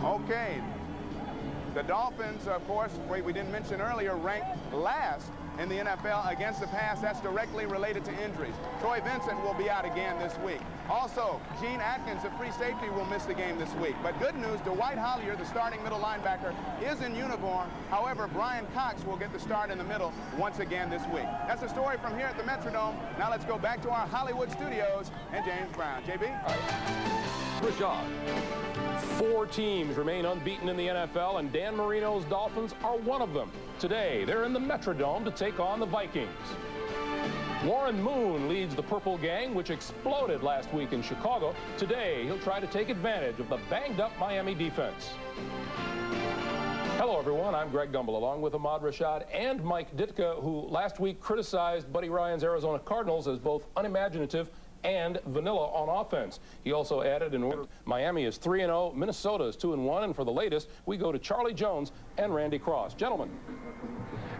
Okay. The Dolphins, of course, we didn't mention earlier, ranked last in the NFL against the pass. That's directly related to injuries. Troy Vincent will be out again this week. Also, Gene Atkins, the free safety, will miss the game this week. But good news, Dwight Hollier, the starting middle linebacker, is in uniform. However, Brian Cox will get the start in the middle once again this week. That's the story from here at the Metrodome. Now let's go back to our Hollywood studios and James Brown. JB? Rashad. 4 teams remain unbeaten in the NFL, and Dan Marino's Dolphins are one of them. Today, they're in the Metrodome to take on the Vikings. Warren Moon leads the Purple Gang, which exploded last week in Chicago. Today, he'll try to take advantage of the banged-up Miami defense. Hello, everyone. I'm Greg Gumbel, along with Ahmad Rashad and Mike Ditka, who last week criticized Buddy Ryan's Arizona Cardinals as both unimaginative and vanilla on offense. He also added, in order, Miami is 3-0, Minnesota is 2-1, and for the latest, we go to Charlie Jones and Randy Cross. Gentlemen.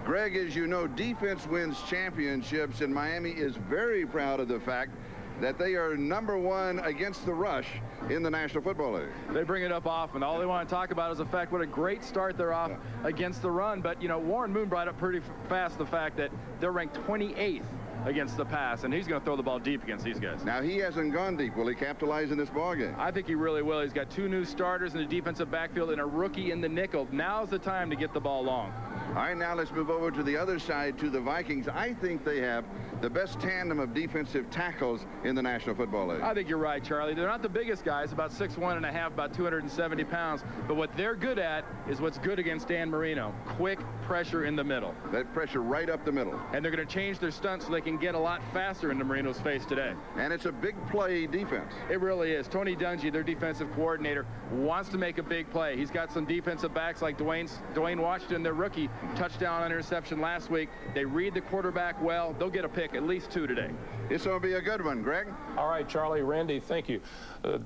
Greg, as you know, defense wins championships, and Miami is very proud of the fact that they are #1 against the rush in the National Football League. They bring it up often. All they want to talk about is the fact what a great start they're off against the run. But, you know, Warren Moon brought up pretty fast the fact that they're ranked 28th against the pass, and he's going to throw the ball deep against these guys. Now, he hasn't gone deep. Will he capitalize in this ballgame? I think he really will. He's got 2 new starters in the defensive backfield and a rookie in the nickel. Now's the time to get the ball long. All right, now let's move over to the other side, to the Vikings. I think they have the best tandem of defensive tackles in the National Football League. I think you're right, Charlie. They're not the biggest guys, about 6'1½", about 270 pounds. But what they're good at is what's good against Dan Marino. Quick pressure in the middle. That pressure right up the middle. And they're going to change their stunts so they can get a lot faster into Marino's face today. And it's a big play defense. It really is. Tony Dungy, their defensive coordinator, wants to make a big play. He's got some defensive backs like Dwayne Washington, their rookie, touchdown on interception last week. They read the quarterback well. They'll get a pick, at least 2 today. It's going to be a good one, Greg. All right, Charlie, Randy, thank you.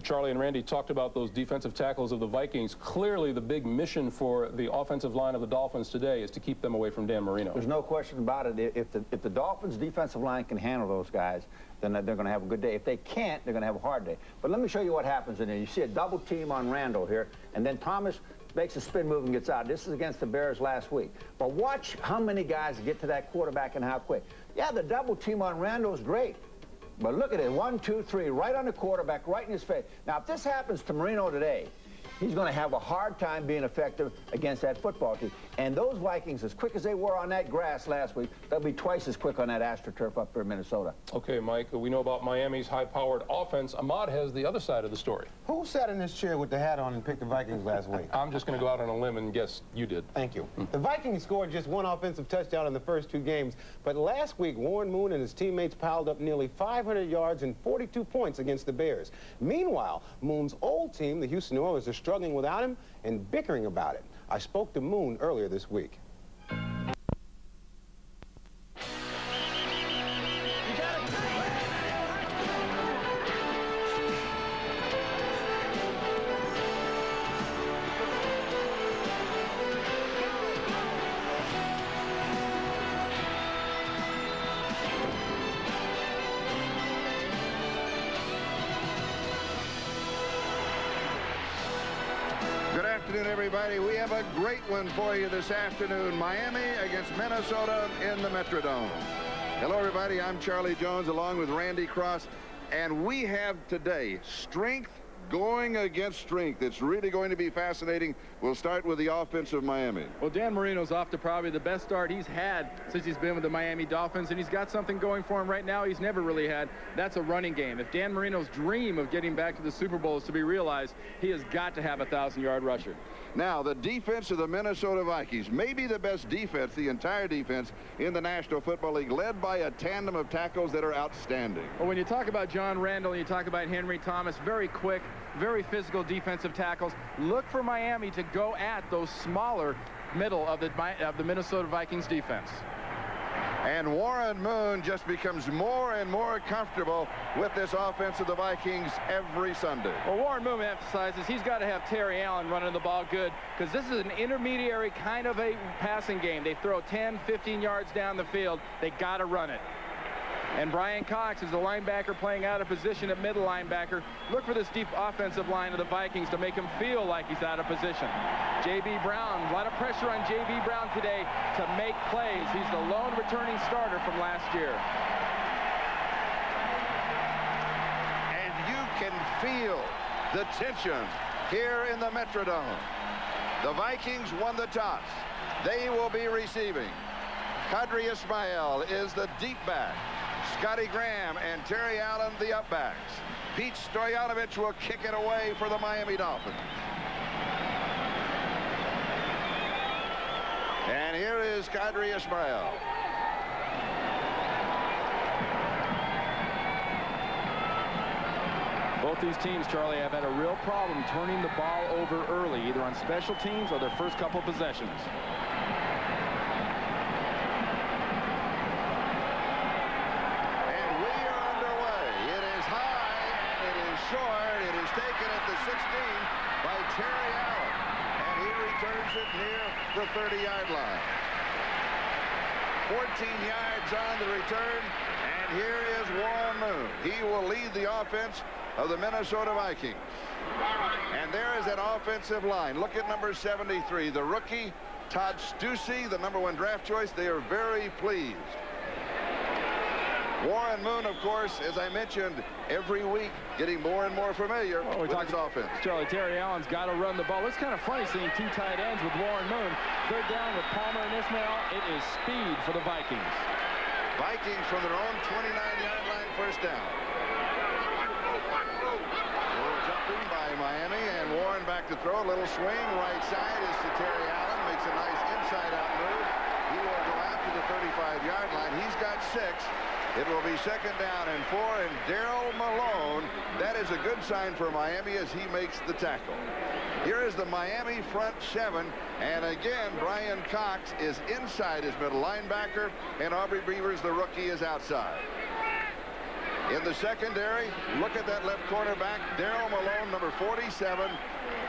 Charlie and Randy talked about those defensive tackles of the Vikings. Clearly, the big mission for the offensive line of the Dolphins today is to keep them away from Dan Marino. There's no question about it. If the Dolphins' defensive line can handle those guys, then they're going to have a good day. If they can't, they're going to have a hard day. But let me show you what happens in there. You see a double team on Randall here, and then Thomas makes a spin move and gets out. This is against the Bears last week. But watch how many guys get to that quarterback and how quick. Yeah, the double team on Randall is great. But look at it, 1, 2, 3, right on the quarterback, right in his face. Now, if this happens to Marino today, he's going to have a hard time being effective against that football team. And those Vikings, as quick as they were on that grass last week, they'll be twice as quick on that AstroTurf up there in Minnesota. Okay, Mike, we know about Miami's high-powered offense. Ahmad has the other side of the story. Who sat in this chair with the hat on and picked the Vikings last week? I'm just going to go out on a limb and guess you did. Thank you. The Vikings scored just 1 offensive touchdown in the first 2 games, but last week, Warren Moon and his teammates piled up nearly 500 yards and 42 points against the Bears. Meanwhile, Moon's old team, the Houston Oilers, are struggling without him and bickering about it. I spoke to Moon earlier this week. Good afternoon, everybody. We have a great one for you this afternoon. Miami against Minnesota in the Metrodome. Hello, everybody. I'm Charlie Jones along with Randy Cross. And we have today strength going against strength. It's really going to be fascinating. We'll start with the offense of Miami. Well, Dan Marino's off to probably the best start he's had since he's been with the Miami Dolphins, and he's got something going for him right now he's never really had. That's a running game. If Dan Marino's dream of getting back to the Super Bowl is to be realized, he has got to have a 1,000-yard rusher. Now, the defense of the Minnesota Vikings, maybe the best defense, the entire defense in the National Football League, led by a tandem of tackles that are outstanding. Well, when you talk about John Randall and you talk about Henry Thomas, very quick, very physical defensive tackles. Look for Miami to go at those smaller middle of the Minnesota Vikings defense. And Warren Moon just becomes more and more comfortable with this offense of the Vikings every Sunday. Well, Warren Moon emphasizes he's got to have Terry Allen running the ball good, because this is an intermediary kind of a passing game. They throw 10, 15 yards down the field. They got to run it. And Brian Cox is the linebacker playing out of position at middle linebacker. Look for this deep offensive line of the Vikings to make him feel like he's out of position. J.B. Brown, a lot of pressure on J.B. Brown today to make plays. He's the lone returning starter from last year. And you can feel the tension here in the Metrodome. The Vikings won the toss. They will be receiving. Qadry Ismail is the deep back. Scotty Graham and Terry Allen, the up backs. Pete Stoyanovich will kick it away for the Miami Dolphins. And here is Qadry Ismail. Both these teams, Charlie, have had a real problem turning the ball over early, either on special teams or their first couple possessions. By Terry Allen, and he returns it near the 30-yard line. 14 yards on the return, and here is Warren Moon. He will lead the offense of the Minnesota Vikings. And there is that offensive line. Look at number 73, the rookie Todd Stussy, the #1 draft choice. They are very pleased. Warren Moon, of course, as I mentioned, every week getting more and more familiar with his offense. Charlie, Terry Allen's got to run the ball. It's kind of funny seeing two tight ends with Warren Moon. Third down with Palmer and Ismail. It is speed for the Vikings. Vikings from their own 29-yard line, first down. A little jumping by Miami, and Warren back to throw. A little swing. Right side is to Terry Allen. Makes a nice inside-out move. He will go after the 35-yard line. He's got 6. It will be second down and 4, and Daryl Malone, that is a good sign for Miami as he makes the tackle. Here is the Miami front 7, and again, Brian Cox is inside his middle linebacker, and Aubrey Beavers, the rookie, is outside. In the secondary, look at that left cornerback, Daryl Malone, number 47.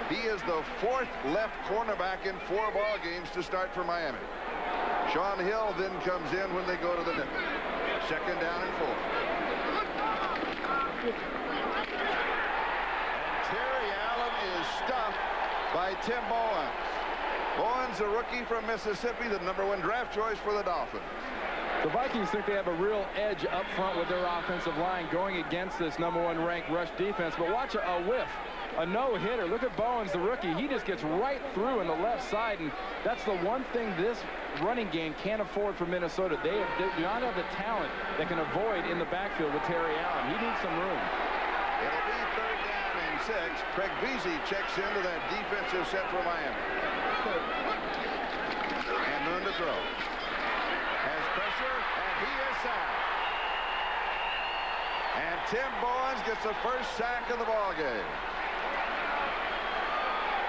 He is the 4th left cornerback in 4 ball games to start for Miami. Sean Hill then comes in when they go to the nickel. Second down and 4. And Terry Allen is stuffed by Tim Bowens. Bowens, a rookie from Mississippi, the #1 draft choice for the Dolphins. The Vikings think they have a real edge up front with their offensive line going against this #1 ranked rush defense. But watch a whiff. A no-hitter. Look at Bowens, the rookie. He just gets right through on the left side, and that's the one thing this running game can't afford for Minnesota. They do not have the talent that can avoid in the backfield with Terry Allen. He needs some room. It'll be third down and 6. Craig Beasley checks into that defensive set for Miami. And Moon to throw. Has pressure, and he is sacked. And Tim Bowens gets the first sack of the ball game.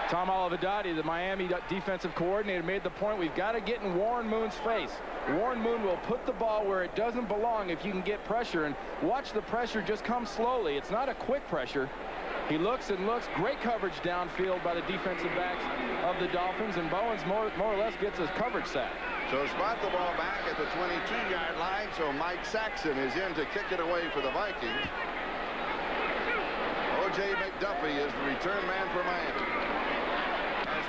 Tom Olivadotti, the Miami defensive coordinator, made the point, we've got to get in Warren Moon's face. Warren Moon will put the ball where it doesn't belong if you can get pressure, and watch the pressure just come slowly. It's not a quick pressure. He looks and looks. Great coverage downfield by the defensive backs of the Dolphins, and Bowens more or less gets his coverage sack. So spot the ball back at the 22-yard line, so Mike Saxon is in to kick it away for the Vikings. O.J. McDuffie is the return man for Miami.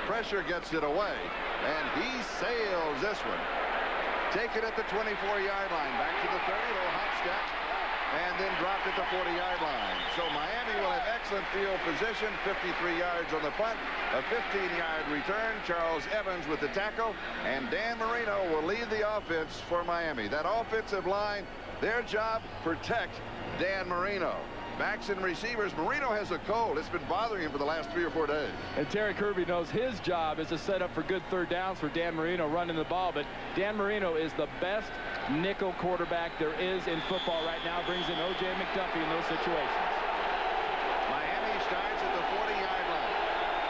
Pressure gets it away, and he sails this one. Take it at the 24-yard line. Back to the 30, a little hop step, and then dropped at the 40-yard line. So Miami will have excellent field position, 53 yards on the punt, a 15-yard return. Charles Evans with the tackle, and Dan Marino will lead the offense for Miami. That offensive line, their job, protect Dan Marino. Backs and receivers. Marino has a cold. It's been bothering him for the last 3 or 4 days. And Terry Kirby knows his job is to set up for good third downs for Dan Marino running the ball. But Dan Marino is the best nickel quarterback there is in football right now. Brings in O.J. McDuffie in those situations. Miami starts at the 40-yard line.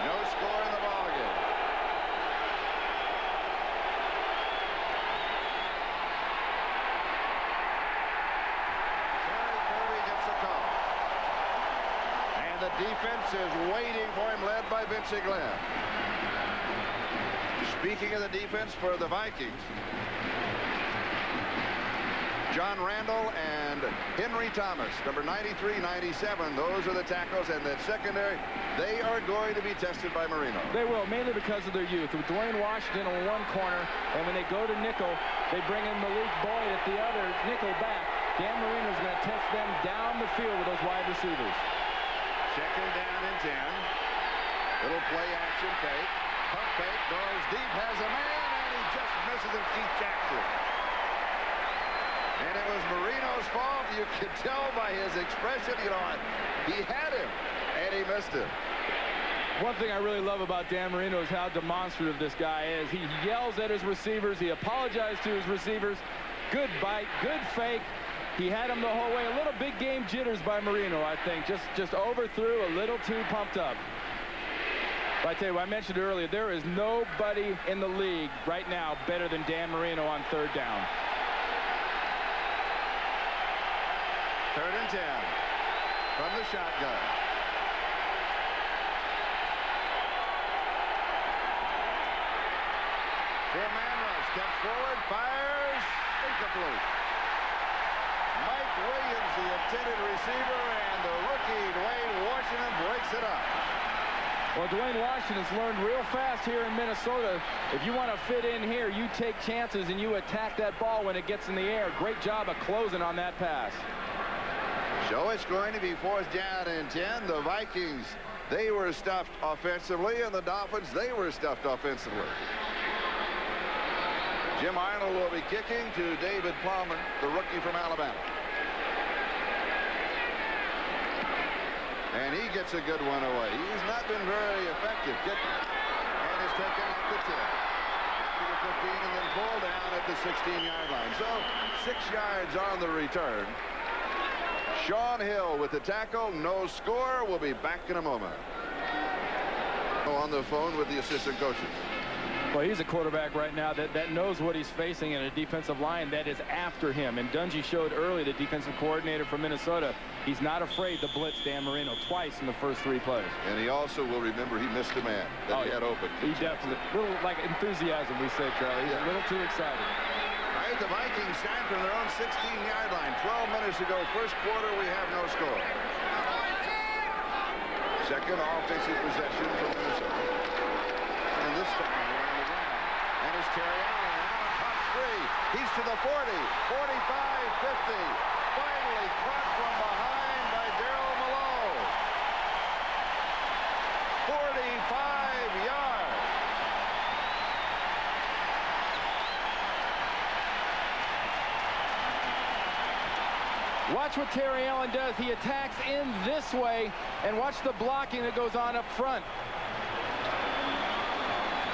No score in the ball game. Defense is waiting for him, led by Vince Glenn. Speaking of the defense for the Vikings, John Randall and Henry Thomas, number 93, 97. Those are the tackles, and that secondary, they are going to be tested by Marino. They will, mainly because of their youth. With Dwayne Washington on one corner, and when they go to nickel, they bring in Malik Boyd at the other nickel back. Dan Marino's going to test them down the field with those wide receivers. Second down and 10. Little play action fake. Pump fake, goes deep, has a man, and he just misses him. Keith Jackson. And it was Marino's fault. You could tell by his expression, you know, he had him, and he missed him. One thing I really love about Dan Marino is how demonstrative this guy is. He yells at his receivers. He apologized to his receivers. Good bite, good fake. He had him the whole way. A little big game jitters by Marino, I think. Just overthrew, a little too pumped up. But I tell you what, I mentioned earlier, there is nobody in the league right now better than Dan Marino on third down. Third and 10 from the shotgun. Four-man rush, steps forward, fires, incomplete. Mike Williams, the intended receiver, and the rookie Dwayne Washington breaks it up. Well, Dwayne Washington's learned real fast here in Minnesota. If you want to fit in here, you take chances and you attack that ball when it gets in the air. Great job of closing on that pass. So it's going to be fourth down and 10. The Vikings, they were stuffed offensively, and the Dolphins, they were stuffed offensively. Jim Arnold will be kicking to David Palmer, the rookie from Alabama. And he gets a good one away. He's not been very effective kicking. And is taken at the 10. To the 15 and then pulled down at the 16-yard line. So 6 yards on the return. Sean Hill with the tackle. No score. We'll be back in a moment. On the phone with the assistant coaches. Well, he's a quarterback right now that knows what he's facing in a defensive line that is after him. And Dungy showed early, the defensive coordinator from Minnesota, he's not afraid to blitz Dan Marino twice in the first 3 plays. And he also will remember he missed a man that he had open. He definitely, a little like enthusiasm, we said, Charlie. He's a little too excited. All right, the Vikings stand from their own 16-yard line. 12 minutes ago, first quarter, we have no score. Second offensive possession for Minnesota. And this time, and it's Terry Allen, and Allen pops free. He's to the 40, 45, 50. Finally caught from behind by Daryl Mallow. 45 yards. Watch what Terry Allen does. He attacks in this way, and watch the blocking that goes on up front.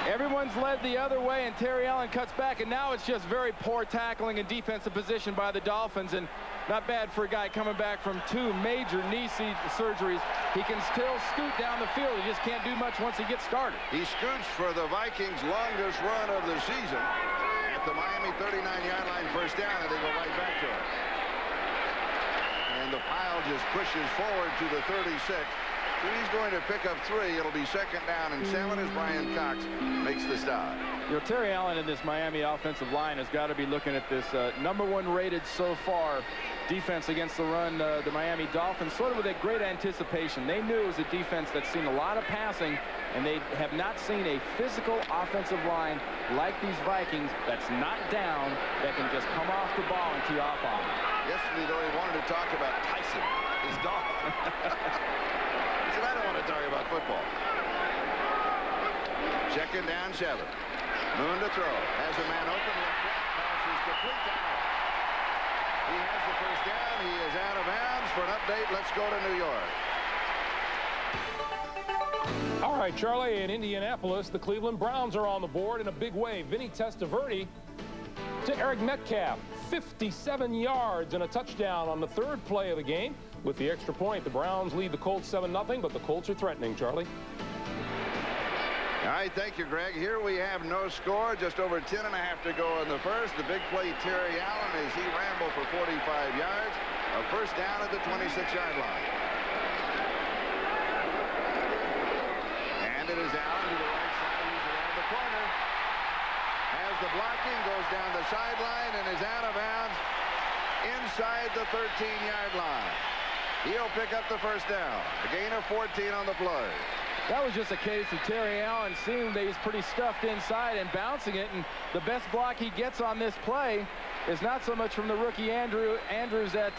Everyone's led the other way, and Terry Allen cuts back, and now it's just very poor tackling and defensive position by the Dolphins, and not bad for a guy coming back from 2 major knee surgeries. He can still scoot down the field. He just can't do much once he gets started. He scoots for the Vikings' longest run of the season at the Miami 39-yard line, first down, and they go right back to it. And the pile just pushes forward to the 36. He's going to pick up 3. It'll be second down and 7 as Brian Cox makes the stop. You know, Terry Allen in this Miami offensive line has got to be looking at this #1 rated so far defense against the run, the Miami Dolphins, sort of with a great anticipation. They knew it was a defense that's seen a lot of passing, and they have not seen a physical offensive line like these Vikings that's not down, that can just come off the ball and tee off on them. Yesterday, though, he wanted to talk about Tyson, his dog. He said, I don't want to talk about football. Second down, 7. Moon to throw. Has a man open. Pass is complete to Allen. He has the first down. He is out of bounds. For an update, let's go to New York. All right, Charlie, in Indianapolis, the Cleveland Browns are on the board in a big way. Vinny Testaverde to Eric Metcalf. 57 yards and a touchdown on the 3rd play of the game. With the extra point, the Browns lead the Colts 7-0, but the Colts are threatening, Charlie. All right, thank you, Greg. Here we have no score, just over 10 and a half to go in the first. The big play, Terry Allen, as he rambled for 45 yards. A first down at the 26-yard line. And it is Allen to the right side. He's around the corner. Has the blocking, goes down the sideline, and is out of bounds inside the 13-yard line. He'll pick up the first down. A gain of 14 on the play. That was just a case of Terry Allen seeing that he's pretty stuffed inside and bouncing it, and the best block he gets on this play is not so much from the rookie Andrews at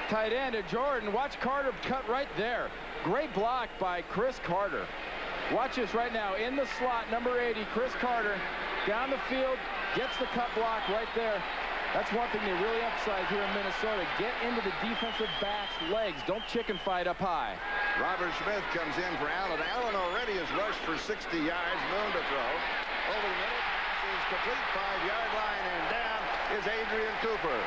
tight end at Jordan. Watch Carter cut right there. Great block by Chris Carter. Watch this right now in the slot, number 80, Chris Carter down the field, gets the cut block right there. That's one thing they really emphasize here in Minnesota. Get into the defensive back's legs. Don't chicken fight up high. Robert Smith comes in for Allen. Allen already has rushed for 60 yards. Moon to throw. Over the middle. Pass is complete. 5-yard line. And down is Adrian Cooper.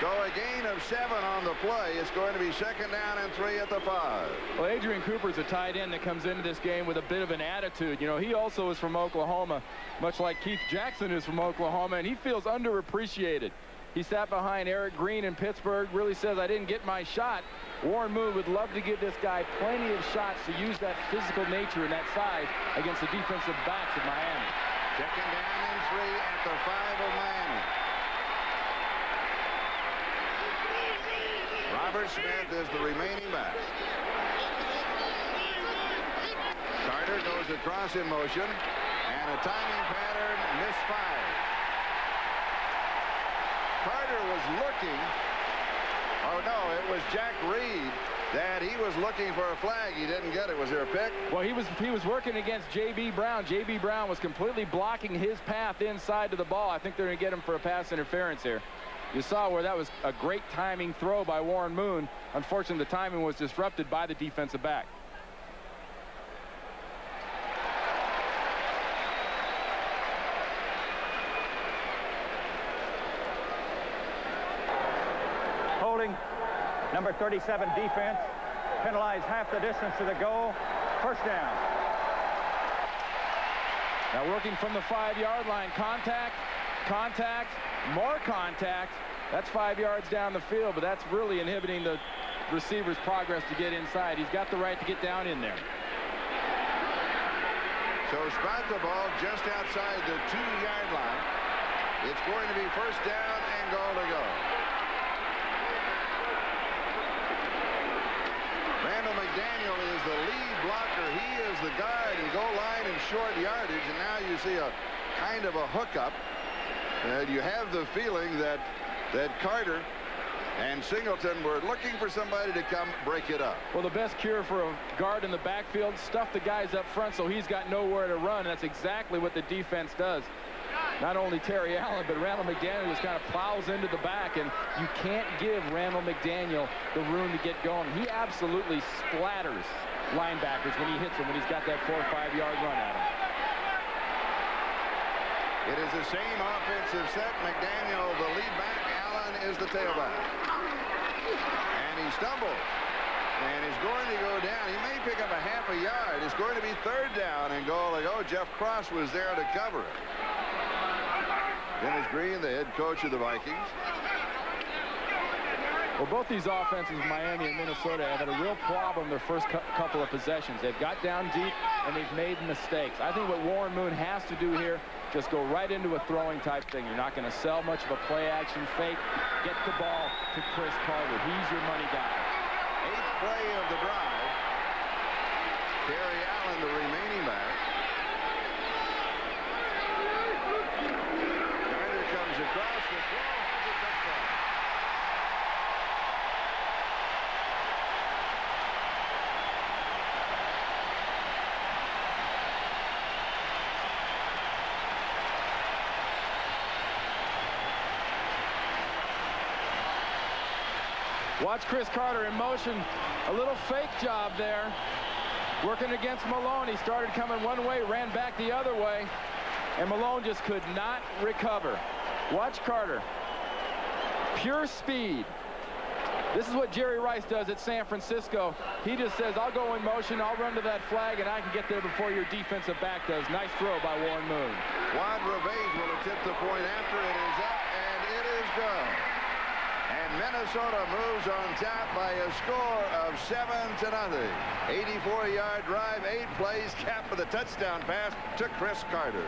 So a gain of 7 on the play. It's going to be 2nd down and 3 at the 5. Well, Adrian Cooper's a tight end that comes into this game with a bit of an attitude. You know, he also is from Oklahoma, much like Keith Jackson is from Oklahoma, and he feels underappreciated. He sat behind Eric Green in Pittsburgh, really says, I didn't get my shot. Warren Moon would love to give this guy plenty of shots to use that physical nature and that size against the defensive backs of Miami. 2nd down and 3 at the 5 of Miami. Robert Smith is the remaining back. Carter goes across in motion, and a timing pattern misfired. Carter was looking, oh no, it was Jack Reed that he was looking for a flag. He didn't get it. Was there a pick? Well, he was working against J.B. Brown. J.B. Brown was completely blocking his path inside to the ball. I think they're going to get him for a pass interference here. You saw where that was a great timing throw by Warren Moon. Unfortunately, the timing was disrupted by the defensive back. Holding, number 37 defense, penalized half the distance to the goal. First down. Now working from the 5-yard line. Contact, contact, more contact. That's 5 yards down the field, but that's really inhibiting the receiver's progress to get inside. He's got the right to get down in there. So spot the ball just outside the 2-yard line. It's going to be first down and goal to go. Randall McDaniel is the lead blocker. He is the guard in goal line and short yardage, and now you see a kind of a hookup. And you have the feeling that Carter and Singleton were looking for somebody to come break it up. Well, the best cure for a guard in the backfield, stuff the guys up front so he's got nowhere to run. That's exactly what the defense does. Not only Terry Allen, but Randall McDaniel just kind of plows into the back, and you can't give Randall McDaniel the room to get going. He absolutely splatters linebackers when he hits them, when he's got that 4 or 5 yard run at him. It is the same offensive set. McDaniel, the lead back. Allen is the tailback. And he stumbles. And he's going to go down. He may pick up a half a yard. It's going to be 3rd down and goal to go. Jeff Cross was there to cover it. Dennis Green, the head coach of the Vikings. Well, both these offenses, Miami and Minnesota, have had a real problem their first couple of possessions. They've got down deep, and they've made mistakes. I think what Warren Moon has to do here, just go right into a throwing type thing. You're not going to sell much of a play-action fake. Get the ball to Chris Carter. He's your money guy. 8th play of the drive. Terry Allen, the remaining back. Carter comes across the throw. Has a touchdown. Watch Chris Carter in motion. A little fake job there. Working against Malone. He started coming one way, ran back the other way, and Malone just could not recover. Watch Carter. Pure speed. This is what Jerry Rice does at San Francisco. He just says, I'll go in motion, I'll run to that flag, and I can get there before your defensive back does. Nice throw by Warren Moon. Juan Reveiz will attempt the point after it is up, and it is good. And Minnesota moves on top by a score of 7-0. 84-yard drive, 8 plays, capped with a touchdown pass to Chris Carter.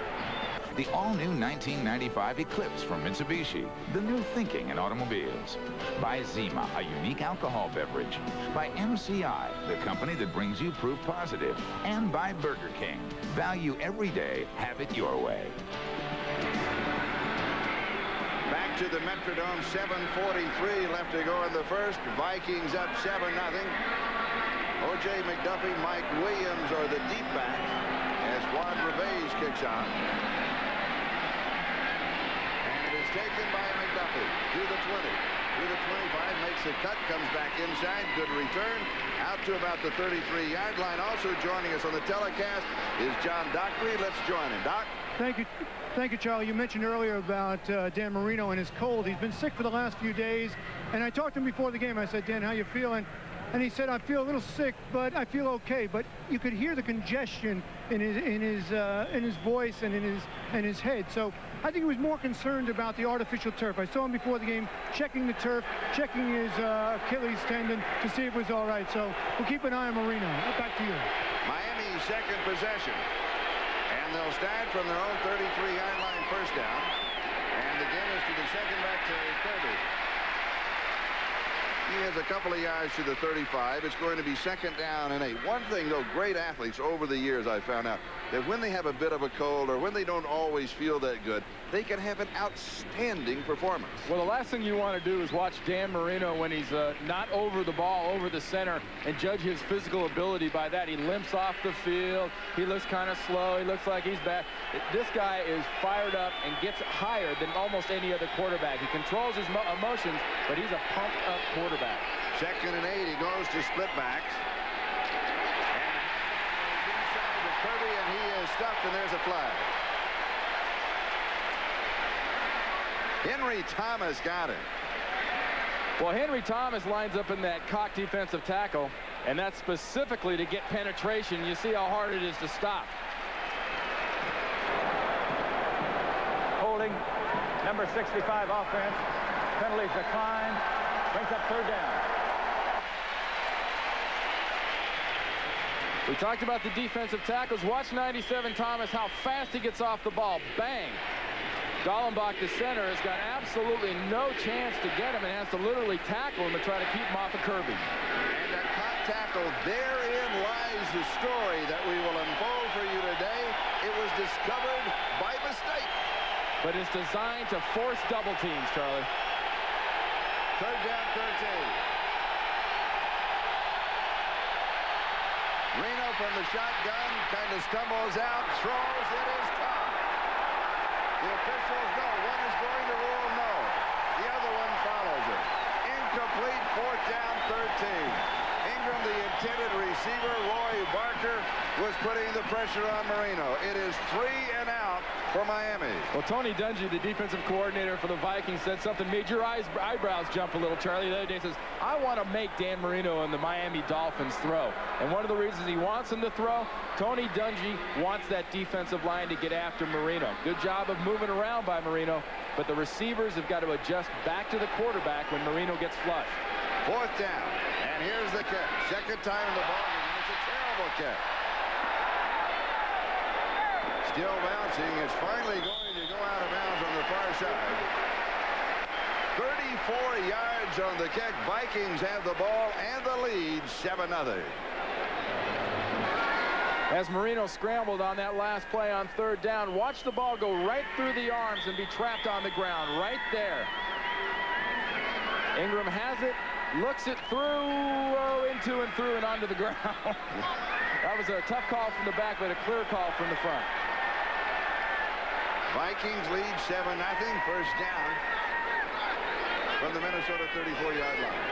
The all-new 1995 Eclipse from Mitsubishi, the new thinking in automobiles. By Zima, a unique alcohol beverage. By MCI, the company that brings you proof positive. And by Burger King. Value every day, have it your way. Back to the Metrodome, 7:43 left to go in the first. Vikings up 7-0. O.J. McDuffie, Mike Williams are the deep backs as Juan Reveiz kicks out. And it is taken by McDuffie to the 20, to the 25, makes a cut, comes back inside, good return, out to about the 33-yard line. Also joining us on the telecast is John Dockery. Let's join him. Doc. Thank you. Thank you, Charlie. You mentioned earlier about Dan Marino and his cold. He's been sick for the last few days, and I talked to him before the game. I said, Dan, how you feeling? And he said, I feel a little sick, but I feel okay. But you could hear the congestion in his voice and in his head. So I think he was more concerned about the artificial turf. I saw him before the game checking the turf, checking his Achilles tendon to see if it was all right. So we'll keep an eye on Marino. Back to you. Miami second possession. And they'll start from their own 33-yard line, first down. And the game is to the second back to Kirby. He has a couple of yards to the 35. It's going to be second down and 8. One thing, though, great athletes over the years I found out that when they have a bit of a cold or when they don't always feel that good, they can have an outstanding performance. Well, the last thing you want to do is watch Dan Marino when he's not over the ball, over the center, and judge his physical ability by that. He limps off the field. He looks kind of slow. He looks like he's back. This guy is fired up and gets higher than almost any other quarterback. He controls his emotions, but he's a pumped-up quarterback. Second and 8, he goes to split backs. And inside to Kirby, and he is stuffed, and there's a flag. Henry Thomas got it. Well, Henry Thomas lines up in that cock defensive tackle, and that's specifically to get penetration. You see how hard it is to stop. Holding, number 65 offense. Penalties decline. Brings up third down. We talked about the defensive tackles. Watch 97 Thomas, how fast he gets off the ball. Bang. Dallenbach, the center, has got absolutely no chance to get him and has to literally tackle him to try to keep him off of Kirby. And that cock tackle, therein lies the story that we will unfold for you today. It was discovered by mistake. But it's designed to force double teams, Charlie. Third down, 13. Reno from the shotgun, kind of stumbles out, throws, it is caught. The officials know one is going to rule no. The other one follows it. Incomplete, fourth down, 13. Ingram, the intended receiver, Roy Barker, was putting the pressure on Marino. It is 3 and out for Miami. Well, Tony Dungy, the defensive coordinator for the Vikings, said something made your eyebrows jump a little, Charlie. The other day says, I want to make Dan Marino and the Miami Dolphins throw. And one of the reasons he wants him to throw, Tony Dungy wants that defensive line to get after Marino. Good job of moving around by Marino, but the receivers have got to adjust back to the quarterback when Marino gets flushed. Fourth down, and here's the kick. Second time in the ballgame, and it's a terrible kick. Still bouncing. It's finally going to go out of bounds on the far side. 34 yards on the kick. Vikings have the ball and the lead, 7-0. As Marino scrambled on that last play on third down, watch the ball go right through the arms and be trapped on the ground right there. Ingram has it, looks it through, into and through and onto the ground. That was a tough call from the back, but a clear call from the front. Vikings lead 7-0. First down from the Minnesota 34-yard line.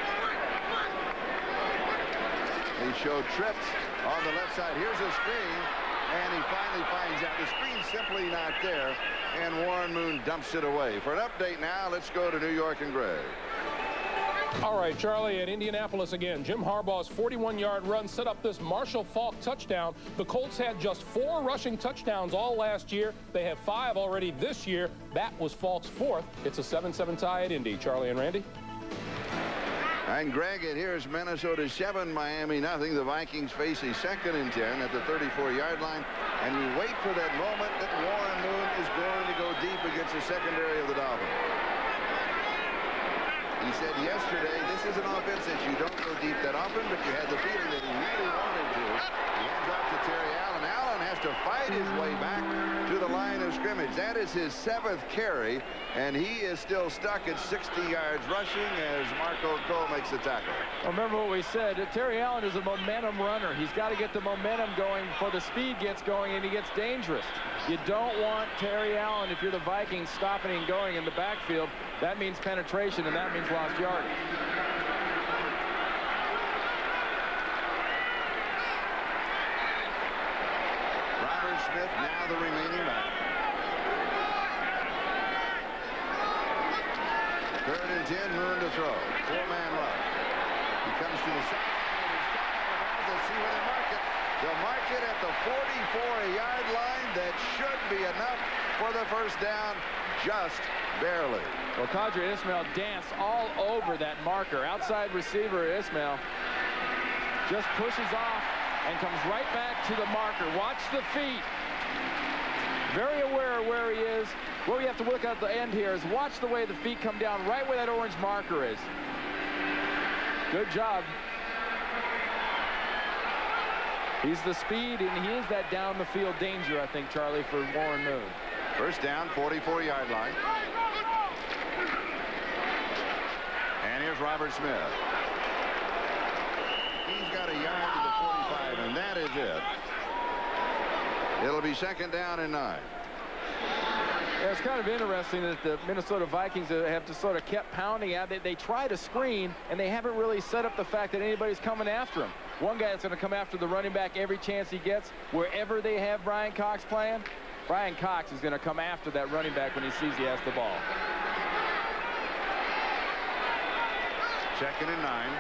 They show trips on the left side. Here's a screen, and he finally finds out. The screen's simply not there, and Warren Moon dumps it away. For an update now, let's go to New York and Greg. All right, Charlie, at Indianapolis again. Jim Harbaugh's 41-yard run set up this Marshall Faulk touchdown. The Colts had just 4 rushing touchdowns all last year. They have 5 already this year. That was Faulk's 4th. It's a 7-7 tie at Indy. Charlie and Randy. And Greg, it here's Minnesota 7, Miami nothing. The Vikings face a 2nd and 10 at the 34-yard line. And we wait for that moment that Warren Moon is going to go deep against the secondary of the Dolphins. He said yesterday, this is an offense that you don't go deep that often, but you had the feeling that he really wanted to. He hands off to Terry Allen. Allen has to fight his way back to the line of scrimmage. That is his 7th carry, and he is still stuck at 60 yards rushing as Marco Cole makes the tackle. Well, remember what we said. Terry Allen is a momentum runner. He's got to get the momentum going before the speed gets going and he gets dangerous. You don't want Terry Allen, if you're the Vikings, stopping and going in the backfield. That means penetration, and that means lost yardage. Robert Smith, now the remaining back. 3rd and 10, Moon to throw. 4-man rush. He comes to the sideline and he's coming out of bounds. Let's see where they mark it. They'll mark it at the 44-yard line. That should be enough for the first down, just barely. Well, Qadry Ismail danced all over that marker. Outside receiver Ismail just pushes off and comes right back to the marker. Watch the feet. Very aware of where he is. What we have to look at the end here is watch the way the feet come down right where that orange marker is. Good job. He's the speed, and he is that down the field danger, I think, Charlie, for Warren Moon. First down, 44-yard line. And here's Robert Smith. He's got a yard to the 45, and that is it. It'll be 2nd down and 9. Yeah, it's kind of interesting that the Minnesota Vikings have just sort of kept pounding at it. They try to screen, and they haven't really set up the fact that anybody's coming after him. One guy that's going to come after the running back every chance he gets, wherever they have Brian Cox playing. Brian Cox is going to come after that running back when he sees he has the ball. 2nd and 9.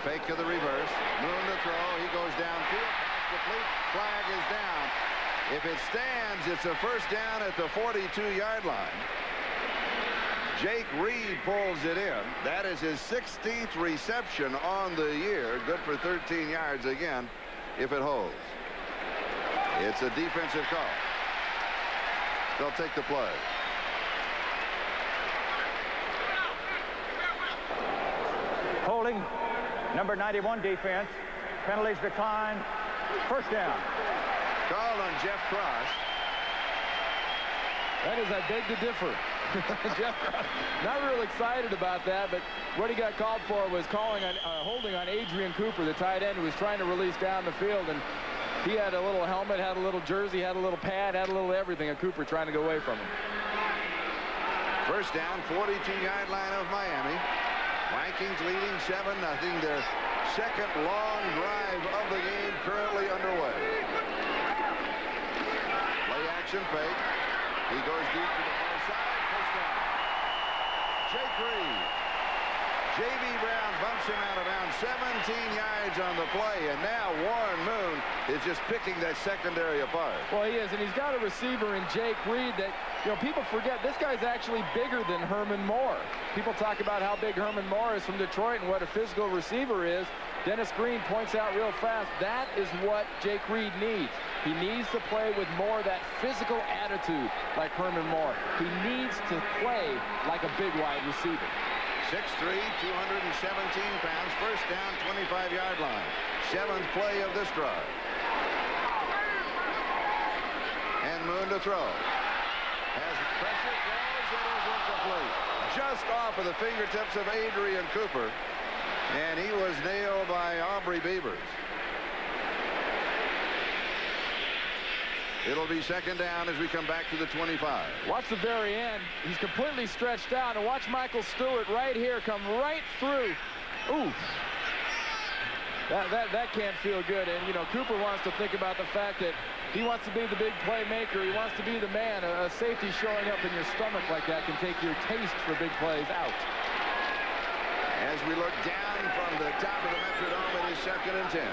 Fake of the reverse. Moon to throw. He goes downfield. Pass complete. Flag is down. If it stands, it's a first down at the 42-yard line. Jake Reed pulls it in. That is his 16th reception on the year. Good for 13 yards again if it holds. It's a defensive call. They'll take the play. Holding, number 91 defense. Penalties decline. First down. Called on Jeff Cross. That is, I beg to differ. Jeff Cross, not real excited about that, but what he got called for was holding on Adrian Cooper, the tight end, who was trying to release down the field, and he had a little helmet, had a little jersey, had a little pad, had a little everything, and Cooper trying to go away from him. First down, 42-yard line of Miami. Vikings leading 7-0. Their second long drive of the game currently underway. Play action fake. He goes deep to the far side. First down. Jake Reed. J.B. Brown bumps him out of bounds. 17 yards on the play, and now Warren Moon is just picking that secondary apart. Well, he is, and he's got a receiver in Jake Reed that, you know, people forget this guy's actually bigger than Herman Moore. People talk about how big Herman Moore is from Detroit and what a physical receiver is. Dennis Green points out real fast, that is what Jake Reed needs. He needs to play with more of that physical attitude like Herman Moore. He needs to play like a big wide receiver. 6'3", 217 pounds. First down, 25-yard line. 7th play of this drive. And Moon to throw. Has pressure, throws, it is incomplete. Just off of the fingertips of Adrian Cooper. And he was nailed by Aubrey Beavers. It'll be 2nd down as we come back to the 25. Watch the very end. He's completely stretched out. And watch Michael Stewart right here come right through. Ooh. That can't feel good. And, you know, Cooper wants to think about the fact that he wants to be the big playmaker. He wants to be the man. A safety showing up in your stomach like that can take your taste for big plays out. As we look down from the top of the Metrodome, it is 2nd and 10.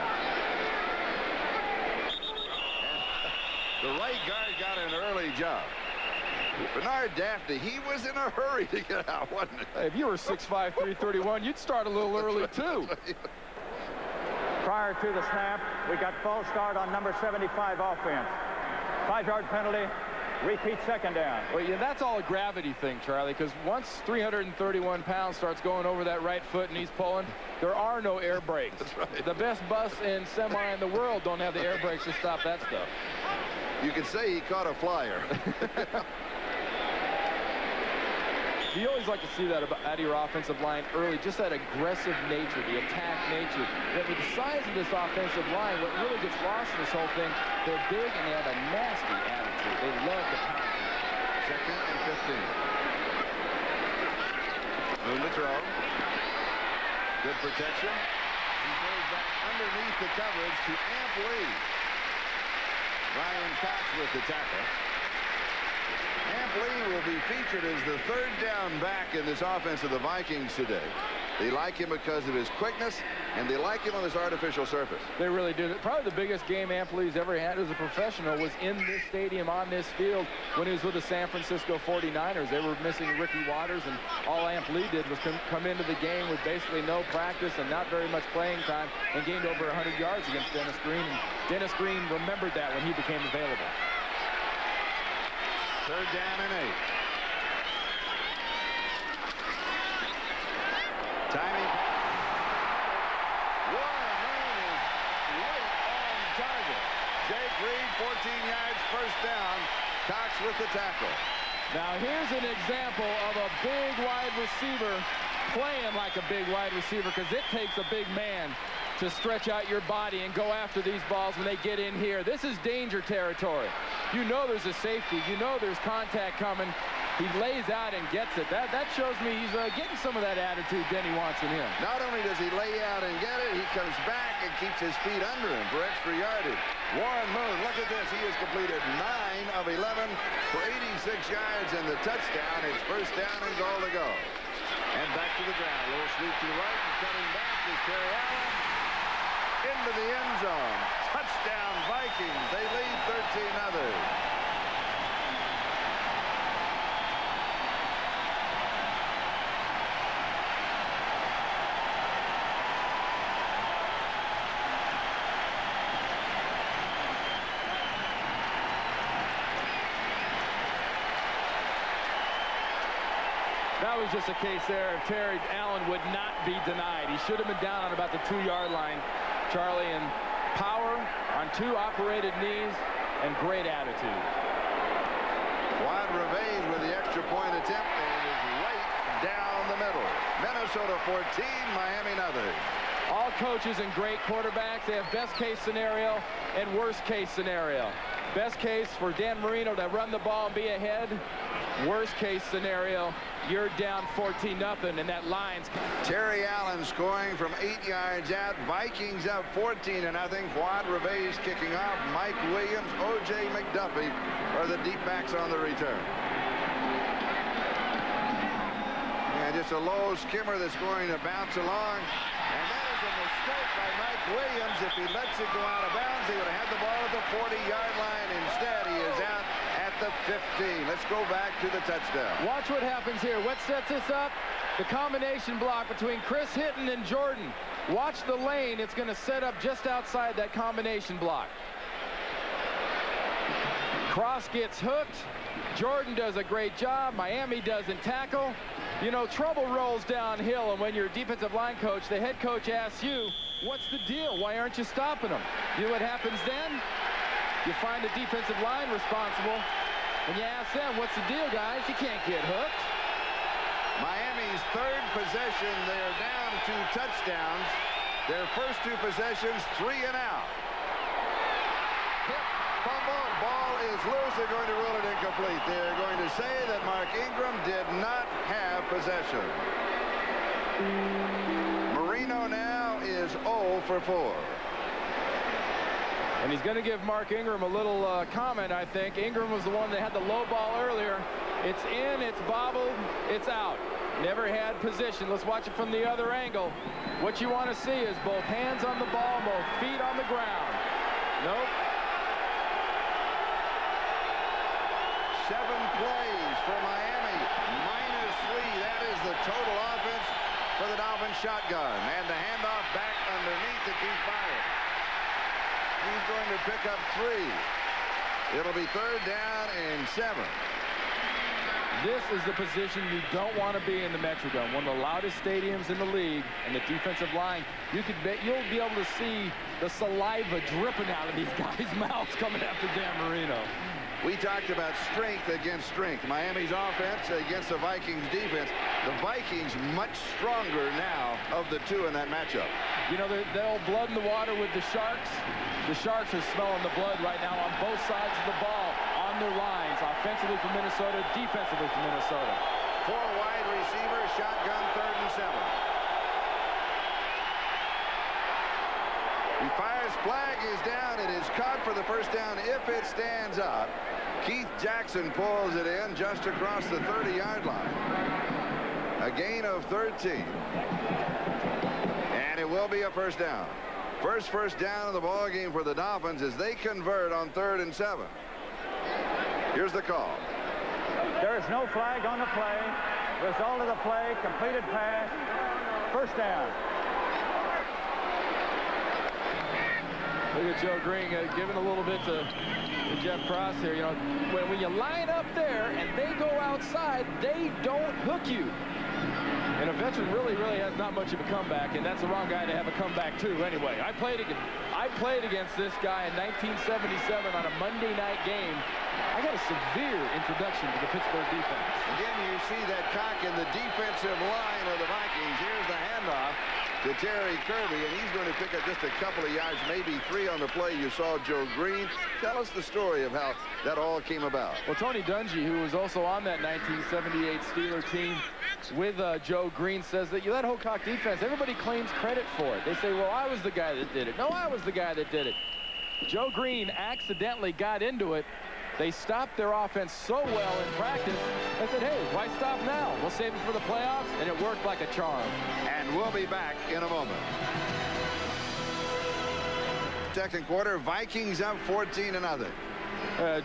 The right guard got an early job. Bernard Daphne, he was in a hurry to get out, wasn't he? Hey, if you were 6'5", 331, you'd start a little early, too. Prior to the snap, we got false start on number 75 offense. 5-yard penalty. Repeat second down. Well, yeah, that's all a gravity thing, Charlie, because once 331 pounds starts going over that right foot and he's pulling, there are no air brakes. That's right. The best bus and semi in the world don't have the air brakes to stop that stuff. You could say he caught a flyer. You always like to see that out of your offensive line early, just that aggressive nature, the attack nature. But with the size of this offensive line, what really gets lost in this whole thing, they're big and they have a nasty attitude. They love to pound. Second and 15. Moon to throw. Good protection. He goes back underneath the coverage to Amp Lee. Ryan Cox with the tackle. Amp Lee will be featured as the third down back in this offense of the Vikings today. They like him because of his quickness, and they like him on this artificial surface. They really do. Probably the biggest game Amp Lee's ever had as a professional was in this stadium on this field when he was with the San Francisco 49ers. They were missing Ricky Watters, and all Amp Lee did was come into the game with basically no practice and not very much playing time and gained over 100 yards against Dennis Green. And Dennis Green remembered that when he became available. Third down and 8. Timing. Warren Moon is right on target. Jake Reed, 14 yards, first down. Cox with the tackle. Now here's an example of a big wide receiver playing like a big wide receiver, because it takes a big man to stretch out your body and go after these balls when they get in here. This is danger territory. You know there's a safety. You know there's contact coming. He lays out and gets it. That shows me he's getting some of that attitude Denny wants in him. Not only does he lay out and get it, he comes back and keeps his feet under him for extra yardage. Warren Moon, look at this. He has completed 9 of 11 for 86 yards and the touchdown. It's first down and goal to go. And back to the ground. A little sweep to the right and coming back is Terry Allen. Into the end zone. Touchdown Vikings. They lead 13-0. That was just a case there if Terry Allen would not be denied. He should have been down on about the 2-yard line, Charlie, and power on 2 operated knees and great attitude. Juan Reveiz with the extra point attempt and is right down the middle. Minnesota 14, Miami nothing. All coaches and great quarterbacks, they have best case scenario and worst case scenario. Best case for Dan Marino to run the ball and be ahead. Worst case scenario, you're down 14-0 and that line's... Terry Allen scoring from 8 yards out. Vikings up 14-0. Juan Reveiz kicking off. Mike Williams, O.J. McDuffie are the deep backs on the return. And just a low skimmer that's going to bounce along. And that is a mistake by Mike Williams. If he lets it go out of bounds, he would have had the ball at the 40-yard line. Instead, he is out at the 15. Let's go back to the touchdown. Watch what happens here. What sets this up? The combination block between Chris Hitton and Jordan. Watch the lane. It's going to set up just outside that combination block. Cross gets hooked. Jordan does a great job. Miami doesn't tackle. You know, trouble rolls downhill, and when you're a defensive line coach, the head coach asks you, what's the deal? Why aren't you stopping them? You know what happens then? You find the defensive line responsible, and you ask them, what's the deal, guys? You can't get hooked. Miami's third possession, they're down 2 touchdowns. Their first 2 possessions, 3 and out. Hit, fumble, ball is loose. They're going to rule it incomplete. They're going to say that Mark Ingram did not have possession. Marino now is 0 for 4. And he's going to give Mark Ingram a little comment, I think. Ingram was the one that had the low ball earlier. It's in, it's bobbled, it's out. Never had position. Let's watch it from the other angle. What you want to see is both hands on the ball, both feet on the ground. Nope. shotgun, and the handoff back underneath to Keith Byars. He's going to pick up 3. It'll be 3rd down and 7. This is the position you don't want to be in the Metrodome, one of the loudest stadiums in the league, and the defensive line. You could bet you'll be able to see the saliva dripping out of these guys' mouths coming after Dan Marino. We talked about strength against strength. Miami's offense against the Vikings defense. The Vikings much stronger now of the two in that matchup. You know, they'll blood in the water with the Sharks. The Sharks are smelling the blood right now on both sides of the ball, on their lines, offensively for Minnesota, defensively for Minnesota. 4 wide receivers, shotgun, 3rd and 7. He fires, flag is down. It is caught for the first down if it stands up. Keith Jackson pulls it in just across the 30-yard line. A gain of 13. And it will be a first down. First down of the ball game for the Dolphins as they convert on 3rd and 7. Here's the call. There is no flag on the play. Result of the play, completed pass, first down. Look at Joe Green giving a little bit to Jeff Cross here. You know, when you line up there and they go outside, they don't hook you. And a veteran really has not much of a comeback, and that's the wrong guy to have a comeback too. Anyway, I played against this guy in 1977 on a Monday night game. I got a severe introduction to the Pittsburgh defense. Again, you see that cock in the defensive line of the Vikings. Here's the handoff to Terry Kirby, and he's going to pick up just a couple of yards, maybe 3 on the play. You saw Joe Green. Tell us the story of how that all came about. Well, Tony Dungy, who was also on that 1978 Steeler team with Joe Green, says that that whole cock defense, everybody claims credit for it. They say, well, I was the guy that did it. No, I was the guy that did it. Joe Green accidentally got into it. They stopped their offense so well in practice, they said, hey, why stop now? We'll save it for the playoffs, and it worked like a charm. And we'll be back in a moment. Second quarter, Vikings up 14-0.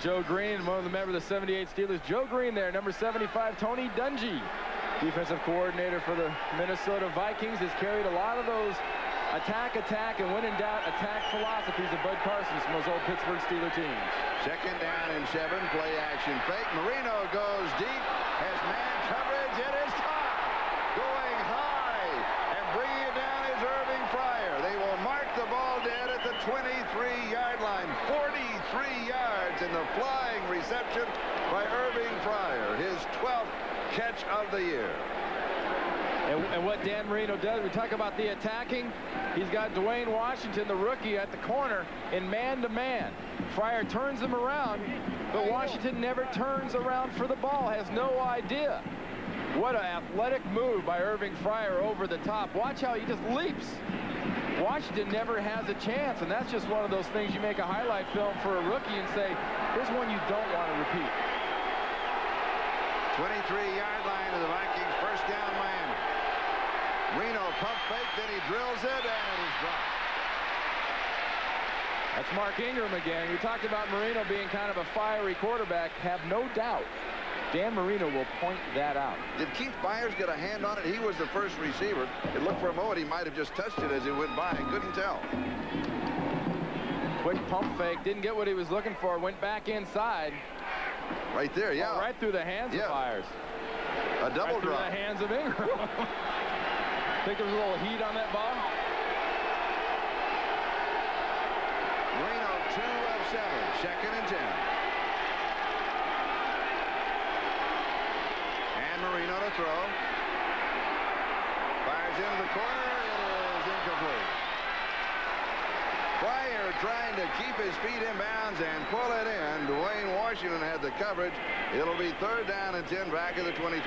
Joe Green, one of the members of the 78 Steelers. Joe Green there, number 75, Tony Dungy, defensive coordinator for the Minnesota Vikings, has carried a lot of those attack, and when in doubt, attack philosophies of Bud Carson's from those old Pittsburgh Steelers teams. Second down and 7, play action fake. Marino goes deep, has man coverage, it is caught. Going high and bringing it down is Irving Fryar. They will mark the ball dead at the 23-yard line. 43 yards in the flying reception by Irving Fryar, his 12th catch of the year. And what Dan Marino does, we talk about the attacking. He's got Dwayne Washington, the rookie, at the corner in man-to-man. Fryar turns him around, but Washington never turns around for the ball, has no idea. What an athletic move by Irving Fryar over the top. Watch how he just leaps. Washington never has a chance, and that's just one of those things you make a highlight film for a rookie and say, here's one you don't want to repeat. 23-yard line of the Vikings, first down Miami. Reno pump fake, then he drills it, and it is dropped. That's Mark Ingram again. We talked about Marino being kind of a fiery quarterback. Have no doubt Dan Marino will point that out. Did Keith Byars get a hand on it? He was the first receiver. It looked for a moment he might have just touched it as it went by. Couldn't tell. Quick pump fake. Didn't get what he was looking for. Went back inside. Right there, yeah. Oh, right through the hands of Byars. A double right drop. Through the hands of Ingram. Think there was a little heat on that ball? Marino 2 of 7, second and 10. And Marino to throw. Fires into the corner. It is incomplete. Fryar trying to keep his feet in bounds and pull it in. Dwayne Washington had the coverage. It'll be third down and 10 back at the 23.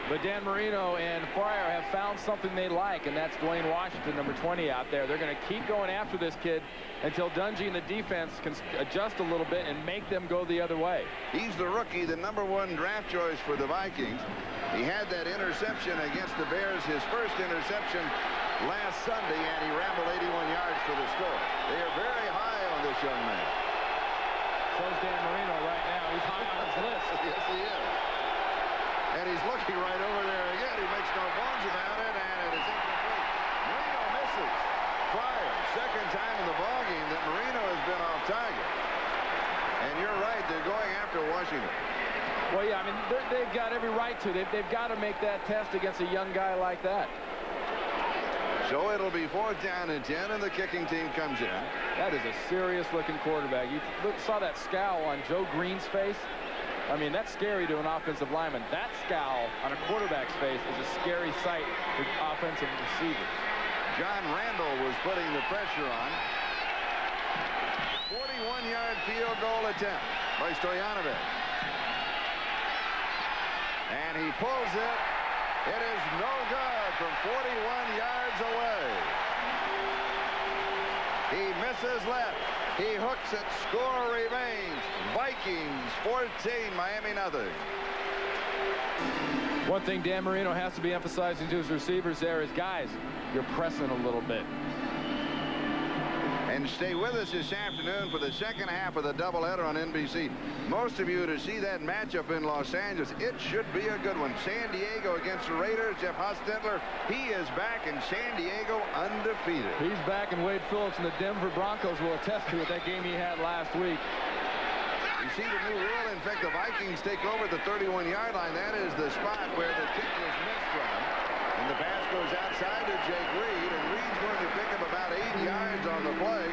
But Dan Marino and Fryar have found something they like, and that's Dwayne Washington, number 20 out there. They're going to keep going after this kid until Dungy and the defense can adjust a little bit and make them go the other way. He's the rookie, the #1 draft choice for the Vikings. He had that interception against the Bears, his first interception last Sunday, and he rambled 81 yards for the score. They are very high on this young man. So's Dan Marino right now. He's high on his list. Yes, he is. And he's looking right over there again. He makes no bones about it, and it is incomplete. misses. Pryor, second time in the ballgame that Marino has been off target. And you're right, they're going after Washington. Well, yeah, I mean, they've got every right to. They've got to make that test against a young guy like that. So it'll be 4th down and 10, and the kicking team comes in. That is a serious-looking quarterback. You saw that scowl on Joe Green's face. I mean, that's scary to an offensive lineman. That scowl on a quarterback's face is a scary sight for offensive receivers. John Randall was putting the pressure on. 41-yard field goal attempt by Stoyanovich. And he pulls it. It is no good from 41 yards away. He misses left. He hooks it. Score remains. Vikings 14, Miami nothing. One thing Dan Marino has to be emphasizing to his receivers there is, guys, you're pressing a little bit. And stay with us this afternoon for the second half of the doubleheader on NBC. Most of you to see that matchup in Los Angeles. It should be a good one. San Diego against the Raiders. Jeff Hostetler, he is back in San Diego undefeated. He's back, and Wade Phillips and the Denver Broncos will attest to it, that game he had last week. You see the new rule. In fact, the Vikings take over the 31-yard line. That is the spot where the kick was missed from. And the pass goes outside to Jake Reed, and Reed's going to pick up about 8 yards on the play.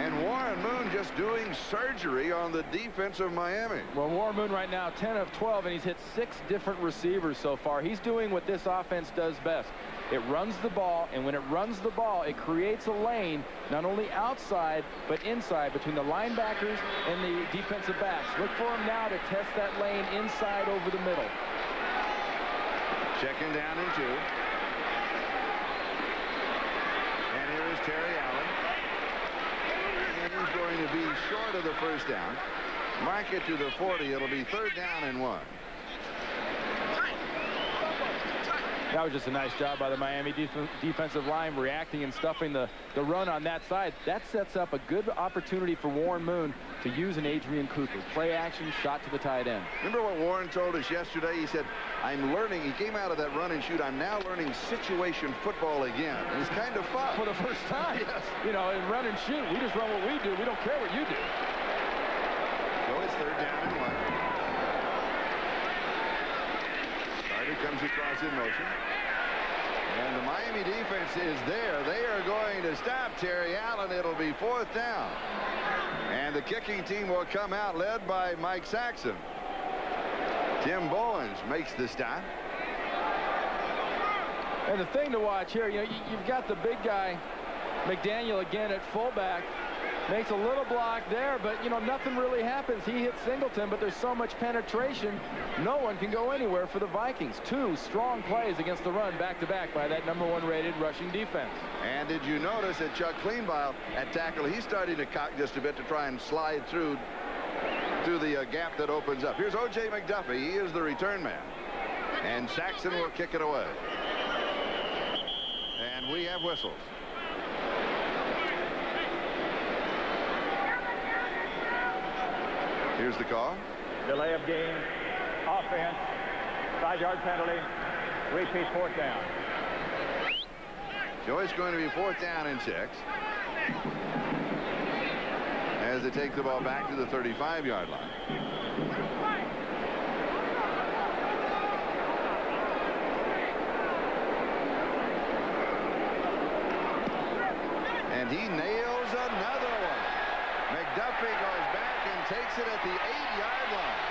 And Warren Moon just doing surgery on the defense of Miami. Well, Warren Moon right now 10 of 12, and he's hit 6 different receivers so far. He's doing what this offense does best. It runs the ball, and when it runs the ball, it creates a lane not only outside but inside between the linebackers and the defensive backs. Look for him now to test that lane inside over the middle. Second down and 2. And here is Terry Allen. And he's going to be short of the first down. Mark it to the 40. It'll be 3rd down and 1. That was just a nice job by the Miami defensive line, reacting and stuffing the run on that side. That sets up a good opportunity for Warren Moon to use an Adrian Cooper. Play action, shot to the tight end. Remember what Warren told us yesterday? He said, I'm learning. He came out of that run and shoot. I'm now learning situation football again. And it's kind of fun. For the first time. Yes. You know, in run and shoot, we just run what we do. We don't care what you do. So it's 3rd down and 1. Carter comes across in motion. And the Miami defense is there. They are going to stop Terry Allen. It'll be 4th down. And the kicking team will come out led by Mike Saxon. Tim Bowens makes the stop. And the thing to watch here, you know, you've got the big guy, McDaniel, again at fullback. Makes a little block there, but, you know, nothing really happens. He hits Singleton, but there's so much penetration, no one can go anywhere for the Vikings. 2 strong plays against the run back-to-back by that #1 rated rushing defense. And did you notice that Chuck Kleinbile at tackle, he's starting to cock just a bit to try and slide through the gap that opens up. Here's O.J. McDuffie. He is the return man. And Saxon will kick it away. And we have whistles. Here's the call. Delay of game, offense, 5-yard penalty, repeat 4th down. So it's going to be 4th down and 6. As they take the ball back to the 35-yard line. And he nails another one. McDuffie goes back and takes it at the 8-yard line.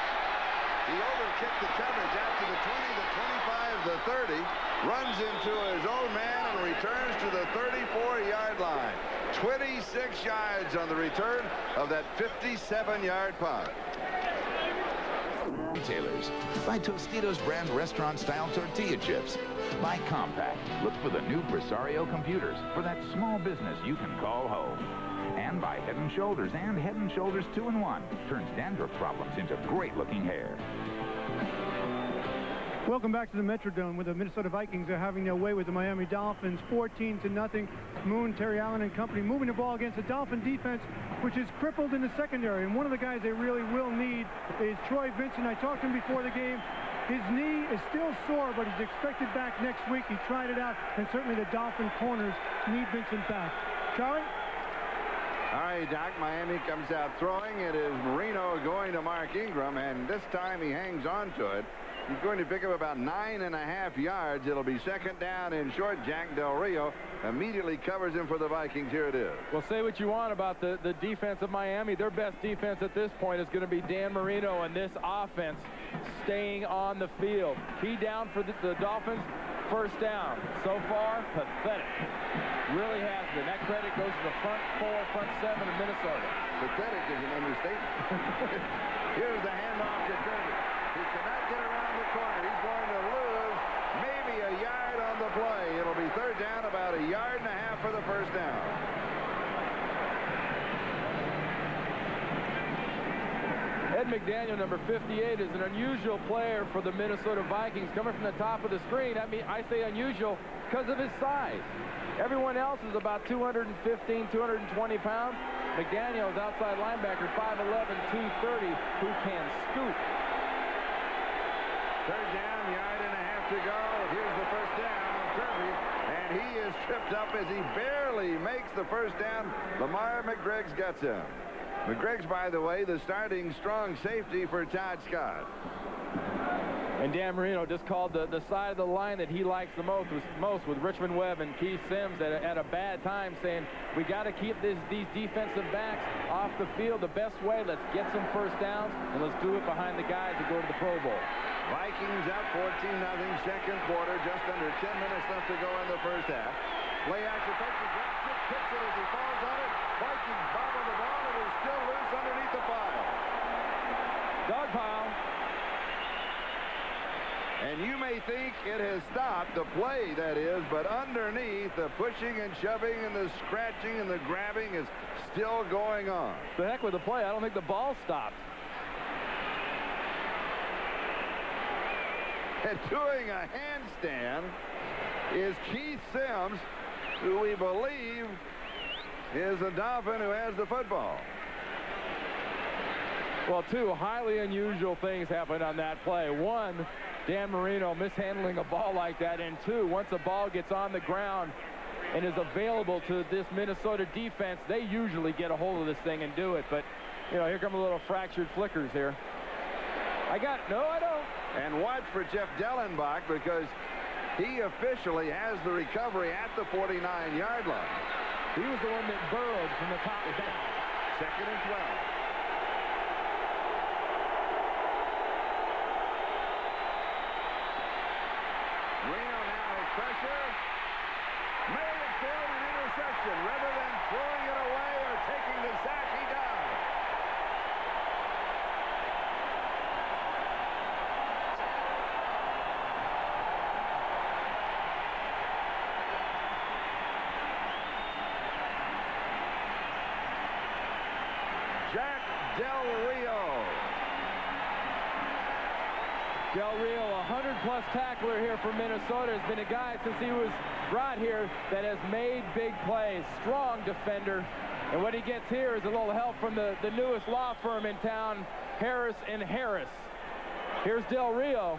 He overkicked the coverage out to the 20, the 25, the 30, runs into his own man and returns to the 34-yard line. 26 yards on the return of that 57-yard punt. Retailers. Buy Tostitos brand restaurant-style tortilla chips. Buy Compaq. Look for the new Presario computers for that small business you can call home. And buy Head & Shoulders and Head & Shoulders 2-in-1. Turns dandruff problems into great-looking hair. Welcome back to the Metrodome, where the Minnesota Vikings are having their way with the Miami Dolphins, 14-0. Moon, Terry Allen and company moving the ball against the Dolphin defense, which is crippled in the secondary. And one of the guys they really will need is Troy Vincent. I talked to him before the game. His knee is still sore, but he's expected back next week. He tried it out, and certainly the Dolphin corners need Vincent back. Charlie? All right, Doc, Miami comes out throwing. It is Marino going to Mark Ingram, and this time he hangs on to it. He's going to pick up about 9.5 yards. It'll be second down and short. Jack Del Rio immediately covers him for the Vikings. Here it is. Well, say what you want about the defense of Miami. Their best defense at this point is going to be Dan Marino and this offense staying on the field. Key down for the Dolphins. First down. So far, pathetic. Really has been. That credit goes to the front four, front seven of Minnesota. Pathetic is an understatement. Here's the handoff to Kirby. He cannot get around the corner. He's going to lose maybe a yard on the play. It'll be third down, about 1.5 yards for the first down. Ed McDaniel, number 58, is an unusual player for the Minnesota Vikings. Coming from the top of the screen, I say unusual because of his size. Everyone else is about 215, 220 pounds. McDaniel is outside linebacker, 5'11", 230, who can scoot. Third down, 1.5 yards to go. Here's the first down, Kirby, and he is tripped up as he barely makes the first down. Lamar McGreg's got him. McGreg's, by the way, the starting strong safety for Todd Scott. And Dan Marino just called the side of the line that he likes the most with Richmond Webb and Keith Sims at a bad time, saying we got to keep these defensive backs off the field the best way. Let's get some first downs, and let's do it behind the guys that go to the Pro Bowl. Vikings up 14-0, second quarter, just under 10 minutes left to go in the first half. Play action, takes the drop, kicks it as he falls on it. Vikings bobble the ball, and it's still loose underneath the pile. Dog pile. And you may think it has stopped, the play that is, but underneath, the pushing and shoving and the scratching and the grabbing is still going on. The heck with the play. I don't think the ball stopped. And doing a handstand is Keith Sims, who we believe is a Dolphin who has the football. Well, two highly unusual things happened on that play. One, Dan Marino mishandling a ball like that, and two, once a ball gets on the ground and is available to this Minnesota defense, they usually get a hold of this thing and do it. But, you know, here come a little fractured flickers here. No, I don't. And watch for Jeff Dellenbach, because he officially has the recovery at the 49-yard line. He was the one that burrowed from the top down. Second and 12. Reno now has pressure. May have thrown an interception. Rather than throwing it away or taking the sack, he does. Jack Del Rio. Del Rio, a 100-plus tackler here for Minnesota, has been a guy since he was brought here that has made big plays. Strong defender. And what he gets here is a little help from the newest law firm in town, Harris & Harris. Here's Del Rio.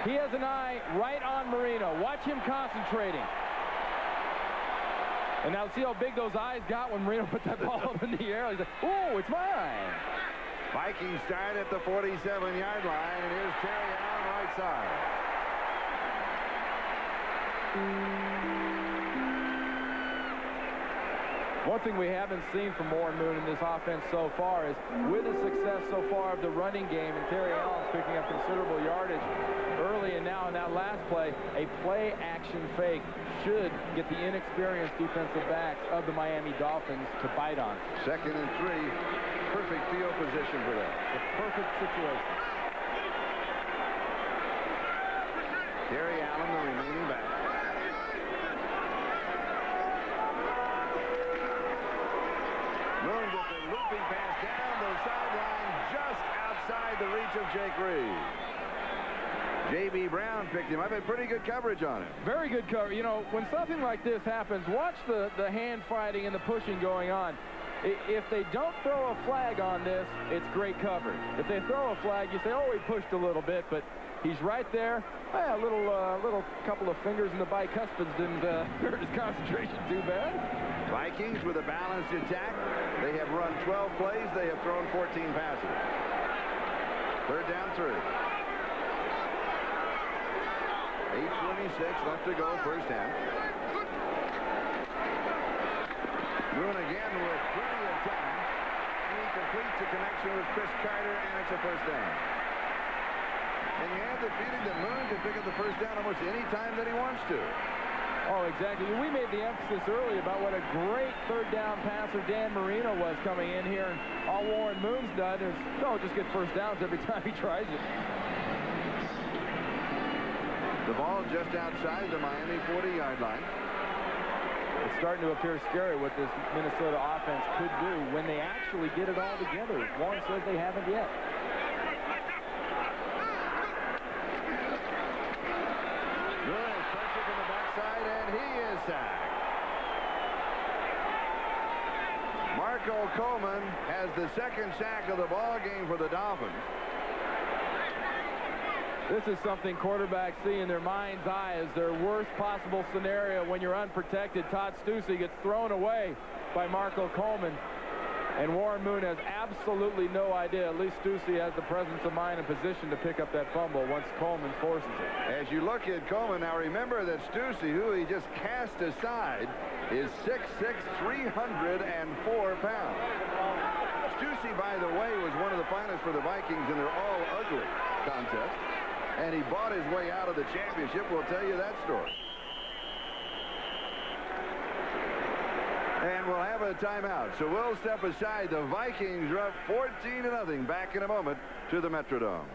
He has an eye right on Marino. Watch him concentrating. And now see how big those eyes got when Marino put that ball up in the air. He's like, oh, it's mine. Vikings start at the 47-yard line, and here's Terry Allen right side. One thing we haven't seen from Warren Moon in this offense so far is, with the success so far of the running game, and Terry Allen's picking up considerable yardage early and now in that last play, a play-action fake should get the inexperienced defensive backs of the Miami Dolphins to bite on. Second and 3, perfect field position for them. The perfect situation. Terry Allen, the remaining back. Moon with the looping pass down the sideline just outside the reach of Jake Reed. J.B. Brown picked him up. Had pretty good coverage on him. Very good cover. You know, when something like this happens, watch the hand fighting and the pushing going on. If they don't throw a flag on this, it's great coverage. If they throw a flag, you say, oh, he pushed a little bit, but He's right there. A little couple of fingers in the bicuspids didn't hurt his concentration too bad. Vikings with a balanced attack. They have run 12 plays. They have thrown 14 passes. 3rd down 3. 8:26 left to go, first half. Moon again with plenty of time. He completes the connection with Chris Carter, and it's a first down. And you have the feeling that Moon can pick up the first down almost any time that he wants to. Oh, exactly. We made the emphasis earlier about what a great 3rd down passer Dan Marino was coming in here, and all Warren Moon's done is, just get first downs every time he tries it. The ball just outside the Miami 40-yard line. It's starting to appear scary what this Minnesota offense could do when they actually get it all together. Warren says they haven't yet. Good pressure from the backside, and he is sacked. Marco Coleman has the 2nd sack of the ball game for the Dolphins. This is something quarterbacks see in their mind's eye as their worst possible scenario when you're unprotected. Todd Stussy gets thrown away by Marco Coleman, and Warren Moon has absolutely no idea. At least Stussy has the presence of mind and position to pick up that fumble once Coleman forces it. As you look at Coleman, now remember that Stussy, who he just cast aside, is 6'6", 304 pounds. Stussy, by the way, was one of the finalists for the Vikings in their all-ugly contest. And he bought his way out of the championship. We'll tell you that story. And we'll have a timeout. So we'll step aside. The Vikings are up 14-0. Back in a moment to the Metrodome.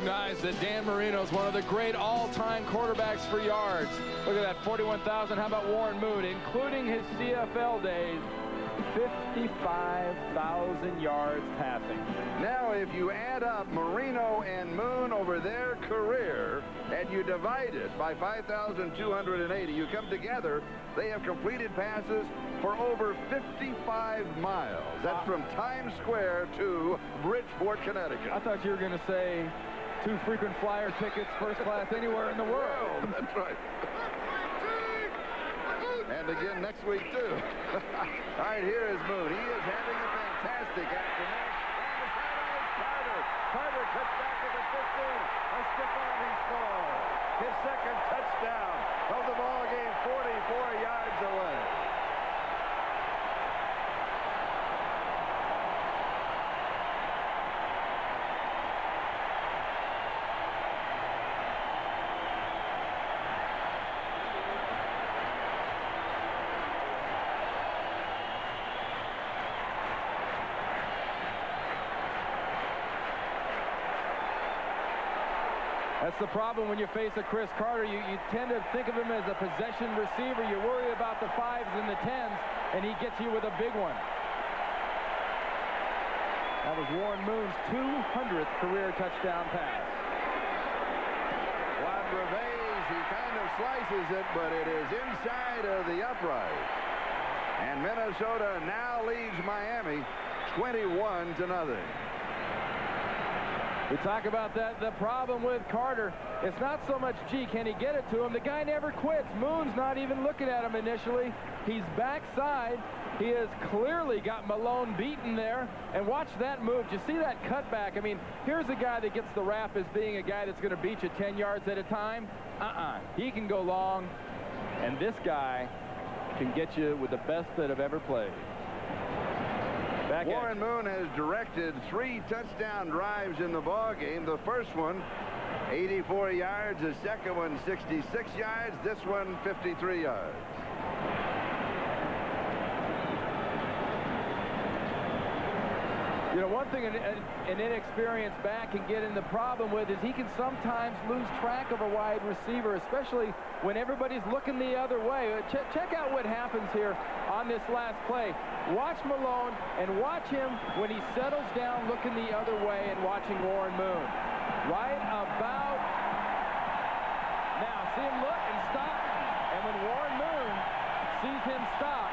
Guys, that Dan Marino is one of the great all-time quarterbacks for yards. Look at that, 41,000. How about Warren Moon, including his CFL days? 55,000 yards passing. Now, if you add up Marino and Moon over their career and you divide it by 5,280, you come together, they have completed passes for over 55 miles. That's from Times Square to Bridgeport, Connecticut. I thought you were going to say 2 frequent flyer tickets, first class anywhere in the world. That's right. And again next week, too. All right, here is Moon. He is having a fantastic afternoon. And the sideline, Carter. Carter cuts back to the 15. A stiff arm, he scores. His 2nd touchdown of the ball game, 44 yards away. That's the problem when you face a Chris Carter. You tend to think of him as a possession receiver. You worry about the 5s and the 10s, and he gets you with a big one. That was Warren Moon's 200th career touchdown pass. Quadreves, he kind of slices it, but it is inside of the upright. And Minnesota now leads Miami 21-0. We talk about that. The problem with Carter, it's not so much, gee, can he get it to him? The guy never quits. Moon's not even looking at him initially. He's backside. He has clearly got Malone beaten there. And watch that move. Do you see that cutback? I mean, here's a guy that gets the rap as being a guy that's going to beat you 10 yards at a time. He can go long. And this guy can get you with the best that have ever played. Warren Moon has directed 3 touchdown drives in the ball game. The first one, 84 yards. The second one, 66 yards. This one, 53 yards. You know, one thing an inexperienced back can get in the problem with is he can sometimes lose track of a wide receiver, especially when everybody's looking the other way. Check out what happens here on this last play. Watch Malone and watch him when he settles down looking the other way and watching Warren Moon. Right about now, see him look and stop. And when Warren Moon sees him stop,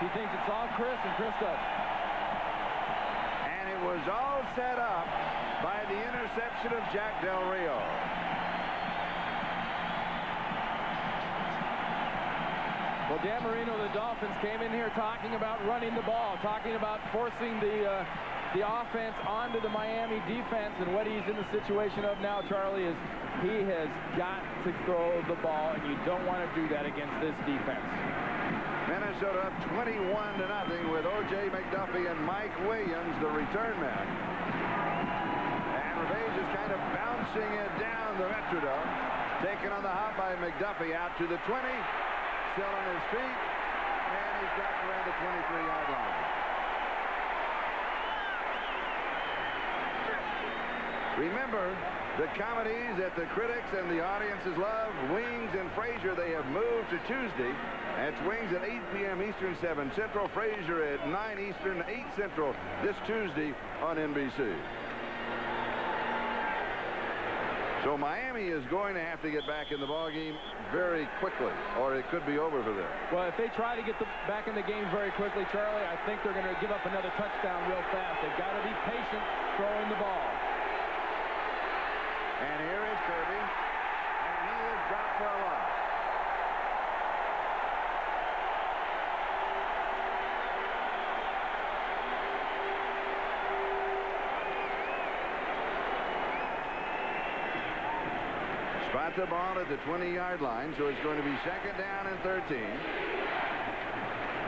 he thinks it's all Chris, and Chris does. And it was all set up by the interception of Jack Del Rio. Well, Dan Marino, the Dolphins, came in here talking about running the ball, talking about forcing the offense onto the Miami defense, and what he's in the situation of now, Charlie, is he has got to throw the ball, and you don't want to do that against this defense. Minnesota up 21-0 with O.J. McDuffie and Mike Williams, the return man. And Revenge is kind of bouncing it down the Metrodome. Taken on the hop by McDuffie out to the 20. Still on his feet, and he's gotten around the 23-yard line. Remember, the comedies that the critics and the audiences love, Wings and Frasier, they have moved to Tuesday. That's Wings at 8 p.m. Eastern, 7 Central. Frasier at 9 Eastern, 8 Central this Tuesday on NBC. So Miami is going to have to get back in the ballgame very quickly, or it could be over for them. Well, if they try to get back in the game very quickly, Charlie, I think they're going to give up another touchdown real fast. They've got to be patient throwing the ball. And here is Kirby, and he is dropped for a loss. Spot the ball at the 20-yard line, so it's going to be 2nd down and 13.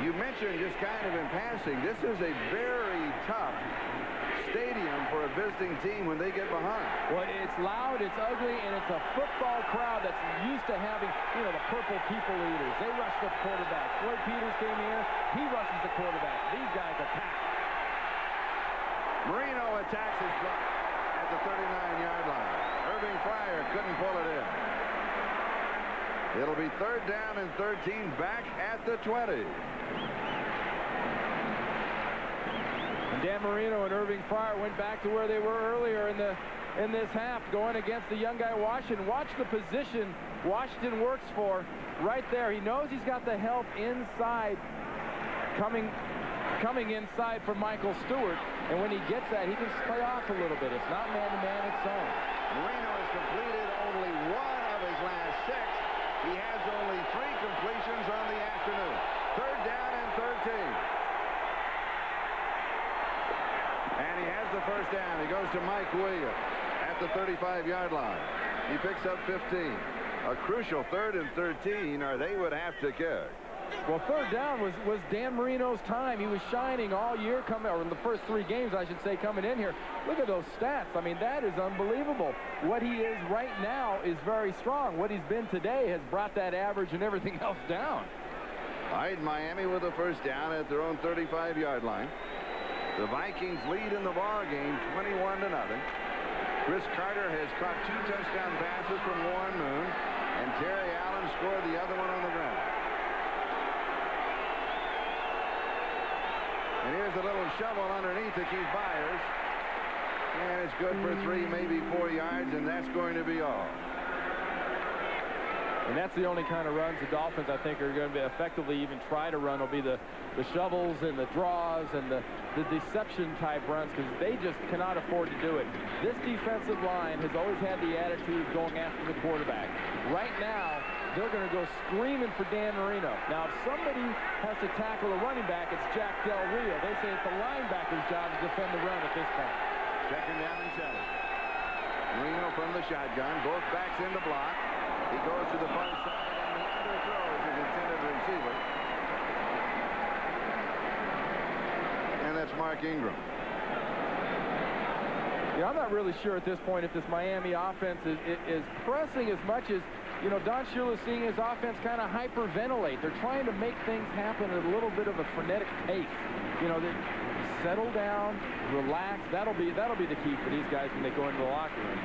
You mentioned just kind of in passing, this is a very tough stadium for a visiting team when they get behind. Well, it's loud, it's ugly, and it's a football crowd that's used to having, you know, the purple people eaters. They rush the quarterback. Floyd Peters came here. He rushes the quarterback. These guys attack. Marino attacks his drop at the 39-yard line. Irving Fryar couldn't pull it in. It'll be 3rd down and 13 back at the 20. And Dan Marino and Irving Fryar went back to where they were earlier in this half, going against the young guy Washington. Watch the position Washington works for right there. He knows he's got the help inside, coming inside from Michael Stewart, and when he gets that, he can play off a little bit. It's not man-to-man, it's zone. Marino has completed only 1 of his last 6. He has only 3 completions on the afternoon. 3rd down and 13. And he has the 1st down. He goes to Mike Williams at the 35-yard line. He picks up 15. A crucial 3rd and 13, or they would have to kick. Well, 3rd down was Dan Marino's time. He was shining all year, or in the first 3 games, I should say, coming in here. Look at those stats. I mean, that is unbelievable. What he is right now is very strong. What he's been today has brought that average and everything else down. All right, Miami with the 1st down at their own 35-yard line. The Vikings lead in the ball game 21-0. Chris Carter has caught 2 touchdown passes from Warren Moon, and Terry Allen scored the other one on the ground. And here's a little shovel underneath to keep Byers. And it's good for 3, maybe 4 yards, and that's going to be all. And that's the only kind of runs the Dolphins, I think, are going to be effectively even try to run. Will be the shovels and the draws and the deception-type runs, because they just cannot afford to do it. This defensive line has always had the attitude of going after the quarterback. Right now, they're going to go screaming for Dan Marino. Now, if somebody has to tackle a running back, it's Jack Del Rio. They say it's the linebacker's job to defend the run at this point. 2nd down and 7. Marino from the shotgun. Both backs in the block. He goes to the far side and underthrows his intended receiver. And that's Mark Ingram. Yeah, I'm not really sure at this point if this Miami offense is pressing as much as, you know, Don Shula is seeing his offense kind of hyperventilate. They're trying to make things happen at a little bit of a frenetic pace. You know, they settle down, relax. That'll be the key for these guys when they go into the locker room.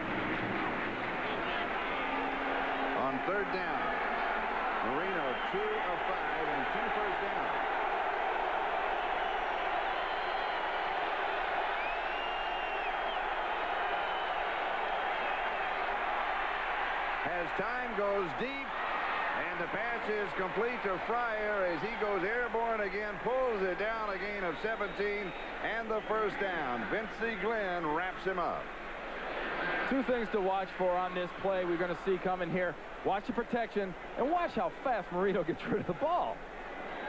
On 3rd down, Marino 2 of 5 and 2 first downs. As time goes deep, and the pass is complete to Fryar as he goes airborne again, pulls it down, a gain of 17, and the 1st down. Vincey Glenn wraps him up. Two things to watch for on this play we're going to see coming here. Watch the protection, and watch how fast Marino gets rid of the ball.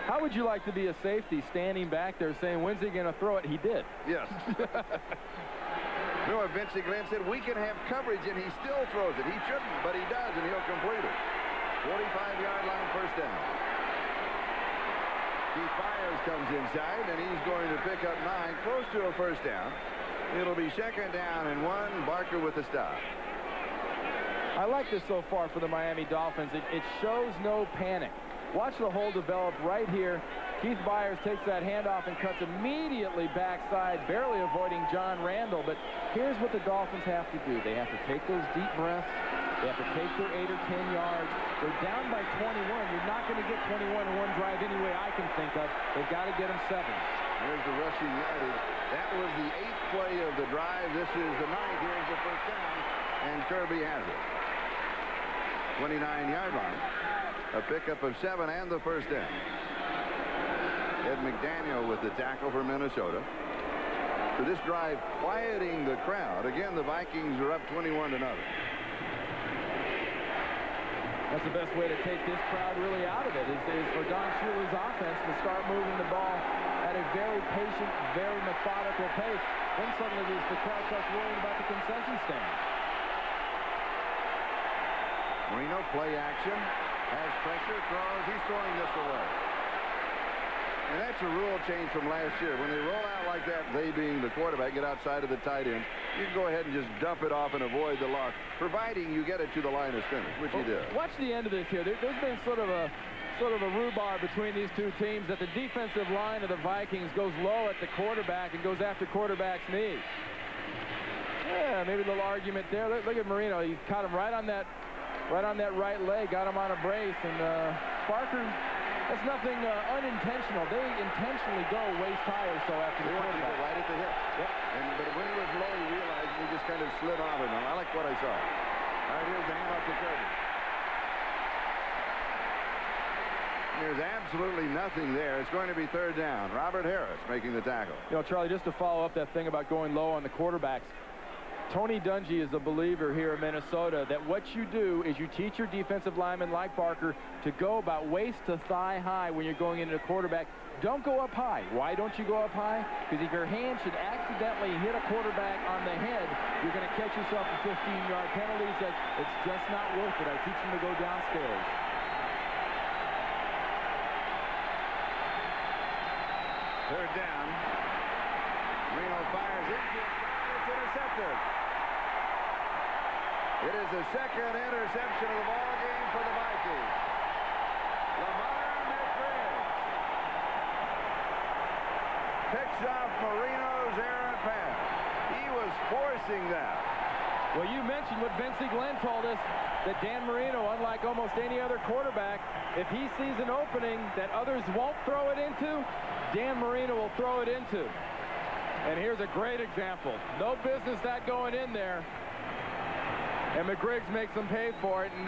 How would you like to be a safety standing back there saying, when's he going to throw it? He did. Yes. No, Vincey Glenn said, we can have coverage, and he still throws it. He shouldn't, but he does, and he'll complete it. 45-yard line, first down. Keith Byers comes inside, and he's going to pick up 9, close to a first down. It'll be second down and 1. Barker with the stop. I like this so far for the Miami Dolphins. It shows no panic. Watch the hole develop right here. Keith Byers takes that handoff and cuts immediately backside, barely avoiding John Randall. But here's what the Dolphins have to do. They have to take those deep breaths. They have to take their 8 or 10 yards. They're down by 21. You're not going to get 21 in one drive any way I can think of. They've got to get them 7. Here's the rushing yardage. That was the 8th play of the drive. This is the 9th. Here's the first down, and Kirby has it. 29-yard line. A pickup of 7 and the first down. Ed McDaniel with the tackle for Minnesota. For this drive, quieting the crowd. Again, the Vikings are up 21-0. That's the best way to take this crowd really out of it is for Don Shula's offense to start moving the ball at a very patient, very methodical pace. Then suddenly the crowd starts worrying about the concession stand. Marino, play action, has pressure, throws. He's throwing this away. And that's a rule change from last year. When they roll out like that, they being the quarterback, get outside of the tight end, you can go ahead and just dump it off and avoid the loss, providing you get it to the line of scrimmage, which he did. Watch the end of this here. There's been sort of a rhubarb between these two teams that the defensive line of the Vikings goes low at the quarterback and goes after quarterback's knees. Yeah, maybe a little argument there. Look at Marino. He caught him right on that right leg, got him on a brace, and Barker, that's nothing unintentional. They intentionally go waist high or so after the quarterback. Right at the hip. Yep. But when he was low, he realized he just kind of slid off it. I like what I saw. All right, here's the handoff to Kirby. There's absolutely nothing there. It's going to be third down. Robert Harris making the tackle. You know, Charlie, just to follow up that thing about going low on the quarterbacks, Tony Dungy is a believer here in Minnesota that what you do is you teach your defensive linemen like Barker to go about waist to thigh high when you're going into the quarterback. Don't go up high. Why don't you go up high? Because if your hand should accidentally hit a quarterback on the head, you're going to catch yourself a 15-yard penalty. It's just not worth it. I teach them to go downstairs. Third down. Marino fires it. It's intercepted. It is the second interception of the ball game for the Vikings. Lamar McGregor picks off Marino's errant pass. He was forcing that. Well, you mentioned what Vincey Glenn told us, that Dan Marino, unlike almost any other quarterback, if he sees an opening that others won't throw it into, Dan Marino will throw it into. And here's a great example. No business that going in there. And McGriggs makes them pay for it. And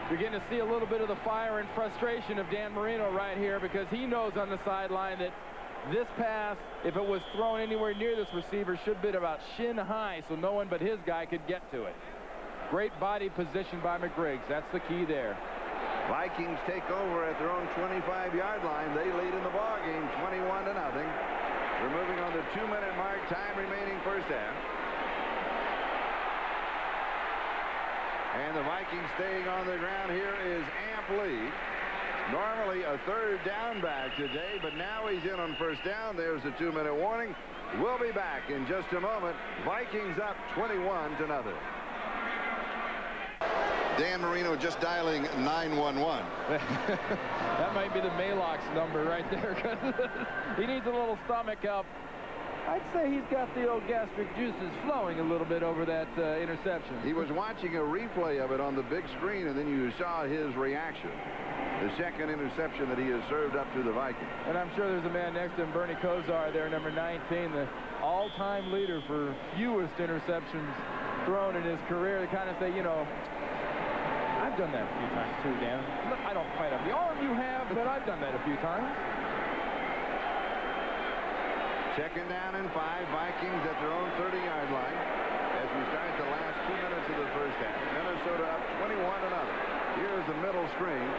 you're getting to see a little bit of the fire and frustration of Dan Marino right here, because he knows on the sideline that this pass, if it was thrown anywhere near this receiver, should have been about shin high so no one but his guy could get to it. Great body position by McGriggs. That's the key there. Vikings take over at their own 25-yard line. They lead in the ball game 21-0. We're moving on the 2-minute mark. Time remaining first half. And the Vikings staying on the ground here is Amp Lee. Normally a third down back today, but now he's in on first down. There's the 2-minute warning. We'll be back in just a moment. Vikings up 21-0. Dan Marino just dialing 911. That might be the Maalox number right there. He needs a little stomach help. I'd say he's got the old gastric juices flowing a little bit over that interception. He was watching a replay of it on the big screen, and then you saw his reaction. The second interception that he has served up to the Vikings. And I'm sure there's a man next to him, Bernie Kosar, there, number 19, the all-time leader for fewest interceptions thrown in his career. To kind of say, you know, I've done that a few times too, Dan. I don't quite have the arm you have, but I've done that a few times. Second down and 5. Vikings at their own 30-yard line. As we start the last 2 minutes of the first half. Minnesota up 21-0. Here's the middle screen,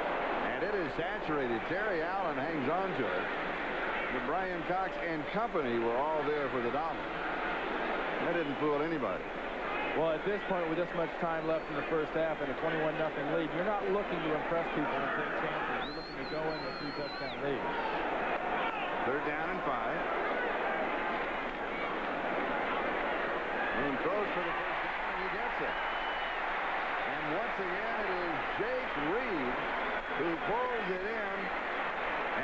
and it is saturated. Terry Allen hangs on to it. But Brian Cox and company were all there for the Dolphins. That didn't fool anybody. Well, at this point, with this much time left in the first half and a 21-0 lead, you're not looking to impress people and take chances. You're looking to go in with a 3-touchdown lead. 3rd down and 5. Moon throws for the first down, and he gets it. And once again, it is Jake Reed who pulls it in,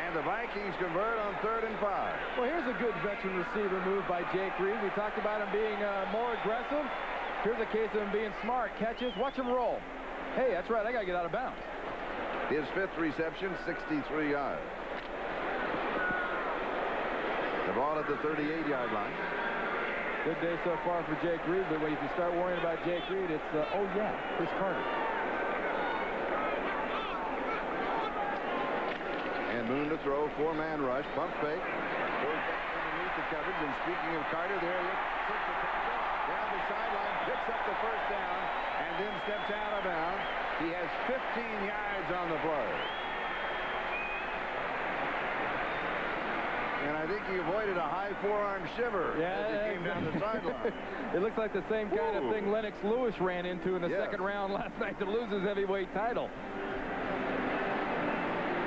and the Vikings convert on 3rd and 5. Well, here's a good veteran receiver move by Jake Reed. We talked about him being more aggressive. Here's a case of him being smart. Catches, watch him roll. Hey, that's right, I got to get out of bounds. His 5th reception, 63 yards. The ball at the 38-yard line. Good day so far for Jake Reed, but if you start worrying about Jake Reed, it's, oh yeah, Chris Carter. And Moon to throw, 4-man rush, pump fake. Goes back underneath the coverage, and speaking of Carter, there he takes the tackle, down the sideline, picks up the first down, and then steps out of bounds. He has 15 yards on the play. And I think he avoided a high forearm shiver as he came down the sideline. It looks like the same kind of thing Lennox Lewis ran into in the second round last night to lose his heavyweight title.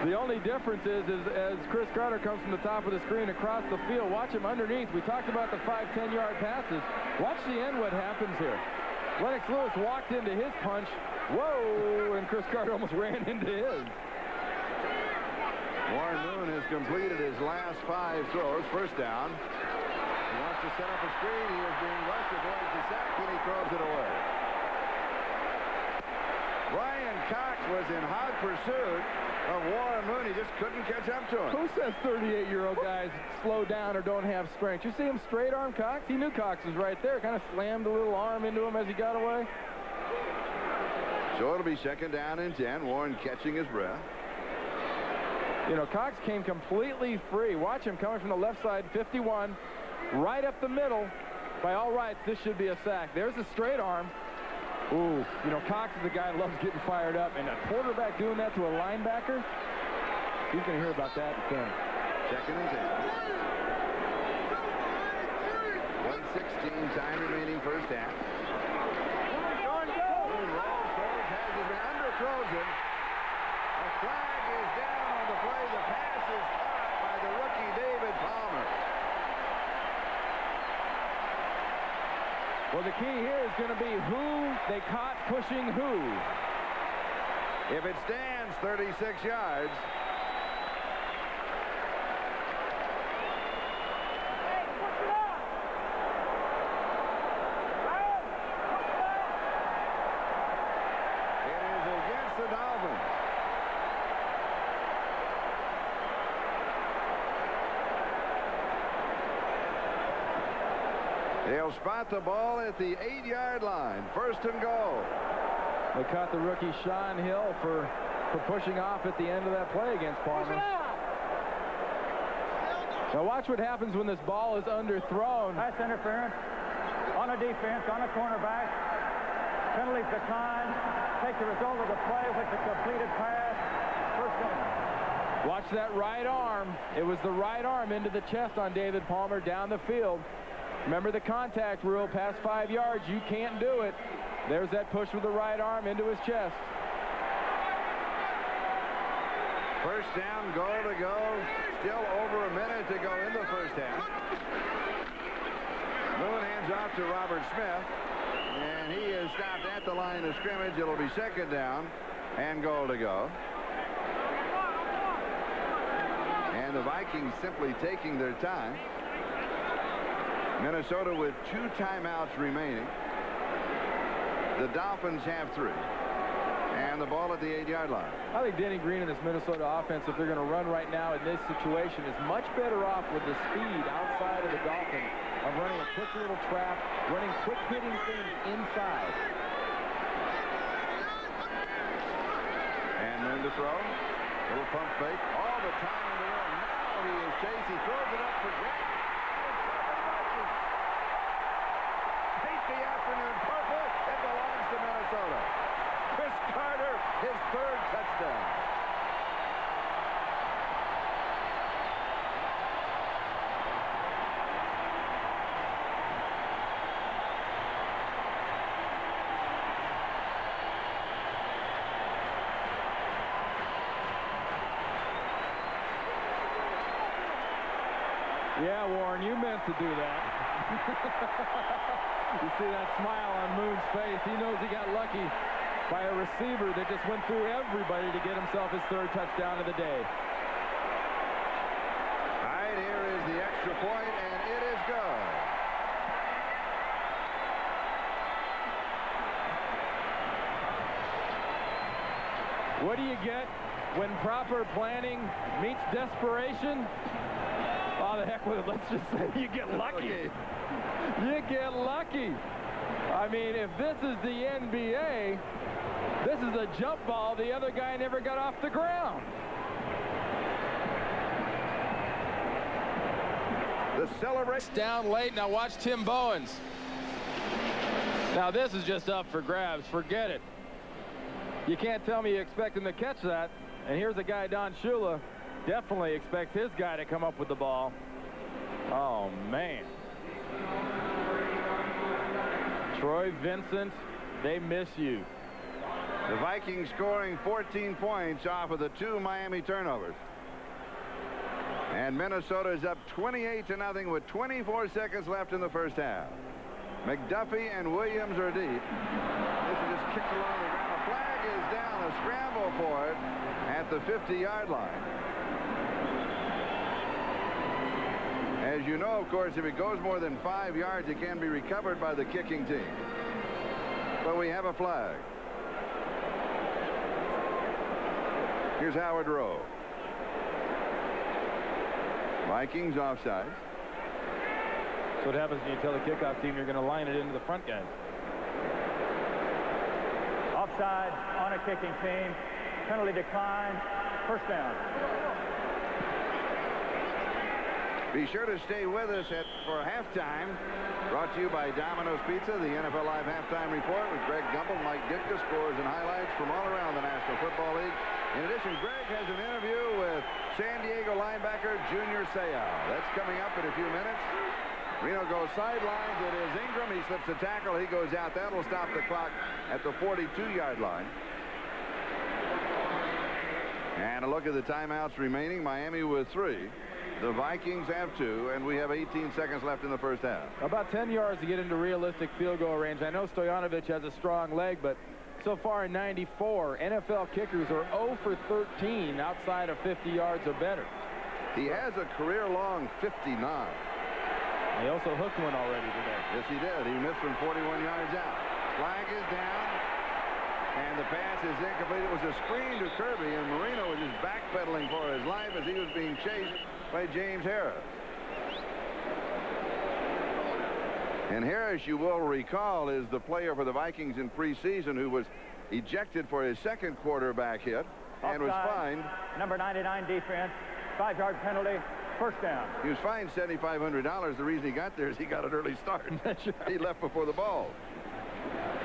The only difference is as Chris Carter comes from the top of the screen across the field, watch him underneath. We talked about the 5, 10-yard passes. Watch the end what happens here. Lennox Lewis walked into his punch. Whoa! And Chris Carter almost ran into his. Warren Moon has completed his last 5 throws. First down. He wants to set up a screen. He is being rushed, avoids the sack, and he throws it away. Brian Cox was in hot pursuit of Warren Moon. He just couldn't catch up to him. Who says 38-year-old guys slow down or don't have strength? You see him straight arm Cox? He knew Cox was right there. Kind of slammed a little arm into him as he got away. So it'll be 2nd down and 10. Warren catching his breath. You know, Cox came completely free. Watch him coming from the left side, 51, right up the middle. By all rights, this should be a sack. There's a straight arm. Ooh, you know, Cox is a guy who loves getting fired up, and a quarterback doing that to a linebacker, he's going to hear about that soon. 2nd and 10. 1:16 time remaining first half. Underthrows him. A flag is down on the play. The pass is caught by the rookie David Palmer. Well, the key here is going to be who they caught pushing who. If it stands 36 yards. They'll spot the ball at the 8-yard line. 1st and goal. They caught the rookie Sean Hill for pushing off at the end of that play against Palmer. Now watch what happens when this ball is underthrown. Pass interference on a defense, on a cornerback. Penalties declined. Take the result of the play with the completed pass. 1st down. Watch that right arm. It was the right arm into the chest on David Palmer down the field. Remember the contact rule, past 5 yards, you can't do it. There's that push with the right arm into his chest. 1st down, goal to go. Still over a minute to go in the first half. Moon hands off to Robert Smith, and he is stopped at the line of scrimmage. It'll be 2nd down and goal to go. And the Vikings simply taking their time. Minnesota with 2 timeouts remaining. The Dolphins have 3. And the ball at the 8-yard line. I think Denny Green and this Minnesota offense, if they're going to run right now in this situation, is much better off with the speed outside of the Dolphins of running a quick little trap, running quick hitting things inside. And Moon to throw. Little pump fake. All the time in the world. Now he is chased. He throws it up for grabs. The afternoon Yeah, Warren, you meant to do that. You see that smile on Moon's face. He knows he got lucky by a receiver that just went through everybody to get himself his third touchdown of the day. All right, here is the extra point, and it is good. What do you get when proper planning meets desperation? Oh, the heck with it. Let's just say you get lucky. Okay. You get lucky. I mean, if this is the NBA, this is a jump ball. The other guy never got off the ground. The celebration Down late. Now watch Tim Bowens. Now this is just up for grabs. Forget it. You can't tell me you expect him to catch that. And here's a guy, Don Shula, definitely expects his guy to come up with the ball. Oh, man. Troy Vincent, they miss you. The Vikings scoring 14 points off of the 2 Miami turnovers. And Minnesota is up 28-0 with 24 seconds left in the first half. McDuffie and Williams are deep. This is just kicked along the ground. A flag is down, a scramble for it at the 50-yard line. As you know, of course, if it goes more than 5 yards, it can be recovered by the kicking team. But we have a flag. Here's Howard Rowe. Vikings offside. That's what happens when you tell the kickoff team you're going to line it into the front guys. Offside on a kicking team. Penalty declined. First down. Be sure to stay with us for halftime. Brought to you by Domino's Pizza, the NFL Live Halftime Report with Greg Gumbel, Mike Ditka, scores and highlights from all around the National Football League. In addition, Greg has an interview with San Diego linebacker Junior Seau. That's coming up in a few minutes. Reno goes sidelines. It is Ingram. He slips a tackle. He goes out. That'll stop the clock at the 42-yard line. And a look at the timeouts remaining. Miami with 3. The Vikings have 2, and we have 18 seconds left in the first half. About 10 yards to get into realistic field goal range. I know Stoyanovich has a strong leg, but so far in 94, NFL kickers are 0 for 13 outside of 50 yards or better. He has a career-long 59. He also hooked one already today. Yes, he did. He missed from 41 yards out. Flag is down, and the pass is incomplete. It was a screen to Kirby, and Marino was just backpedaling for his life as he was being chased by James Harris. And Harris, you will recall, is the player for the Vikings in preseason who was ejected for his second quarterback hit and was fined. Number 99 defense. 5-yard penalty. First down. He was fined $7,500. The reason he got there is he got an early start. He left before the ball.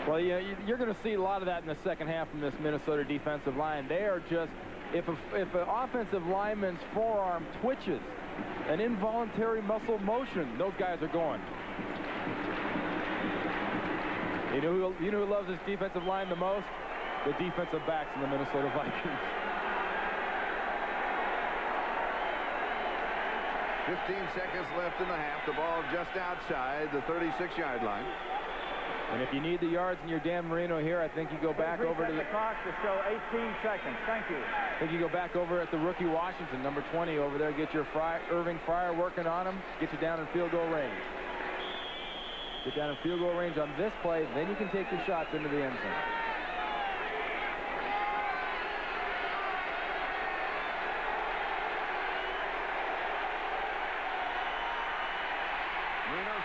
Well, yeah, you're going to see a lot of that in the second half from this Minnesota defensive line. They are just, if an offensive lineman's forearm twitches, an involuntary muscle motion, those guys are going. You know who loves this defensive line the most? The defensive backs in the Minnesota Vikings. 15 seconds left in the half. The ball just outside the 36-yard line. And if you need the yards in your Dan Marino here, I think you go back over to the clock to show 18 seconds. Thank you. I think you go back over at the rookie Washington, number 20 over there. Get your Irving Fryer working on him. Get you down in field goal range. Get down in field goal range on this play, then you can take your shots into the end zone.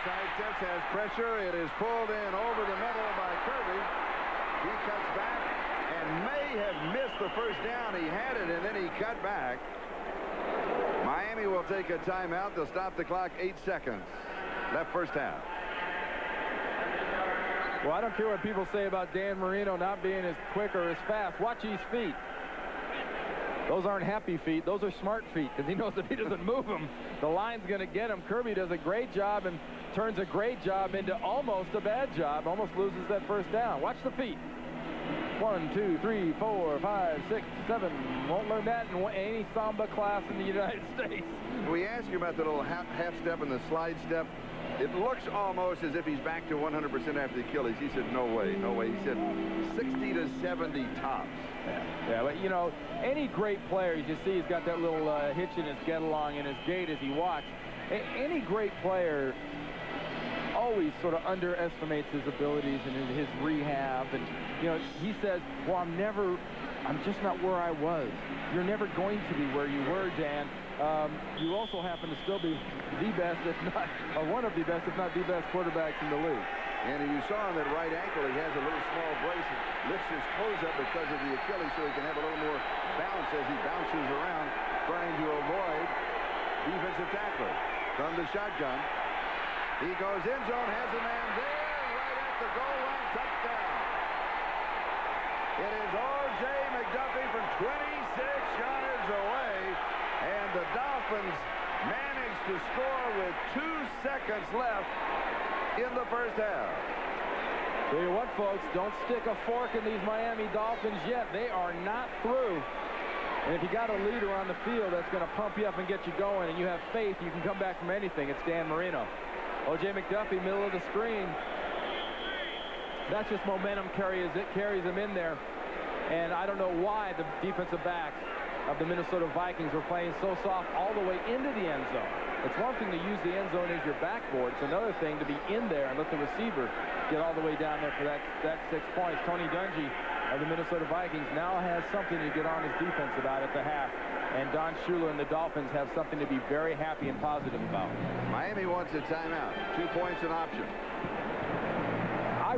Sidesteps, has pressure. It is pulled in over the middle by Kirby. He cuts back and may have missed the first down. He had it, and then he cut back. Miami will take a timeout. They'll stop the clock. 8 seconds left first half. Well, I don't care what people say about Dan Marino not being as quick or as fast. Watch his feet. Those aren't happy feet. Those are smart feet, because he knows if he doesn't move them, the line's going to get him. Kirby does a great job and turns a great job into almost a bad job. Almost loses that first down. Watch the feet. 1, 2, 3, 4, 5, 6, 7. Won't learn that in any Samba class in the United States. We asked you about the little half step and the slide step. It looks almost as if he's back to 100% after the Achilles. He said, no way, no way. He said 60 to 70 tops. Yeah, but, you know, any great player, you see he's got that little hitch in his get-along in his gait as he walks. Any great player always sort of underestimates his abilities and his rehab. And, you know, he says, well, I'm just not where I was. You're never going to be where you were, Dan. You also happen to still be the best, if not, or one of the best, if not the best quarterbacks in the league. And you saw on that right ankle, he has a little small brace and lifts his toes up because of the Achilles so he can have a little more bounce as he bounces around, trying to avoid defensive tackler. From the shotgun, he goes end zone, has a man there, right at the goal line, touchdown. It is O.J. McDuffie from 26 yards away, and the Dolphins managed to score with 2 seconds left in the first half. Tell you what, folks, don't stick a fork in these Miami Dolphins yet. They are not through. And if you got a leader on the field that's going to pump you up and get you going, and you have faith you can come back from anything, it's Dan Marino. O.J. McDuffie, middle of the screen. That's just momentum carries him in there. And I don't know why the defensive backs of the Minnesota Vikings were playing so soft all the way into the end zone. It's one thing to use the end zone as your backboard. It's another thing to be in there and let the receiver get all the way down there for that 6 points. Tony Dungy of the Minnesota Vikings now has something to get on his defense about at the half. And Don Shula and the Dolphins have something to be very happy and positive about. Miami wants a timeout. 2 points an option. I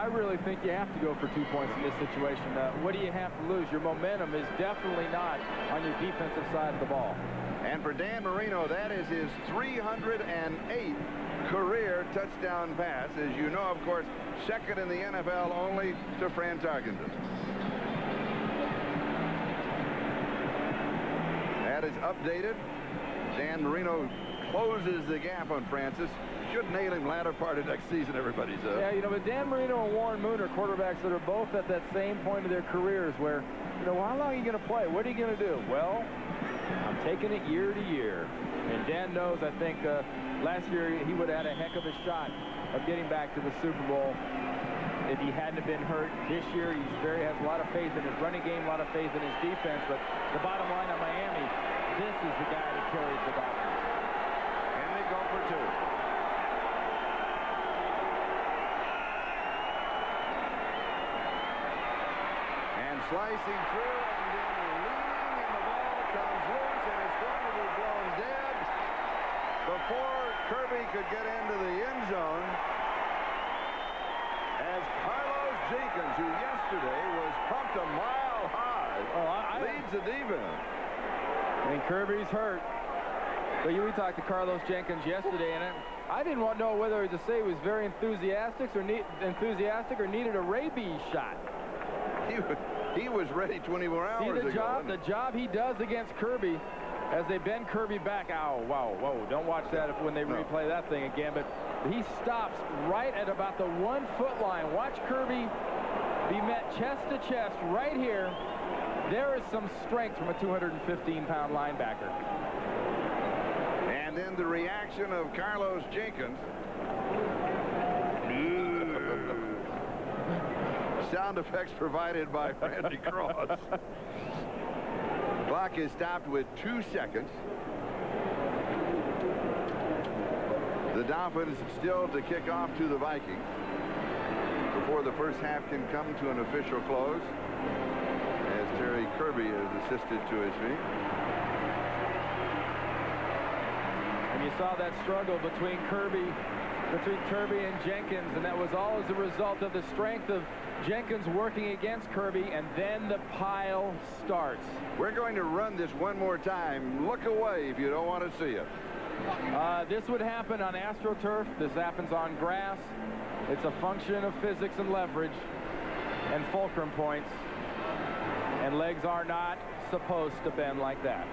really think you have to go for 2 points in this situation. What do you have to lose? Your momentum is definitely not on your defensive side of the ball. And for Dan Marino, that is his 308th career touchdown pass. As you know, of course, second in the NFL only to Fran Tarkenton. That is updated. Dan Marino closes the gap on Francis. Should nail him latter part of next season, everybody says. Yeah, you know, but Dan Marino and Warren Moon are quarterbacks that are both at that same point of their careers where, you know, how long are you going to play? What are you going to do? Well, I'm taking it year to year. And Dan knows, I think, last year he would have had a heck of a shot of getting back to the Super Bowl if he hadn't been hurt. This year, he has a lot of faith in his running game, a lot of faith in his defense. But the bottom line on Miami, this is the guy that carries the Dolphins. And they go for 2. Slicing through and then leaning, and the ball comes loose, and it's going to be blown dead before Kirby could get into the end zone, as Carlos Jenkins, who yesterday was pumped a mile high, leads the defense. I mean, Kirby's hurt. But we talked to Carlos Jenkins yesterday, and I didn't know whether to say he was very enthusiastic or needed a rabies shot. He was ready 24 hours ago. The job he does against Kirby as they bend Kirby back. Ow, wow, whoa, don't watch that when they replay that thing again. But he stops right at about the 1 foot line. Watch Kirby be met chest to chest right here. There is some strength from a 215-pound linebacker. And then the reaction of Carlos Jenkins. Sound effects provided by Randy Cross. Clock is stopped with 2 seconds. The Dolphins still to kick off to the Vikings before the first half can come to an official close, as Terry Kirby is assisted to his feet. And you saw that struggle between Kirby and Jenkins, and that was all as a result of the strength of Jenkins working against Kirby, and then the pile starts. We're going to run this one more time. Look away if you don't want to see it. This would happen on AstroTurf. This happens on grass. It's a function of physics and leverage and fulcrum points, and legs are not supposed to bend like that.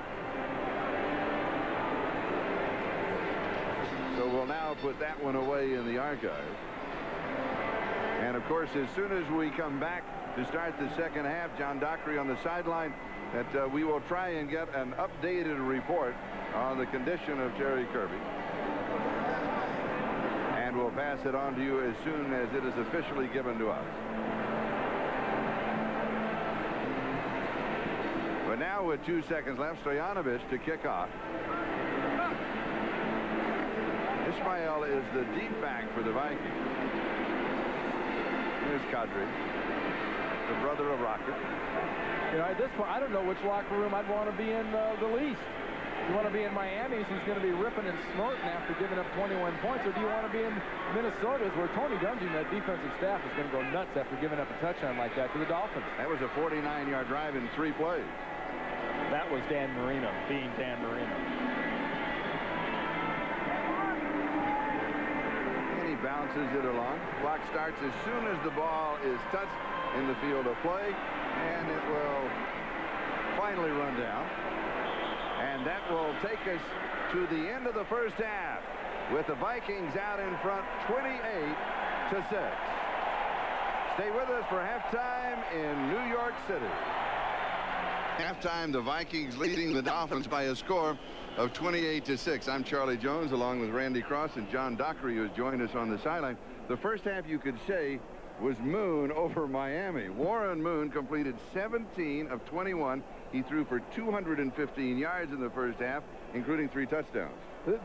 So we'll now put that one away in the archive. And of course, as soon as we come back to start the second half. John Dockery on the sideline. That we will try and get an updated report on the condition of Terry Kirby. And we'll pass it on to you as soon as it is officially given to us. But now with 2 seconds left, Stoyanovich to kick off. Ismail is the deep back for the Vikings. Here's Kadri, the brother of Rocket. You know, at this point, I don't know which locker room I'd want to be in the least. You want to be in Miami's, who's going to be ripping and snorting after giving up 21 points, or do you want to be in Minnesota's, where Tony Dungy and that defensive staff is going to go nuts after giving up a touchdown like that to the Dolphins? That was a 49-yard drive in 3 plays. That was Dan Marino being Dan Marino. And he bounces it along. Clock starts as soon as the ball is touched in the field of play, and it will finally run down. And that will take us to the end of the first half with the Vikings out in front 28-6. Stay with us for halftime in New York City. Halftime, the Vikings leading the Dolphins by a score of 28-6. I'm Charlie Jones along with Randy Cross and John Dockery, who has joined us on the sideline. The first half, you could say, was Moon over Miami. Warren Moon completed 17 of 21. He threw for 215 yards in the first half, including 3 touchdowns.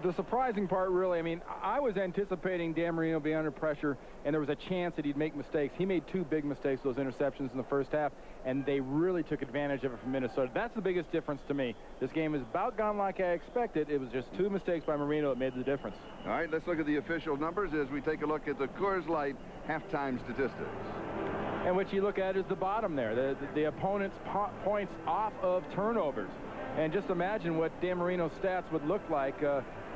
The surprising part, really, I mean, I was anticipating Dan Marino being under pressure, and there was a chance that he'd make mistakes. He made 2 big mistakes, those interceptions in the first half, and they really took advantage of it from Minnesota. That's the biggest difference to me. This game is about gone like I expected. It was just 2 mistakes by Marino that made the difference. All right, let's look at the official numbers as we take a look at the Coors Light halftime statistics. And what you look at is the bottom there, the opponent's points off of turnovers. And just imagine what Dan Marino's stats would look like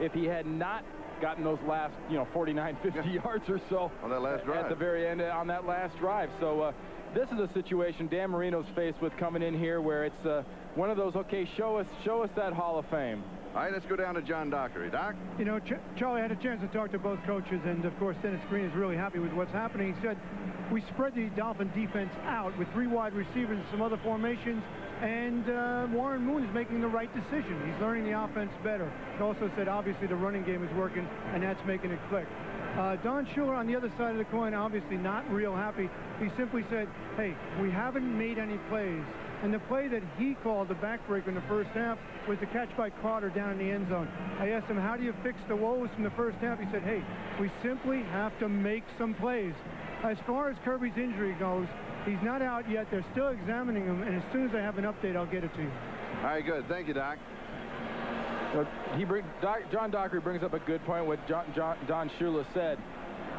if he had not gotten those last, 49, 50 yards or so on that last drive. At the very end on that last drive. So this is a situation Dan Marino's faced with coming in here where it's one of those, okay, show us that Hall of Fame. All right, let's go down to John Dockery. Doc? You know, Charlie, had a chance to talk to both coaches, and of course Dennis Green is really happy with what's happening. He said, we spread the Dolphin defense out with 3 wide receivers and some other formations, and Warren Moon is making the right decision. He's learning the offense better. He also said, obviously, the running game is working, and that's making it click. Don Shula on the other side of the coin, obviously not real happy. He simply said, hey, we haven't made any plays. And the play that he called the backbreaker in the first half was the catch by Carter down in the end zone. I asked him, how do you fix the woes from the first half? He said, hey, we simply have to make some plays. As far as Kirby's injury goes, he's not out yet. They're still examining him, and as soon as I have an update, I'll get it to you. All right, good. Thank you, Doc. John Dockery brings up a good point, what Don Shula said.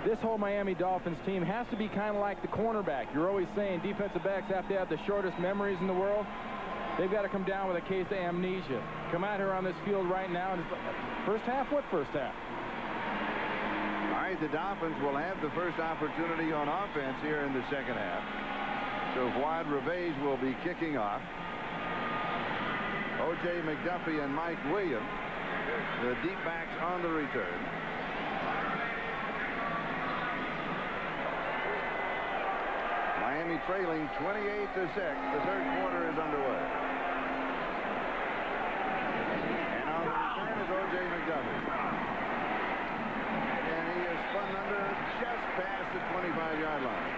This whole Miami Dolphins team has to be kind of like the cornerback. You're always saying defensive backs have to have the shortest memories in the world. They've got to come down with a case of amnesia. Come out here on this field right now, and first half, what first half? All right, the Dolphins will have the first opportunity on offense here in the second half. So Fuad Reveiz will be kicking off. O.J. McDuffie and Mike Williams, the deep backs on the return. Miami trailing 28-6. The third quarter is underway. And on the return is O.J. McDuffie. And he is spun under just past the 25-yard line.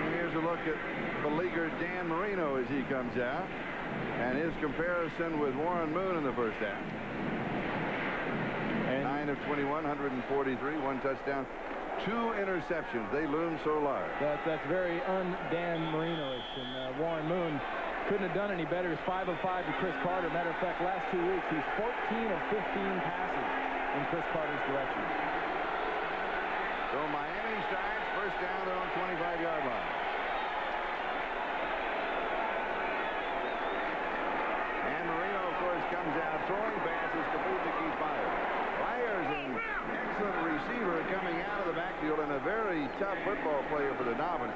And here's a look at beleaguered Dan Marino as he comes out, and his comparison with Warren Moon in the first half. And 9 of 21, 143, 1 touchdown, 2 interceptions. They loom so large. That's very un-Dan Marino-ish, and Warren Moon couldn't have done any better. He's 5 of 5 to Chris Carter. Matter of fact, last 2 weeks, he's 14 of 15 passes in Chris Carter's direction. So Miami starts first down on 25-yard line. And Marino, of course, comes out throwing passes complete to Keith Byers. Byers, an excellent receiver coming out of the backfield and a very tough football player for the Dolphins.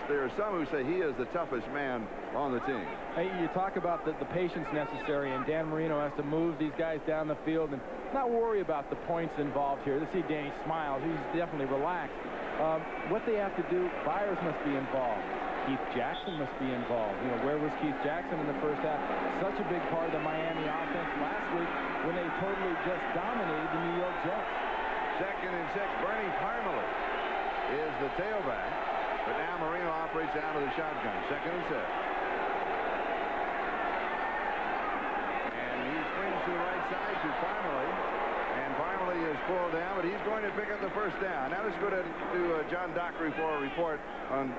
There are some who say he is the toughest man on the team. Hey, you talk about the patience necessary, and Dan Marino has to move these guys down the field and not worry about the points involved here. To see Danny smiles, he's definitely relaxed. What they have to do, Byers must be involved. Keith Jackson must be involved. You know, where was Keith Jackson in the first half? Such a big part of the Miami offense last week when they totally just dominated the New York Jets. 2nd and 6. Bernie Parmalee is the tailback, but now Marino operates out of the shotgun. 2nd and 6. And he swings to the right side to Parmalee. And Parmalee is pulled down, but he's going to pick up the first down. Now let's go to John Dockery for a report on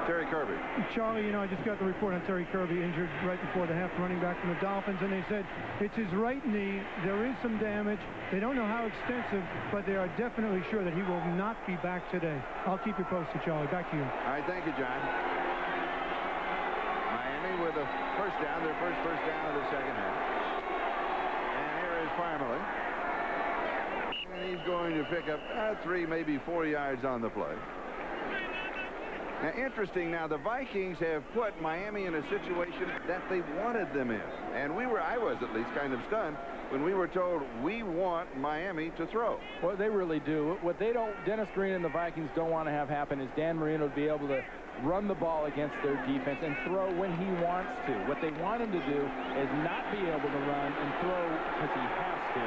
Terry Kirby. Charlie, you know, I just got the report on Terry Kirby, injured right before the half, running back from the Dolphins, and they said it's his right knee. There is some damage. They don't know how extensive, but they are definitely sure that he will not be back today. I'll keep you posted, Charlie. Back to you. All right, thank you, John. Miami with a first down, their first down of the second half. And here is Parmalee. And he's going to pick up 3, maybe 4 yards on the play. Now, interesting, now the Vikings have put Miami in a situation that they wanted them in. And I was at least kind of stunned when we were told we want Miami to throw. Well, they really do. What they don't, Dennis Green and the Vikings don't want to have happen is Dan Marino to be able to run the ball against their defense and throw when he wants to. What they want him to do is not be able to run and throw because he has to.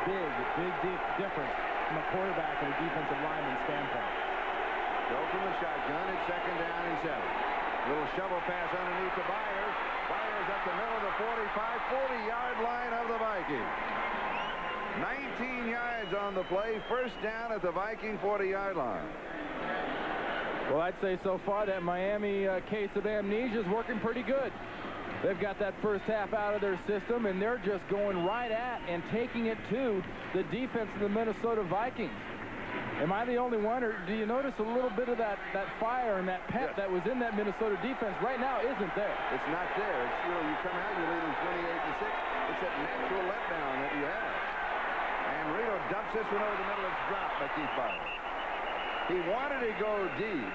Big difference from a quarterback and a defensive lineman standpoint. Go from the shotgun. It's 2nd down and 7. Little shovel pass underneath to Byers. Byers up the middle of the 40-yard line of the Vikings. 19 yards on the play. First down at the Viking 40-yard line. Well, I'd say so far that Miami case of amnesia is working pretty good. They've got that first half out of their system, and they're just going right at and taking it to the defense of the Minnesota Vikings. Am I the only one, or do you notice a little bit of that fire and that pep that was in that Minnesota defense right now isn't there? It's not there. It's, you know, you come out, you're leading 28-6. It's that natural letdown that you have. And Marino dumps this one over the middle. It's dropped by Keith Byers. He wanted to go deep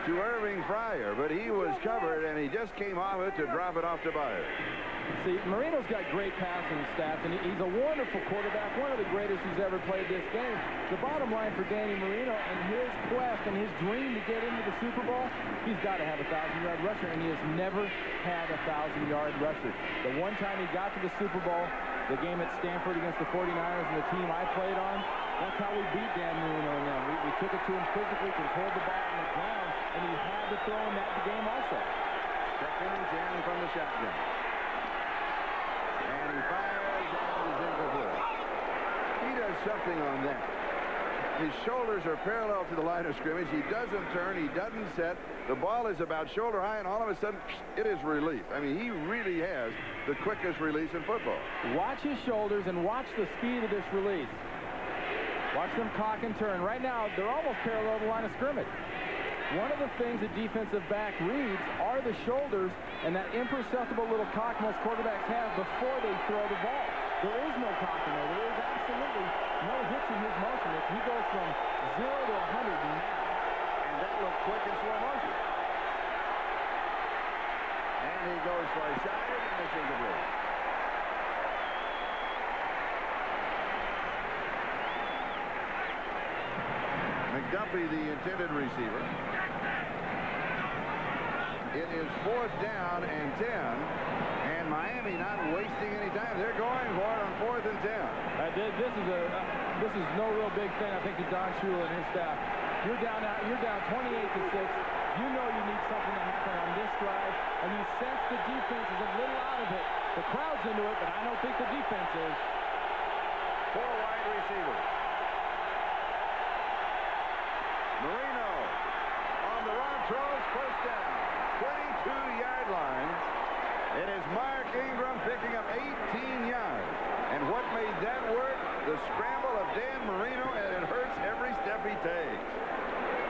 to Irving Fryer, but he was covered, and he just came off it to drop it off to Byers. See, Marino's got great passing stats, and he's a wonderful quarterback, one of the greatest who's ever played this game. The bottom line for Danny Marino and his quest and his dream to get into the Super Bowl, he's got to have a 1,000-yard rusher, and he has never had a 1,000-yard rusher. The one time he got to the Super Bowl, the game at Stanford against the 49ers and the team I played on, that's how we beat Dan Marino and them. We took it to him physically, controlled the ball on the ground, and he had to throw in that game also. 2nd and 10 from the shotgun. And he fires, and is incomplete. He does something on that. His shoulders are parallel to the line of scrimmage. He doesn't turn. He doesn't set. The ball is about shoulder high, and all of a sudden, it is relief. I mean, he really has the quickest release in football. Watch his shoulders and watch the speed of this release. Watch them cock and turn. Right now, they're almost parallel to the line of scrimmage. One of the things a defensive back reads are the shoulders and that imperceptible little cock most quarterbacks have before they throw the ball. There is no cocking there. There is absolutely no hitch in his motion. He goes from 0 to 100 now. And that looked quick in slow motion. And he goes for a shot, and it's incomplete. McDuffie, the intended receiver. It is 4th down and 10, and Miami not wasting any time. They're going for it on 4th and 10. This is no real big thing, I think, to Don Shula and his staff. You're down 28-6. You know you need something to happen on this drive, and you sense the defense is a little out of it. The crowd's into it, but I don't think the defense is. 4 wide receivers. Marino on the run, throws, first down. 22-yard line. It is Mark Ingram picking up 18 yards. And what made that work? The scramble of Dan Marino, and it hurts every step he takes.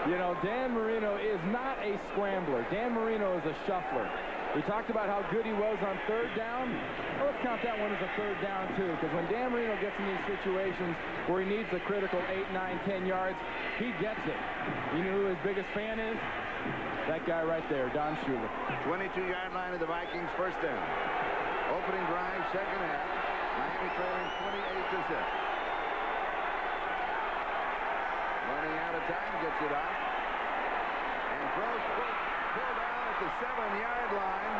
You know, Dan Marino is not a scrambler. Dan Marino is a shuffler. We talked about how good he was on 3rd down. Well, let's count that one as a 3rd down, too, because when Dan Marino gets in these situations where he needs a critical 8, 9, 10 yards, he gets it. You know who his biggest fan is? That guy right there, Don Shula. 22-yard line of the Vikings, first down. Opening drive, second half. Miami trailing 28-6. Running out out of time, gets it off. And throws pulled down at the 7-yard line.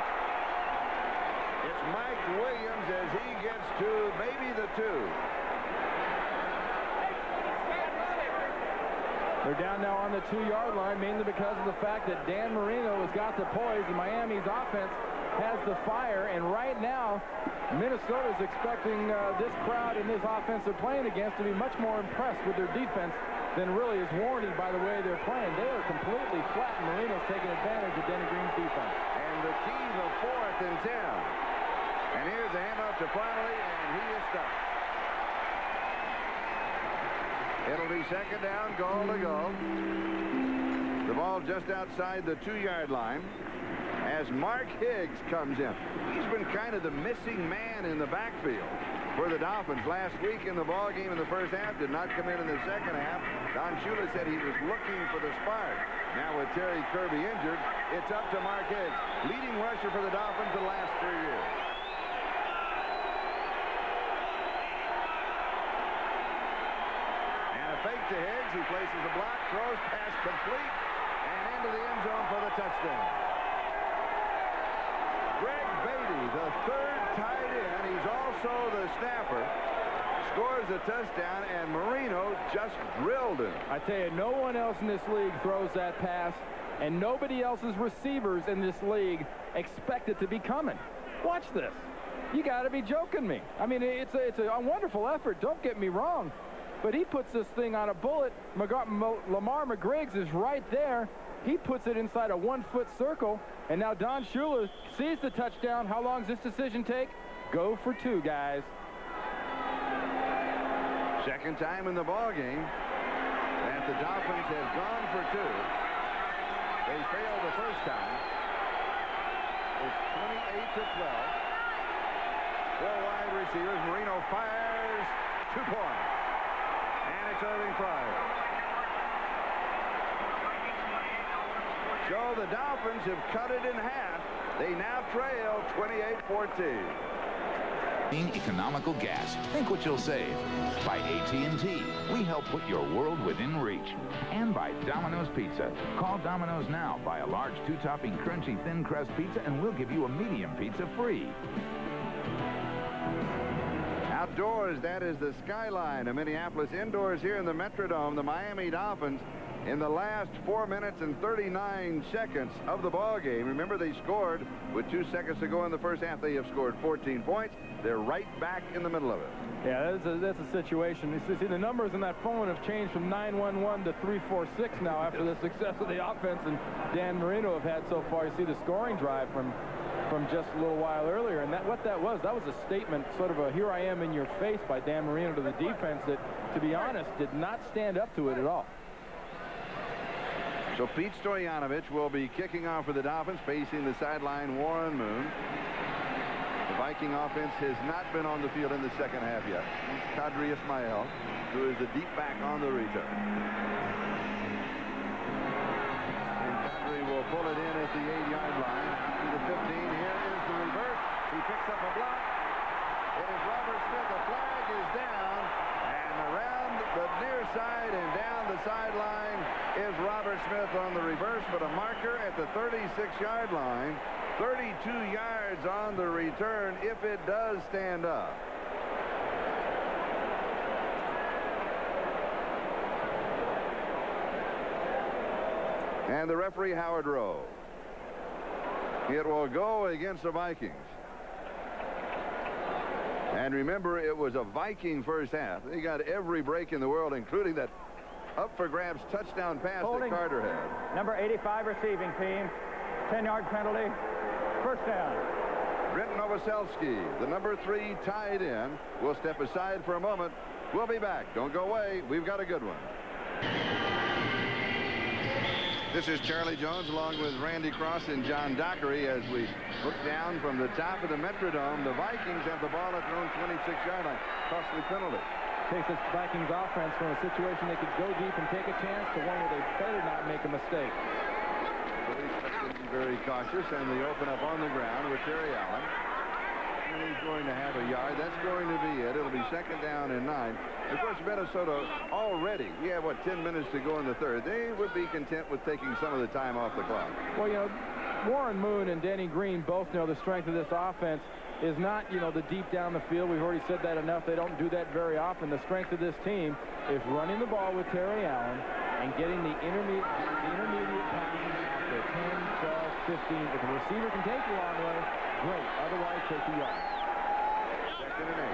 It's Mike Williams as he gets to maybe the 2. They're down now on the 2-yard line, mainly because of the fact that Dan Marino has got the poise, and Miami's offense has the fire. And right now, Minnesota's expecting this crowd and this offense they're playing against to be much more impressed with their defense than really is warranted by the way they're playing. They are completely flat, and Marino's taking advantage of Denny Green's defense. And the key to 4th and 10. And here's the handoff to Farley, and he is stopped. It'll be 2nd down, goal to go. The ball just outside the 2-yard line as Mark Higgs comes in. He's been kind of the missing man in the backfield for the Dolphins. Last week in the ball game in the first half, did not come in the second half. Don Shula said he was looking for the spark. Now with Terry Kirby injured, it's up to Mark Higgs, leading rusher for the Dolphins the last 3 years. And a fake to Higgs. He places a block, throws, pass complete, and into the end zone for the touchdown. Greg Beatty, the 3rd tight end, he's also the snapper, scores a touchdown, and Marino just drilled him. I tell you, no one else in this league throws that pass, and nobody else's receivers in this league expect it to be coming. Watch this. You got to be joking me. I mean, it's a wonderful effort, don't get me wrong, but he puts this thing on a bullet. Lamar McGriggs is right there. He puts it inside a 1-foot circle, and now Don Shula sees the touchdown. How long does this decision take? Go for 2, guys. 2nd time in the ball game that the Dolphins have gone for 2. They failed the first time. It's 28-12. 4 wide receivers. Marino fires 2-point. And it's Irving Fryar. So the Dolphins have cut it in half. They now trail 28-14. Economical gas. Think what you'll save. By AT&T. We help put your world within reach. And by Domino's Pizza. Call Domino's now. Buy a large 2-topping crunchy thin crust pizza and we'll give you a medium pizza free. Outdoors, that is the skyline of Minneapolis. Indoors here in the Metrodome, the Miami Dolphins in the last 4 minutes and 39 seconds of the ball game. Remember, they scored with 2 seconds to go in the first half. They have scored 14 points. They're right back in the middle of it. Yeah, that's a situation. You see, the numbers in that phone have changed from 911 to 346 now after the success of the offense and Dan Marino have had so far. You see the scoring drive from just a little while earlier, and what that was a statement, sort of a here I am in your face by Dan Marino to the defense that, to be honest, did not stand up to it at all. So Pete Stoyanovich will be kicking off for the Dolphins, facing the sideline Warren Moon. The Viking offense has not been on the field in the second half yet. Kadri Ismail, who is the deep back on the return. And Kadri will pull it in at the 8-yard line to the 15. Here is the reverse. He picks up a block. It is Robert Smith. The flag is down. And around the near side and down the sideline is Robert Smith on the reverse, but a marker at the 36-yard line. 32 yards on the return if it does stand up. And the referee, Howard Rowe. It will go against the Vikings. And remember, it was a Viking first half. They got every break in the world, including that up-for-grabs touchdown pass that Carter had. Number 85 receiving team. 10-yard penalty. First down. Brenton Novoselsky, the number 3 tight end, will step aside for a moment. We'll be back. Don't go away. We've got a good one. This is Charlie Jones along with Randy Cross and John Dockery as we look down from the top of the Metrodome. The Vikings have the ball at their own 26-yard line. Costly penalty. Takes this Vikings offense from a situation they could go deep and take a chance to one where they better not make a mistake. Very cautious, and they open up on the ground with Terry Allen. and he's going to have a yard. That's going to be it. It'll be 2nd down and 9. Of course, Minnesota already, we have, what, 10 minutes to go in the third. They would be content with taking some of the time off the clock. Well, you know, Warren Moon and Denny Green both know the strength of this offense is not, you know, the deep down the field. We've already said that enough. They don't do that very often. The strength of this team is running the ball with Terry Allen and getting the intermediate passes after 10, 12, 15. If the receiver can take the long way, great. Otherwise, take the yard. 2nd and 8.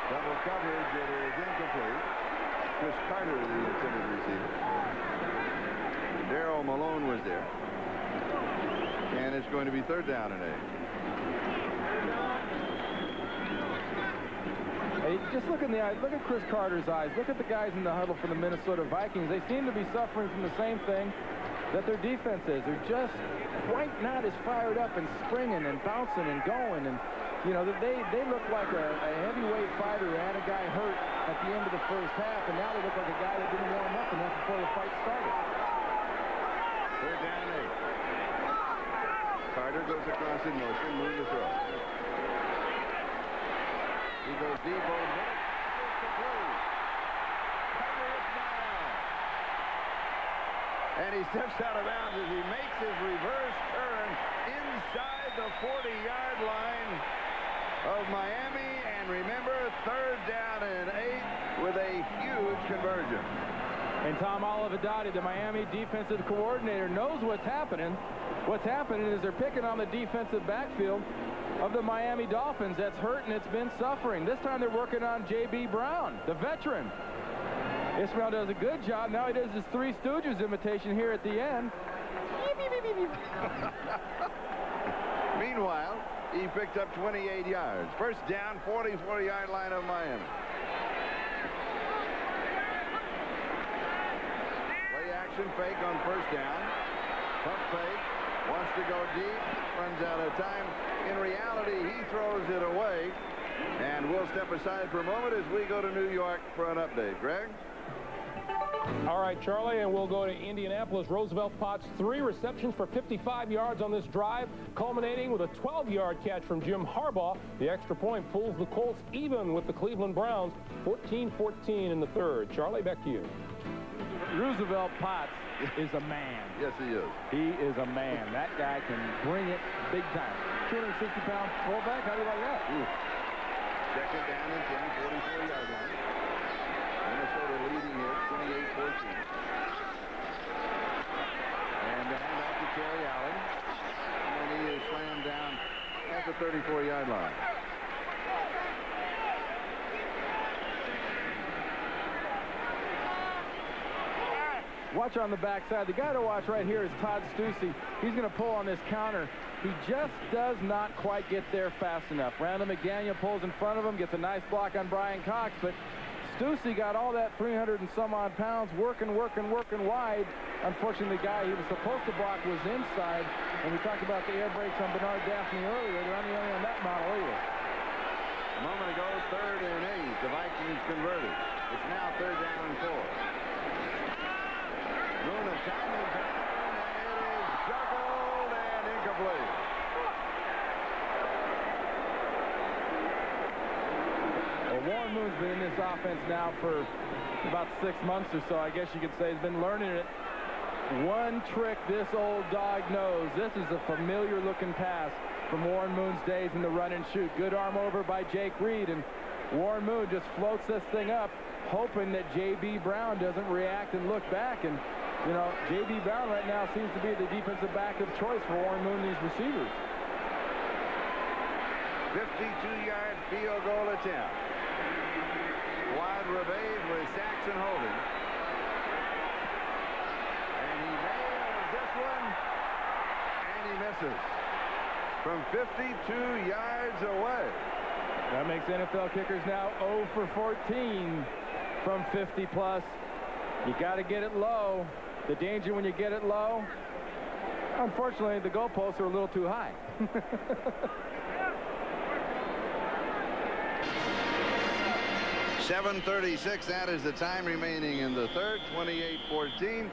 Double coverage, it is incomplete. Chris Carter, the intended receiver. Darrell Malone was there. And it's going to be 3rd down and 8. Hey, just look in the eyes. Look at Chris Carter's eyes. Look at the guys in the huddle for the Minnesota Vikings. They seem to be suffering from the same thing that their defense is. They're just quite not as fired up and springing and bouncing and going. And you know, they look like a heavyweight fighter who had a guy hurt at the end of the first half, and now they look like a guy that didn't warm up enough before the fight started. 3rd down and 8. Carter goes across in motion, Moon to throw. He goes deep over there. And he steps out of bounds as he makes his reverse turn inside the 40-yard line of Miami. And remember, 3rd down and 8 with a huge conversion. And Tom Olivadotti, the Miami defensive coordinator, knows what's happening. What's happening is they're picking on the defensive backfield of the Miami Dolphins. That's hurt and it's been suffering. This time they're working on J.B. Brown, the veteran. Ismail does a good job. Now he does his Three Stooges imitation here at the end. Meanwhile, he picked up 28 yards. 1st down, 44-yard line of Miami. Play action fake on 1st down. Pump fake. Wants to go deep. Runs out of time. In reality, he throws it away. And we'll step aside for a moment as we go to New York for an update. Greg? All right, Charlie, and we'll go to Indianapolis. Roosevelt Potts, 3 receptions for 55 yards on this drive, culminating with a 12-yard catch from Jim Harbaugh. The extra point pulls the Colts even with the Cleveland Browns, 14-14 in the 3rd. Charlie, back to you. Roosevelt Potts is a man. Yes, he is. He is a man. That guy can bring it big time. 260-pound fullback, how do you like that? Ooh. 2nd down and 10, 44-yard line. Minnesota leading here, 28-14. And the handoff to Terry Allen. And he is slammed down at the 34-yard line. Watch on the backside. The guy to watch right here is Todd Stussy. He's going to pull on this counter. He just does not quite get there fast enough. Randall McDaniel pulls in front of him, gets a nice block on Brian Cox, but Stussy got all that 300 and some odd pounds working wide. Unfortunately, the guy he was supposed to block was inside. And we talked about the air brakes on Bernard Daphne earlier. They're not the only on that model either. A moment ago, 3rd and 8. The Vikings converted. It's now 3rd down and 4. Moon of time and it is juggled and incomplete. Well, Warren Moon's been in this offense now for about 6 months or so. I guess you could say he's been learning it. One trick this old dog knows. This is a familiar looking pass from Warren Moon's days in the run and shoot. Good arm over by Jake Reed, and Warren Moon just floats this thing up, hoping that J.B. Brown doesn't react and look back. And you know, J.B. Brown right now seems to be the defensive back of choice for Warren Moon, these receivers. 52-yard field goal attempt. Wide Revade with Saxon holding. And he nails this one. And he misses. From 52 yards away. That makes NFL kickers now 0 for 14 from 50 plus. You got to get it low. The danger when you get it low, unfortunately, the goalposts are a little too high. 7:36, that is the time remaining in the 3rd, 28-14.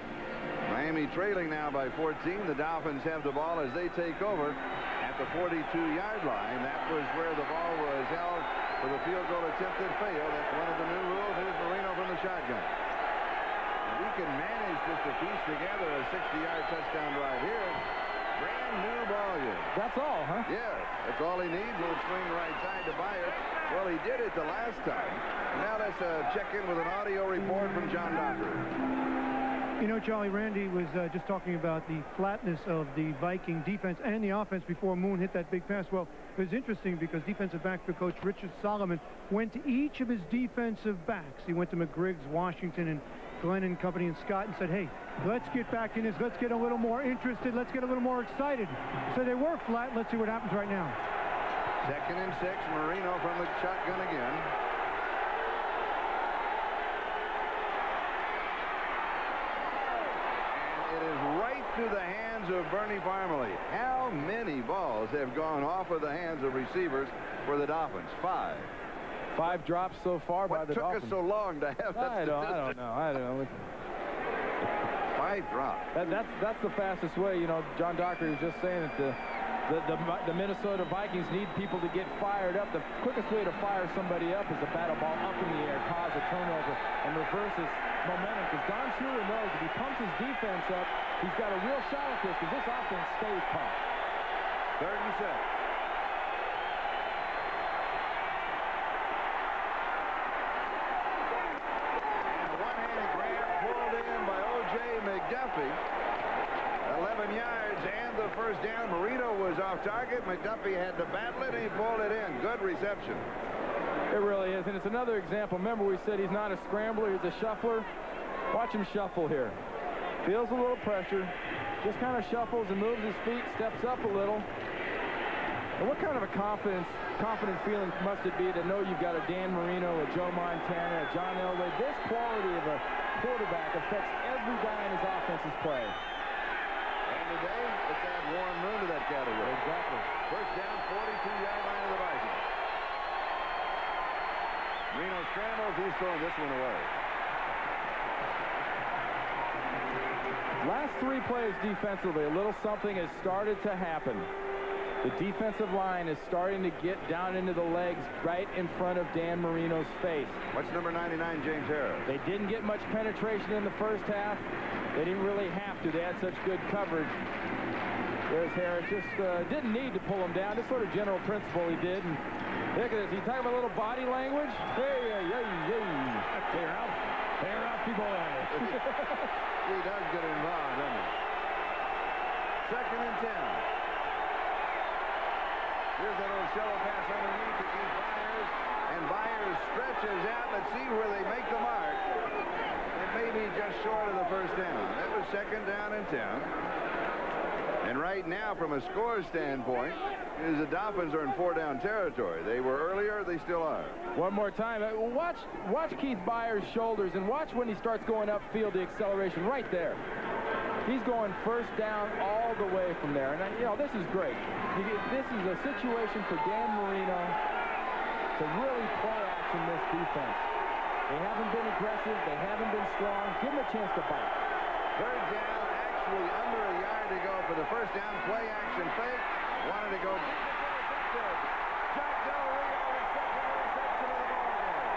Miami trailing now by 14. The Dolphins have the ball as they take over at the 42-yard line. That was where the ball was held for the field goal attempt that failed. That's one of the new rules. Here's Marino from the shotgun. If he can manage just to piece together a 60-yard touchdown drive here, brand new ball game. That's all, huh? Yeah, that's all he needs. Little swing right side to Beyer. Well, he did it the last time. Now let's check in with an audio report from John Dockery. You know, Charlie, Randy was just talking about the flatness of the Viking defense and the offense before Moon hit that big pass. Well, it was interesting because defensive backfield coach Richard Solomon went to each of his defensive backs. He went to McGriggs, Washington, and Glenn and company and Scott and said, hey, let's get back in this. Let's get a little more interested. Let's get a little more excited. So they were flat. Let's see what happens right now. 2nd and 6. Marino from the shotgun again. To the hands of Bernie Parmalee. How many balls have gone off of the hands of receivers for the Dolphins? 5. 5 drops so far by the Dolphins. What took us so long to have that statistic? I don't know. 5 drops. That's the fastest way. You know, John Dockery was just saying that the Minnesota Vikings need people to get fired up. The quickest way to fire somebody up is to bat a ball up in the air, cause a turnover, and reverse his momentum. Because Don Shula knows if he pumps his defense up, he's got a real shot at this, because this offense stays pumped. 3rd and 7. And a one-handed grab pulled in by O.J. McDuffie. 11 yards and the first down. Marino was off target. McDuffie had to battle it, and he pulled it in. Good reception. It really is, and it's another example. Remember, we said he's not a scrambler, he's a shuffler. Watch him shuffle here. Feels a little pressure, just kind of shuffles and moves his feet, steps up a little. And what kind of a confident feeling must it be to know you've got a Dan Marino, a Joe Montana, a John Elway? This quality of a quarterback affects every guy in his offense's play. And today, let's add Warren Moon to that category. Exactly. First down, 42-yard line of the Vikings. Marino scrambles, he's throwing this one away. Last 3 plays defensively, a little something has started to happen. The defensive line is starting to get down into the legs right in front of Dan Marino's face. What's number 99, James Harris? They didn't get much penetration in the first half. They didn't really have to. They had such good coverage. There's Harris. Just didn't need to pull him down. This sort of general principle he did. And look at this. He's talking about a little body language. Hey. Hey, Ralphie boy. He does get involved, doesn't he? 2nd and 10. Here's that little shallow pass underneath to keep Byers. And Byers stretches out. Let's see where they make the mark. It may be just short of the first down. That was 2nd down and 10. And right now, from a score standpoint, the Dolphins are in 4-down territory. They were earlier, they still are. One more time. Watch Keith Byers' shoulders, and watch when he starts going upfield, the acceleration right there. He's going first down all the way from there. And, you know, this is great. This is a situation for Dan Marino to really play action this defense. They haven't been aggressive. They haven't been strong. Give them a chance to bite. 3rd down, actually under a yard to go for the first down. Play action fake. Wanted to go. Jack Del Rio with second interception of the ball game.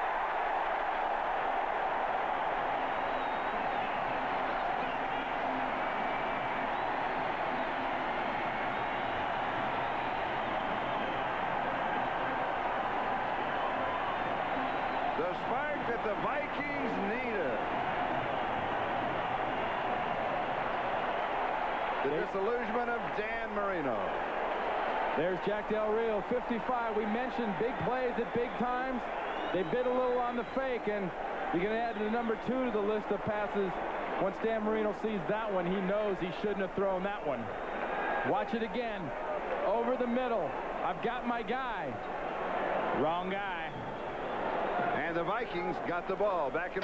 The spark that the Vikings needed. The disillusionment of Dan Marino. There's Jack Del Rio, 55. We mentioned big plays at big times. They bid a little on the fake, and you're going to add the number 2 to the list of passes. Once Dan Marino sees that one, he knows he shouldn't have thrown that one. Watch it again. Over the middle. I've got my guy. Wrong guy. And the Vikings got the ball back in.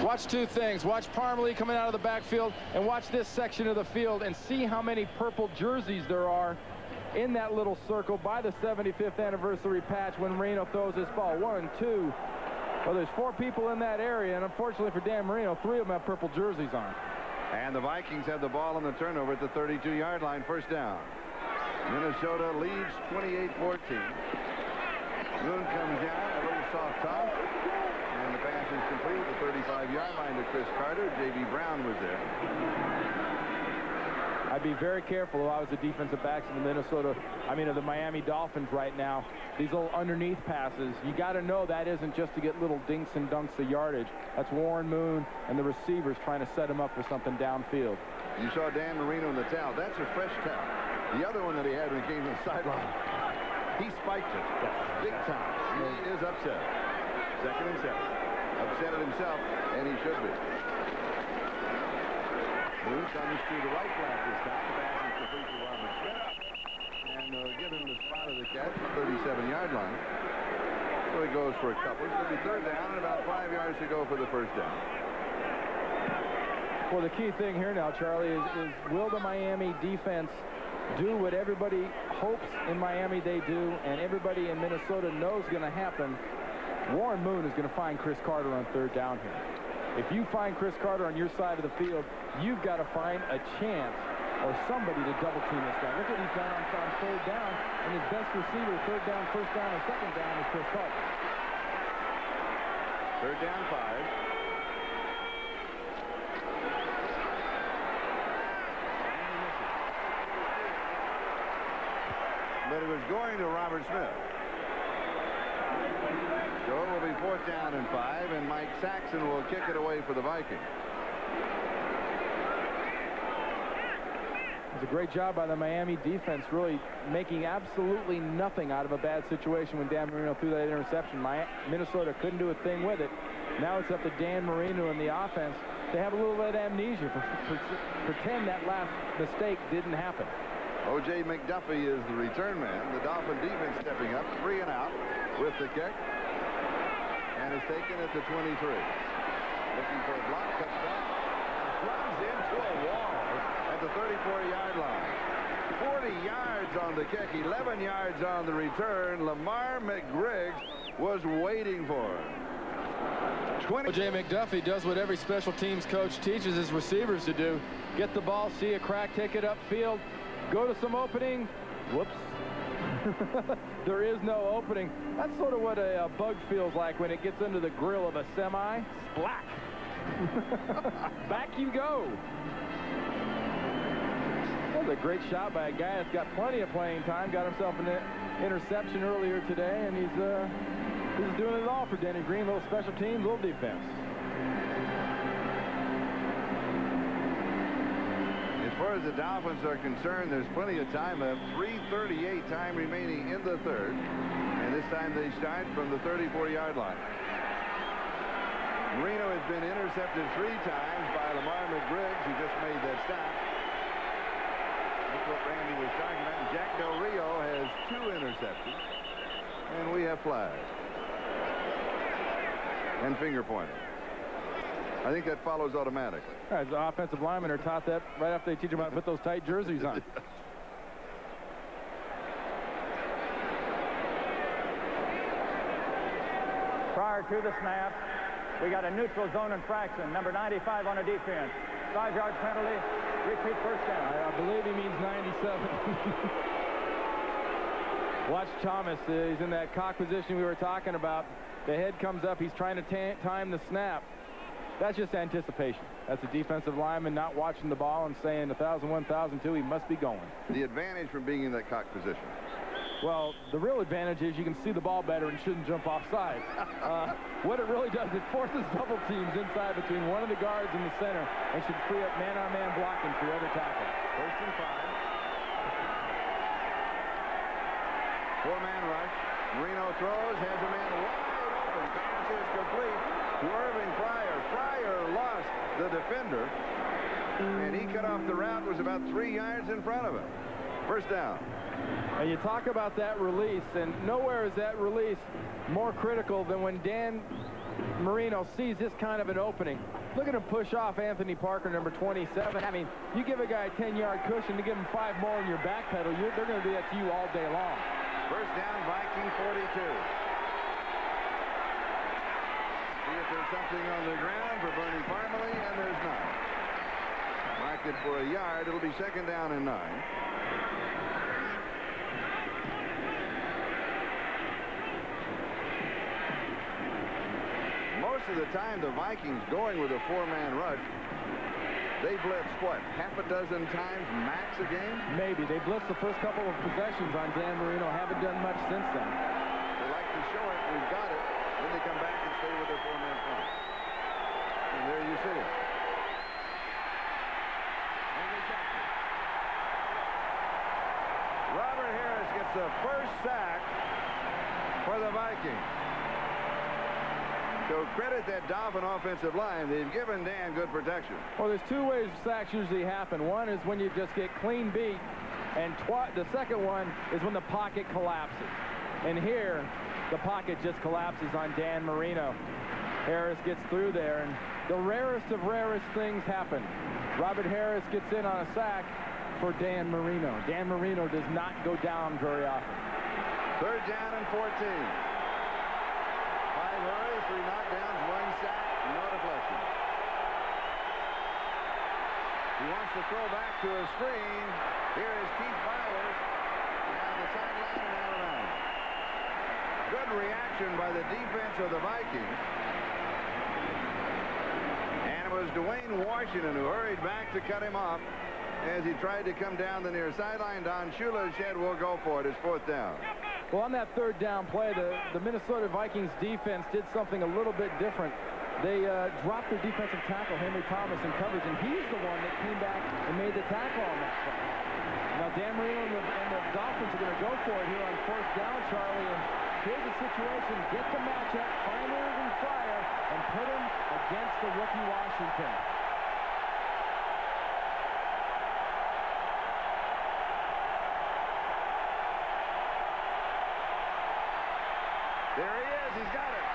Watch 2 things. Watch Parmalee coming out of the backfield, and watch this section of the field and see how many purple jerseys there are in that little circle by the 75th anniversary patch when Marino throws this ball. 1, 2. Well, there's 4 people in that area, and unfortunately for Dan Marino, 3 of them have purple jerseys on. And the Vikings have the ball on the turnover at the 32-yard line. First down. Minnesota leads 28-14. Moon comes down, a little soft toss, and the pass is complete at the 35-yard line to Chris Carter. J.B. Brown was there. I'd be very careful if I was the defensive backs of the Miami Dolphins right now. These little underneath passes, you got to know that isn't just to get little dinks and dunks of yardage. That's Warren Moon and the receivers trying to set him up for something downfield. You saw Dan Marino in the towel. That's a fresh towel. The other one that he had when he came to the sideline, he spiked it big time. He is upset. 2nd and 7. Upset at himself, and he should be. Moon comes to the right flat this time. The pass is complete to Robert Smith. And give him the spot of the catch, 37-yard line. So he goes for a couple. It's going to be 3rd down and about 5 yards to go for the first down. Well, the key thing here now, Charlie, is will the Miami defense do what everybody hopes in Miami they do, and everybody in Minnesota knows going to happen? Warren Moon is going to find Chris Carter on 3rd down here. If you find Chris Carter on your side of the field, you've got to find a chance or somebody to double team this guy. Look what he's done on 3rd down, and his best receiver 3rd down, 1st down, and 2nd down is Chris Carter. 3rd down, 5. But it was going to Robert Smith. So it will be 4th down and 5, and Mike Saxon will kick it away for the Vikings. It's a great job by the Miami defense, really making absolutely nothing out of a bad situation when Dan Marino threw that interception. Minnesota couldn't do a thing with it. Now it's up to Dan Marino and the offense to have a little bit of amnesia, pretend that last mistake didn't happen. O.J. McDuffie is the return man. The Dolphin defense stepping up, 3 and out with the kick. And is taken at the 23. Looking for a block, cuts back, and runs into a wall at the 34-yard line. 40 yards on the kick, 11 yards on the return. Lamar McGriggs was waiting for him. O.J. McDuffie does what every special teams coach teaches his receivers to do. Get the ball, see a crack, take it upfield, go to some opening. Whoops. There is no opening. That's sort of what a bug feels like when it gets into the grill of a semi. Splack. Back you go. That was a great shot by a guy that's got plenty of playing time. Got himself an interception earlier today, and he's doing it all for Denny Green. Little special teams, little defense. As far as the Dolphins are concerned, there's plenty of time left. 3:38 time remaining in the 3rd. And this time they start from the 34-yard line. Marino has been intercepted 3 times by Lamar McGriggs, who just made that stop. That's what Randy was talking about. And Jack Del Rio has 2 interceptions. And we have flags. And finger pointing. I think that follows automatically. Right, the offensive linemen are taught that right after they teach them how to put those tight jerseys on. Prior to the snap, we got a neutral zone infraction. Number 95 on a defense. 5-yard penalty. Repeat first down. I believe he means 97. Watch Thomas. He's in that cock position we were talking about. The head comes up. He's trying to time the snap. That's just anticipation. That's a defensive lineman not watching the ball and saying 1,001, 1,002, he must be going. The advantage from being in that cock position. Well, the real advantage is you can see the ball better and shouldn't jump offside. What it really does, it forces double teams inside between one of the guards and the center and should free up man-on-man blocking for other tackle. 1st and 5. 4-man rush. Marino throws, has a man wide open. Pass is complete to Irving Pryor. Pryor lost the defender, and he cut off the route, was about 3 yards in front of him. First down. And you talk about that release, and nowhere is that release more critical than when Dan Marino sees this kind of an opening. Look at him push off Anthony Parker, number 27. I mean, you give a guy a 10-yard cushion to give him 5 more in your back pedal, they're going to do that to you all day long. First down, Viking 42. See if there's something on the ground for Bernie Parmalee, and there's not. Marked it for a yard. It'll be 2nd down and 9. Most of the time, the Vikings going with a 4-man rush. They blitzed, what, half a dozen times max a game? Maybe. They blitzed the first couple of possessions on Dan Marino. Haven't done much since then. They like to show it. We've got it. Then they come back and stay with their 4-man front. And there you see it. Robert Harris gets the first sack for the Vikings. So credit that Dolphin offensive line. They've given Dan good protection. Well, there's two ways sacks usually happen. One is when you just get clean beat, and the second one is when the pocket collapses. And here, the pocket just collapses on Dan Marino. Harris gets through there, and the rarest of rarest things happen. Robert Harris gets in on a sack for Dan Marino. Dan Marino does not go down very often. 3rd down and 14. 5 hurries, 3 knockdowns, 1 sack, no deflection. He wants to throw back to a screen. Here is Keith Byler down the sideline and out of bounds. Good reaction by the defense of the Vikings. And it was Dwayne Washington who hurried back to cut him off as he tried to come down the near sideline. Don Shula said, we'll go for it. It's 4th down. Well, on that 3rd down play, the Minnesota Vikings defense did something a little bit different. They dropped their defensive tackle, Henry Thomas, in coverage, and he's the one that came back and made the tackle on that play. Now, Dan Marino and the Dolphins are going to go for it here on 4th down, Charlie, and here's the situation. Get the matchup, find Irving Fryar, and put him against the rookie Washington. There he is. He's got it.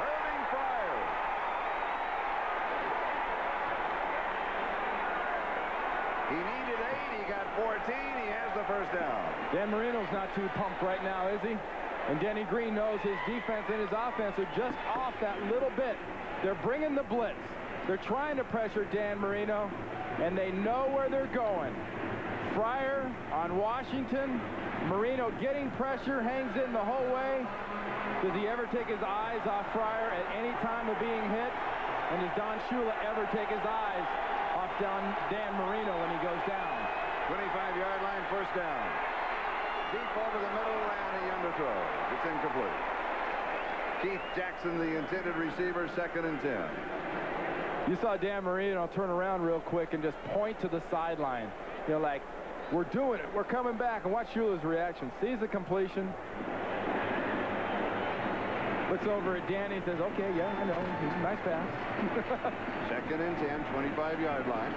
Irving Fryar. He needed 8. He got 14. He has the first down. Dan Marino's not too pumped right now, is he? And Denny Green knows his defense and his offense are just off that little bit. They're bringing the blitz. They're trying to pressure Dan Marino, and they know where they're going. Fryar on Washington. Marino getting pressure, hangs in the whole way. Does he ever take his eyes off Fryar at any time of being hit? And does Don Shula ever take his eyes off Dan Marino when he goes down? 25-yard line, 1st down. Deep over the middle and a underthrow. It's incomplete. Keith Jackson, the intended receiver, 2nd and 10. You saw Dan Marino turn around real quick and just point to the sideline. You know, like, we're doing it. We're coming back. And watch Shula's reaction. Sees the completion. Looks over at Danny and says, okay, yeah, I know. Nice pass. 2nd and 10, 25-yard line.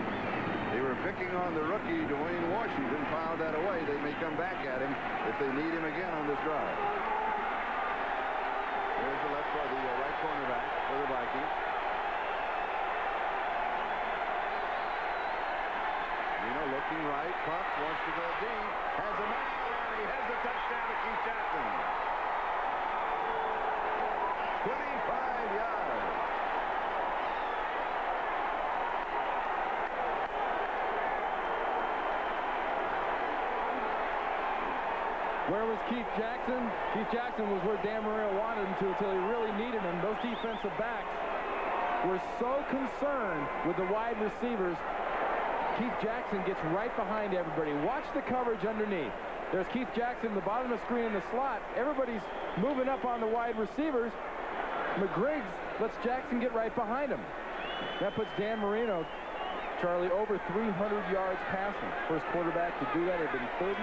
They were picking on the rookie, Dwayne Washington. Fouled that away. They may come back at him if they need him again on this drive. There's the right cornerback for the Vikings. Looking right, Puck wants to go deep, has a man, and he has the touchdown to Keith Jackson. 25 yards. Where was Keith Jackson? Keith Jackson was where Dan Marino wanted him to until he really needed him. Those defensive backs were so concerned with the wide receivers. Keith Jackson gets right behind everybody. Watch the coverage underneath. There's Keith Jackson, the bottom of the screen in the slot. Everybody's moving up on the wide receivers. McGriggs lets Jackson get right behind him. That puts Dan Marino, Charlie, over 300 yards passing. First quarterback to do that. It had been 39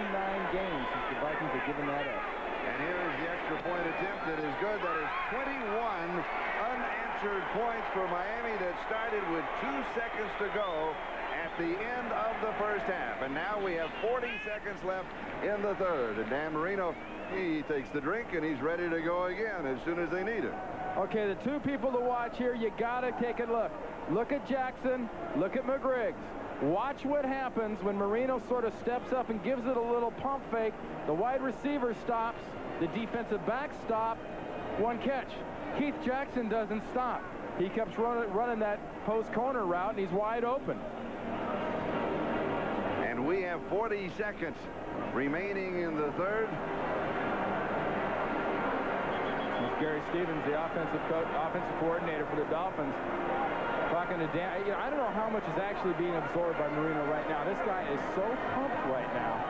games since the Vikings had given that up. And here is the extra point attempt that is good. That is 21 unanswered points for Miami that started with 2 seconds to go at the end of the first half. And now we have 40 seconds left in the 3rd. And Dan Marino, he takes the drink and he's ready to go again as soon as they need him. Okay, the 2 people to watch here, you got to take a look. Look at Jackson. Look at McGriggs. Watch what happens when Marino sort of steps up and gives it a little pump fake. The wide receiver stops. The defensive back stop. 1 catch. Keith Jackson doesn't stop. he keeps running that post corner route, and he's wide open. And we have 40 seconds remaining in the third. Gary Stevens, the offensive coordinator for the Dolphins, talking to Dan. You know, I don't know how much is actually being absorbed by Marino right now. This guy is so pumped right now.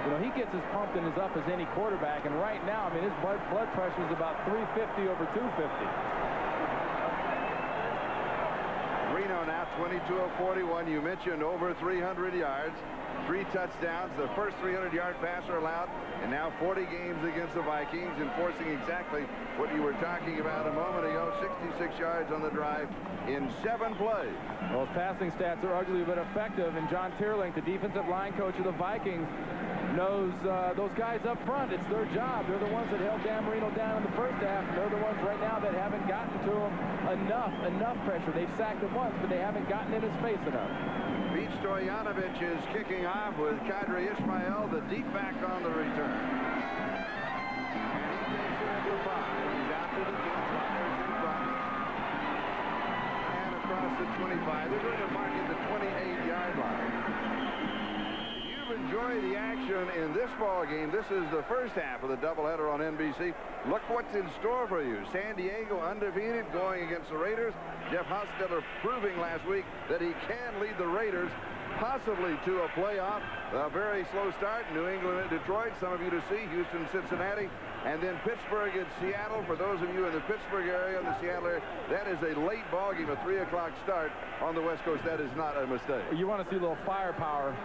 You know, he gets as pumped and as up as any quarterback, and right now, I mean, his blood pressure is about 350 over 250. Marino now 22 of 41. You mentioned over 300 yards. 3 touchdowns, the first 300-yard passer allowed, and now 40 games against the Vikings, enforcing exactly what you were talking about a moment ago, 66 yards on the drive in 7 plays. Those passing stats are ugly but effective, and John Teerlinck, the defensive line coach of the Vikings, knows those guys up front. It's their job. They're the ones that held Dan Marino down in the first half. They're the ones right now that haven't gotten to him enough pressure. They've sacked him once, but they haven't gotten in his face enough. Pete Stoyanovich is kicking off with Kadri Ismail, the deep back on the return. And he takes it at the 5. He's out to the 10. And across the 25. They're going to mark at the 28-yard line. If you've enjoyed the action in this ball game, this is the first half of the doubleheader on NBC. Look what's in store for you. San Diego undefeated going against the Raiders. Jeff Hostetler proving last week that he can lead the Raiders possibly to a playoff. A very slow start. New England at Detroit. Some of you to see. Houston, Cincinnati. And then Pittsburgh at Seattle. For those of you in the Pittsburgh area and the Seattle area, that is a late ball game, a 3 o'clock start on the West Coast. That is not a mistake. You want to see a little firepower,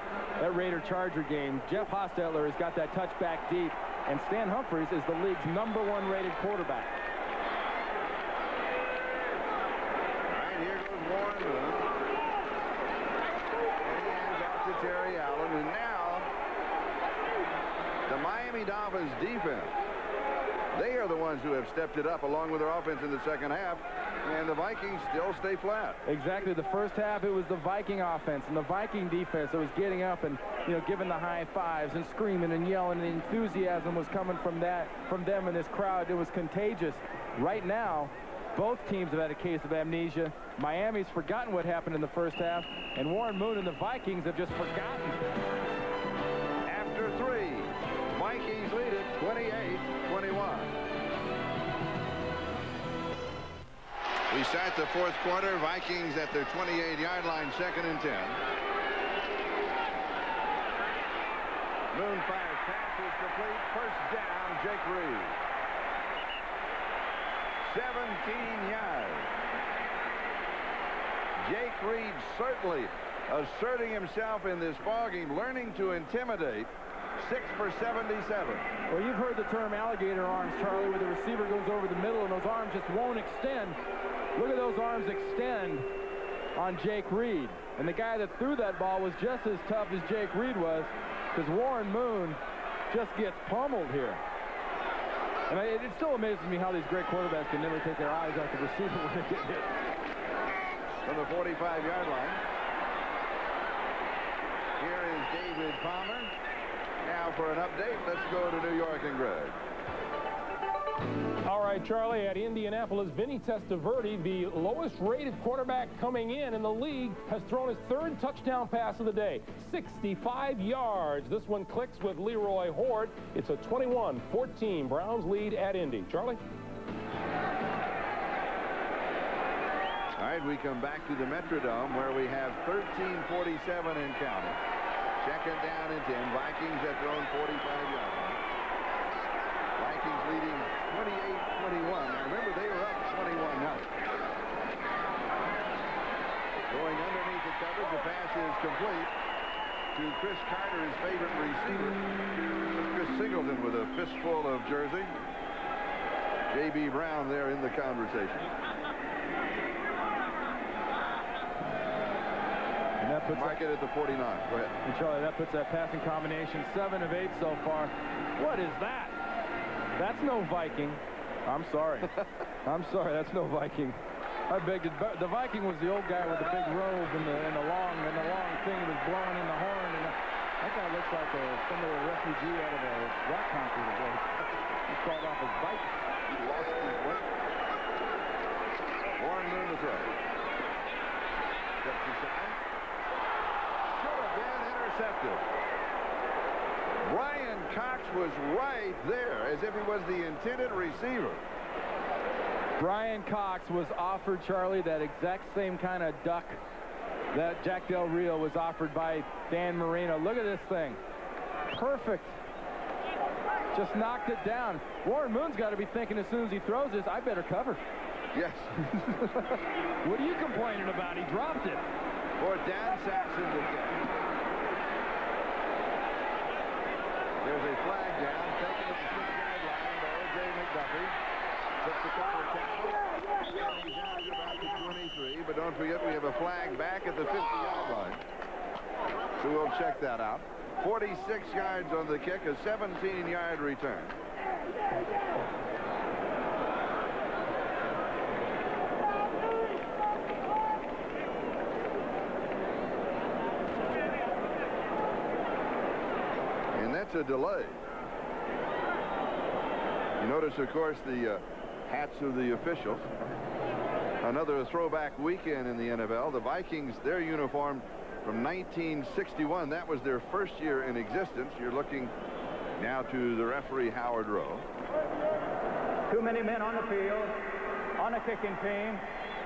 that Raider-Charger game. Jeff Hostetler has got that touchback deep, and Stan Humphries is the league's #1 rated quarterback. Here goes Warren Moon. And he hands off to Terry Allen. And now, the Miami Dolphins defense, they are the ones who have stepped it up along with their offense in the second half. And the Vikings still stay flat. Exactly. The first half, it was the Viking offense and the Viking defense that was getting up and, you know, giving the high fives and screaming and yelling. And the enthusiasm was coming from them and this crowd. It was contagious. Right now, both teams have had a case of amnesia. Miami's forgotten what happened in the first half, and Warren Moon and the Vikings have just forgotten. After 3, Vikings lead it 28-21. We start the fourth quarter. Vikings at their 28-yard line, 2nd and 10. Moon fires, pass is complete. First down, Jake Reed. 17 yards. Jake Reed certainly asserting himself in this ballgame, learning to intimidate. 6 for 77. Well, you've heard the term alligator arms, Charlie, where the receiver goes over the middle and those arms just won't extend. Look at those arms extend on Jake Reed. And the guy that threw that ball was just as tough as Jake Reed was, because Warren Moon just gets pummeled here. And it still amazes me how these great quarterbacks can never take their eyes off the receiver when they get hit. From the 45-yard line. Here is David Palmer. Now for an update, let's go to New York and Greg. All right, Charlie, at Indianapolis, Vinny Testaverde, the lowest rated quarterback coming in the league, has thrown his 3rd touchdown pass of the day. 65 yards. This one clicks with Leroy Horde. It's a 21-14 Browns lead at Indy. Charlie? All right, we come back to the Metrodome where we have 13:47 and counting. 2nd down and 10. Vikings at their own 45-yard line. Vikings leading 28-21. Now remember, they were up 21-0. Going underneath the coverage, the pass is complete to Chris Carter, his favorite receiver. Chris Singleton with a fistful of jersey. J.B. Brown there in the conversation. And that puts Mark it at the 49. Go ahead. And Charlie, that puts that passing combination 7 of 8 so far. What is that? That's no Viking. I'm sorry. I'm sorry. That's no Viking. I beg to. The Viking was the old guy with the big robe and the long thing that was blowing in the horn. And that guy looks like some of the refugee out of a rock concert today. He called off his bike. He lost his way. Warren Warren Moon to throw. Steps aside. Should have been intercepted. Brian Cox was right there as if he was the intended receiver. Brian Cox was offered, Charlie, that exact same kind of duck that Jack Del Rio was offered by Dan Marino. Look at this thing. Perfect. Just knocked it down. Warren Moon's got to be thinking as soon as he throws this, I better cover. Yes. What are you complaining about? He dropped it. For Dan Saxon to get. There's a flag down, taken at the 6-yard line by O.J. McDuffie. Took the cover tackle. He's out at about the 23, but don't forget we have a flag back at the 50-yard line. So we'll check that out. 46 yards on the kick, a 17-yard return. And that's a delay. You notice, of course, the hats of the officials. Another throwback weekend in the NFL. The Vikings, their uniform from 1961. That was their first year in existence. You're looking now to the referee, Howard Rowe. Too many men on the field, on a kicking team.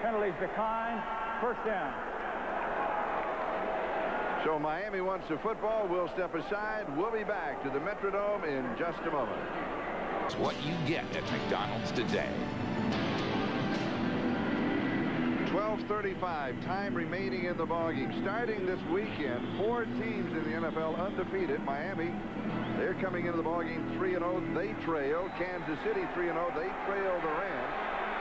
Penalties declined. First down. So Miami wants the football. We'll step aside. We'll be back to the Metrodome in just a moment. It's what you get at McDonald's today. 12:35, time remaining in the ballgame. Starting this weekend, 4 teams in the NFL undefeated. Miami, they're coming into the ballgame 3-0. They trail. Kansas City 3-0. They trail the Rams.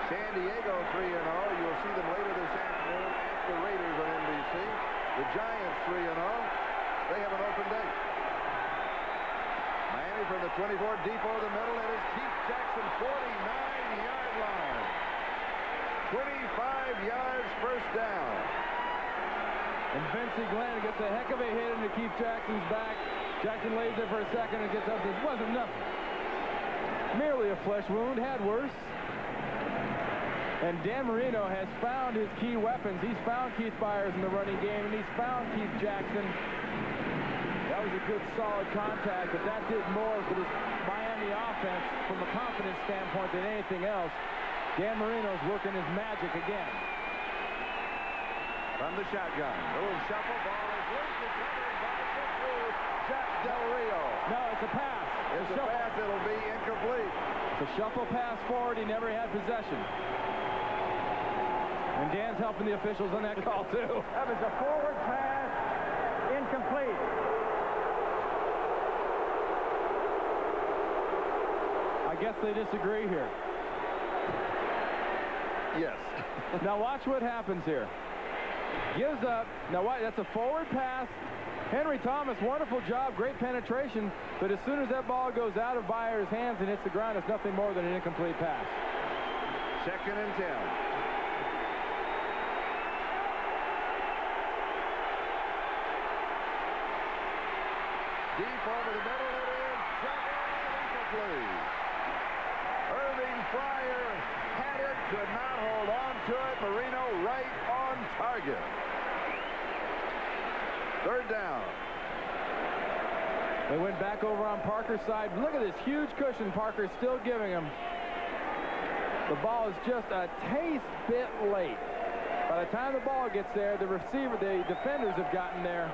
San Diego 3-0. You'll see them later this afternoon at the Raiders on NBC. The Giants 3-0. They have an open date. Miami from the 24, deep over the middle. It is Keith Jackson, 49-yard line. 25 yards, first down. And Vincey Glenn gets a heck of a hit into Keith Jackson's back. Jackson lays there for a second and gets up. This wasn't nothing. Merely a flesh wound, had worse. And Dan Marino has found his key weapons. He's found Keith Byars in the running game, and he's found Keith Jackson. That was a good, solid contact, but that did more for this Miami offense from a confidence standpoint than anything else. Dan Marino's working his magic again. From the shotgun. Little shuffle. Ball is loose. Recovered by Jack Del Rio. No, it's a pass. It's a pass. It'll be incomplete. It's a shuffle pass forward. He never had possession. And Dan's helping the officials on that call, too. That was a forward pass. Incomplete. I guess they disagree here. Yes. Now watch what happens here. Gives up. Now what? That's a forward pass. Henry Thomas, wonderful job, great penetration. But as soon as that ball goes out of Byers' hands and hits the ground, it's nothing more than an incomplete pass. 2nd and 10. Deep over the middle. It is incomplete. Irving Fryer had it, could not hold on to it. Marino right on target. 3rd down. They went back over on Parker's side. Look at this huge cushion Parker's still giving him. The ball is just a taste bit late. By the time the ball gets there, the defenders have gotten there.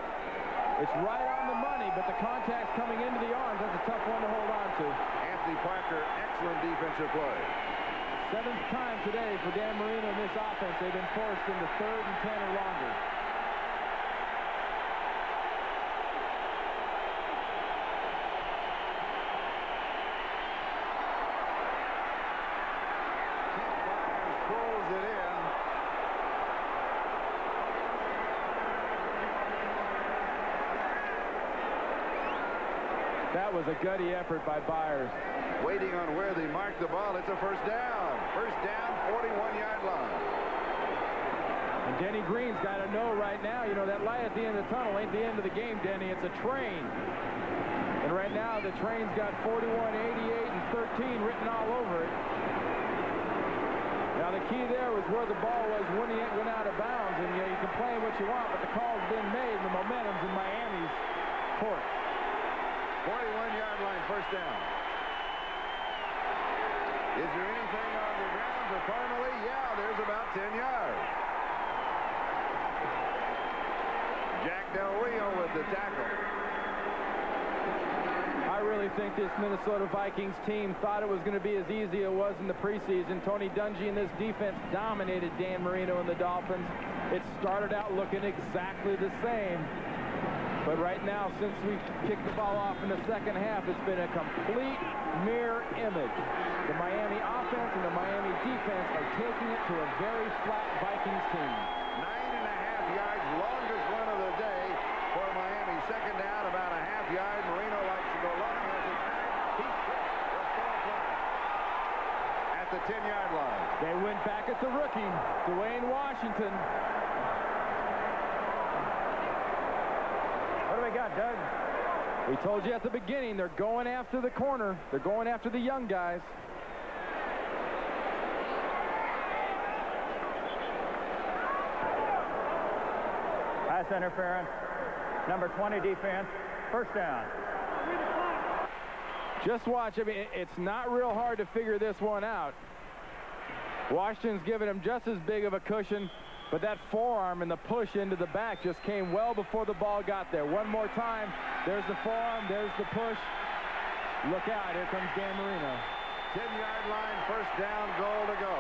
It's right on the money, but the contact's coming into the arms. That's a tough one to hold on to. Anthony Parker, excellent defensive play. 7th time today for Dan Marino in this offense. They've been forced into 3rd and 10 or longer. Pulls it in. That was a gutty effort by Byers. Waiting on where they mark the ball. It's a first down. First down, 41-yard line. And Denny Green's got to know right now, you know, that light at the end of the tunnel ain't the end of the game, Denny. It's a train. And right now, the train's got 41, 88, and 13 written all over it. Now Now, the key there was where the ball was when he went out of bounds. And you can play what you want, but the call's been made, and the momentum's in Miami's court. 41-yard line, first down. Is there anything on the ground for Parmalee? Yeah, there's about 10 yards. Jack Del Rio with the tackle. I really think this Minnesota Vikings team thought it was going to be as easy as it was in the preseason. Tony Dungy and this defense dominated Dan Marino and the Dolphins. It started out looking exactly the same. But right now, since we kicked the ball off in the second half, it's been a complete mirror image. The Miami offense and the Miami defense are taking it to a very flat Vikings team. 9.5 yards, longest run of the day for Miami. Second down, about a half yard. Marino likes to go long. He's tripped. At the 10-yard line. They went back at the rookie, Dwayne Washington. What do we got, Doug? We told you at the beginning, they're going after the corner. They're going after the young guys. Pass interference. Number 20 defense. First down. Just watch. I mean, it's not real hard to figure this one out. Washington's giving him just as big of a cushion, but that forearm and the push into the back just came well before the ball got there. One more time. There's the forearm. There's the push. Look out. Here comes Dan Marino. 10-yard line, first down, goal to go.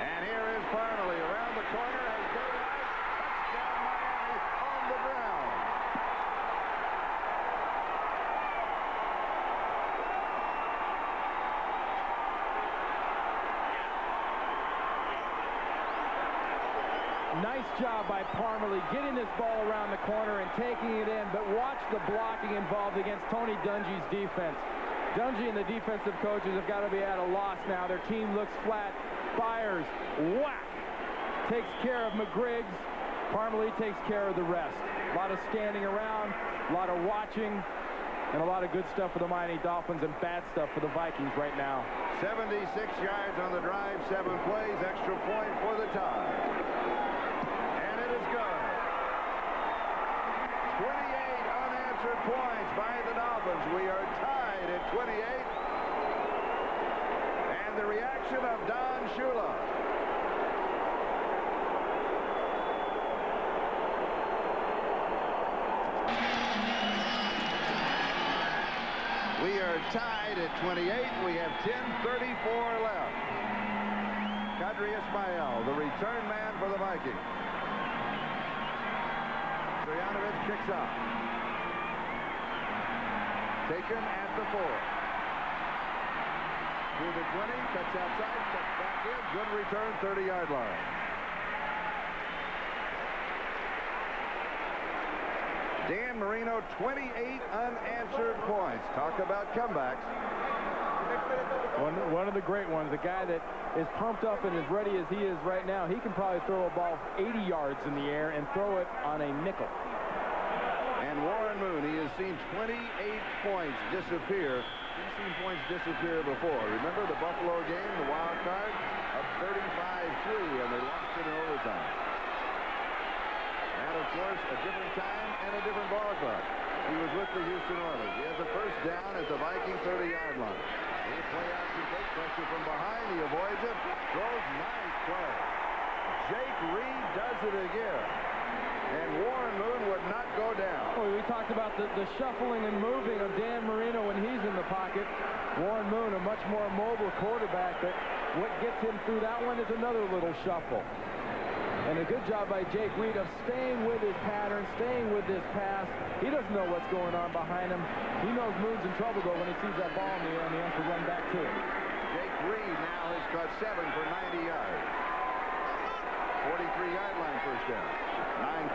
And here is Parmalee around the corner. Has daylight. Touchdown Miami on the ground. Nice job by Parmalee getting this ball around the corner and taking it in, but watch the blocking involved against Tony Dungy's defense. Dungy and the defensive coaches have got to be at a loss now. Their team looks flat. Fires. Whack. Takes care of McGriggs. Parmalee takes care of the rest. A lot of standing around, a lot of watching, and a lot of good stuff for the Miami Dolphins and bad stuff for the Vikings right now. 76 yards on the drive, 7 plays, extra point for the tie. And it is good. 28 unanswered points by the Dolphins. We are tied at 28. And the reaction of Don Shula. We are tied at 28. We have 10:34 left. Qadry Ismail, the return man for the Vikings. Stoyanovich kicks off. Taken at the 4. To the 20, cuts outside, cuts back in. Good return, 30-yard line. Dan Marino, 28 unanswered points. Talk about comebacks. One of the great ones, the guy that is pumped up and as ready as he is right now, he can probably throw a ball 80 yards in the air and throw it on a nickel. And Warren Moon, he has seen 28 points disappear. He's seen points disappear before. Remember the Buffalo game, the wild card? Up 35-3, and they lost it in overtime. And, of course, a different time and a different ball club. He was with the Houston Oilers. He has a first down at the Viking 30-yard line. He play action take pressure from behind. He avoids it. Throws nice play. Jake Reed does it again. And Warren Moon would not go down. Well, we talked about the shuffling and moving of Dan Marino when he's in the pocket. Warren Moon, a much more mobile quarterback, but what gets him through that one is another little shuffle. And a good job by Jake Reed of staying with his pattern, staying with this pass. He doesn't know what's going on behind him. He knows Moon's in trouble, though, when he sees that ball in the air and he has to run back to it. Jake Reed now has caught 7 for 90 yards. 43-yard line first down.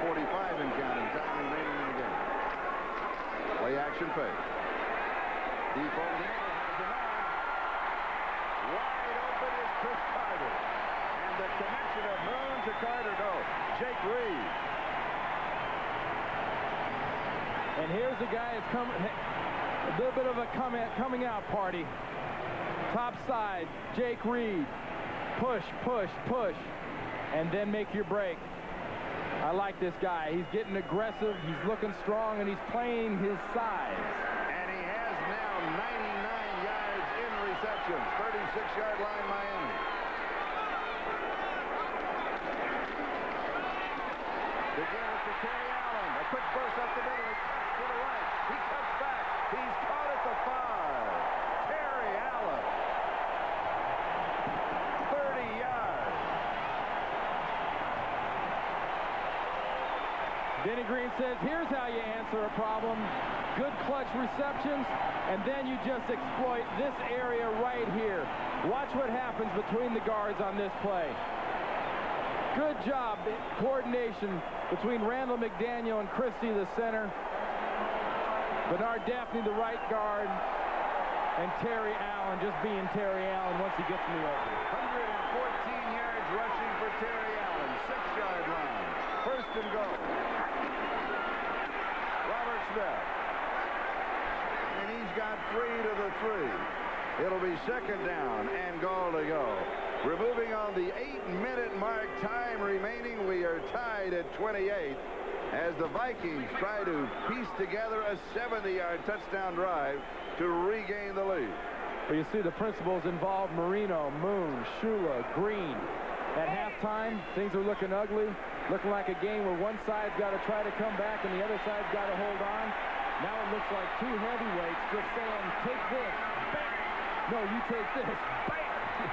9:45 in counting. Time remaining in the game. Play action fake. Deep over the middle. Wide open is Chris Carter. And the connection of Moon to Carter. No, Jake Reed. And here's the guy that's coming. A little bit of a coming out party. Top side, Jake Reed. push, push, push, and then make your break. I like this guy. He's getting aggressive, he's looking strong, and he's playing his size. And he has now 99 yards in receptions. 36-yard line, Miami. Begin to Terry Allen. A quick burst up the middle to the right. He cuts back. He's caught at the 5. Terry Allen. 30 yards. Denny Green says, here's how you answer a problem. Good clutch receptions, and then you just exploit this area right here. Watch what happens between the guards on this play. Good job, coordination between Randall McDaniel and Christie, the center. Bernard Daphne, the right guard, and Terry Allen just being Terry Allen once he gets in the open. 114 yards rushing for Terry Allen. 6-yard line. First and goal. Robert Smith. And he's got 3 to the 3. It'll be second down and goal to go. We're moving on the 8-minute mark. Time remaining. We are tied at 28 as the Vikings try to piece together a 70-yard touchdown drive to regain the lead. Well, you see the principals involved: Marino, Moon, Shula, Green. At halftime, things are looking ugly, looking like a game where one side's got to try to come back and the other side's got to hold on. Now it looks like two heavyweights just saying, take this, bam! No, you take this, bam!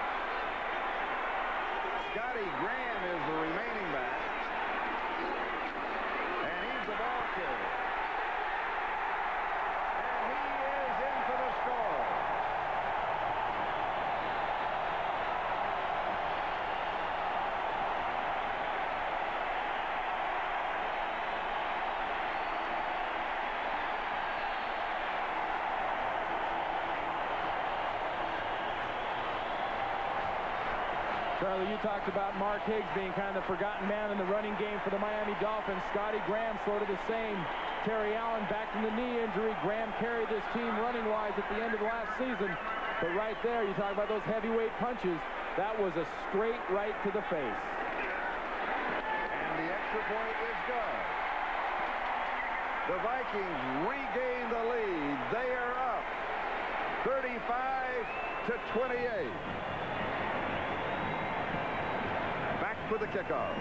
Scotty Graham is the remaining back. And he's the ball carrier. And he is in for the score. Charlie, you talked about Mark Higgs being kind of the forgotten man in the running game for the Miami Dolphins. Scotty Graham sort of the same. Terry Allen back from the knee injury. Graham carried this team running-wise at the end of last season. But right there, you talk about those heavyweight punches. That was a straight right to the face. And the extra point is good. The Vikings regain the lead. They are up 35 to 28. Back for the kickoff.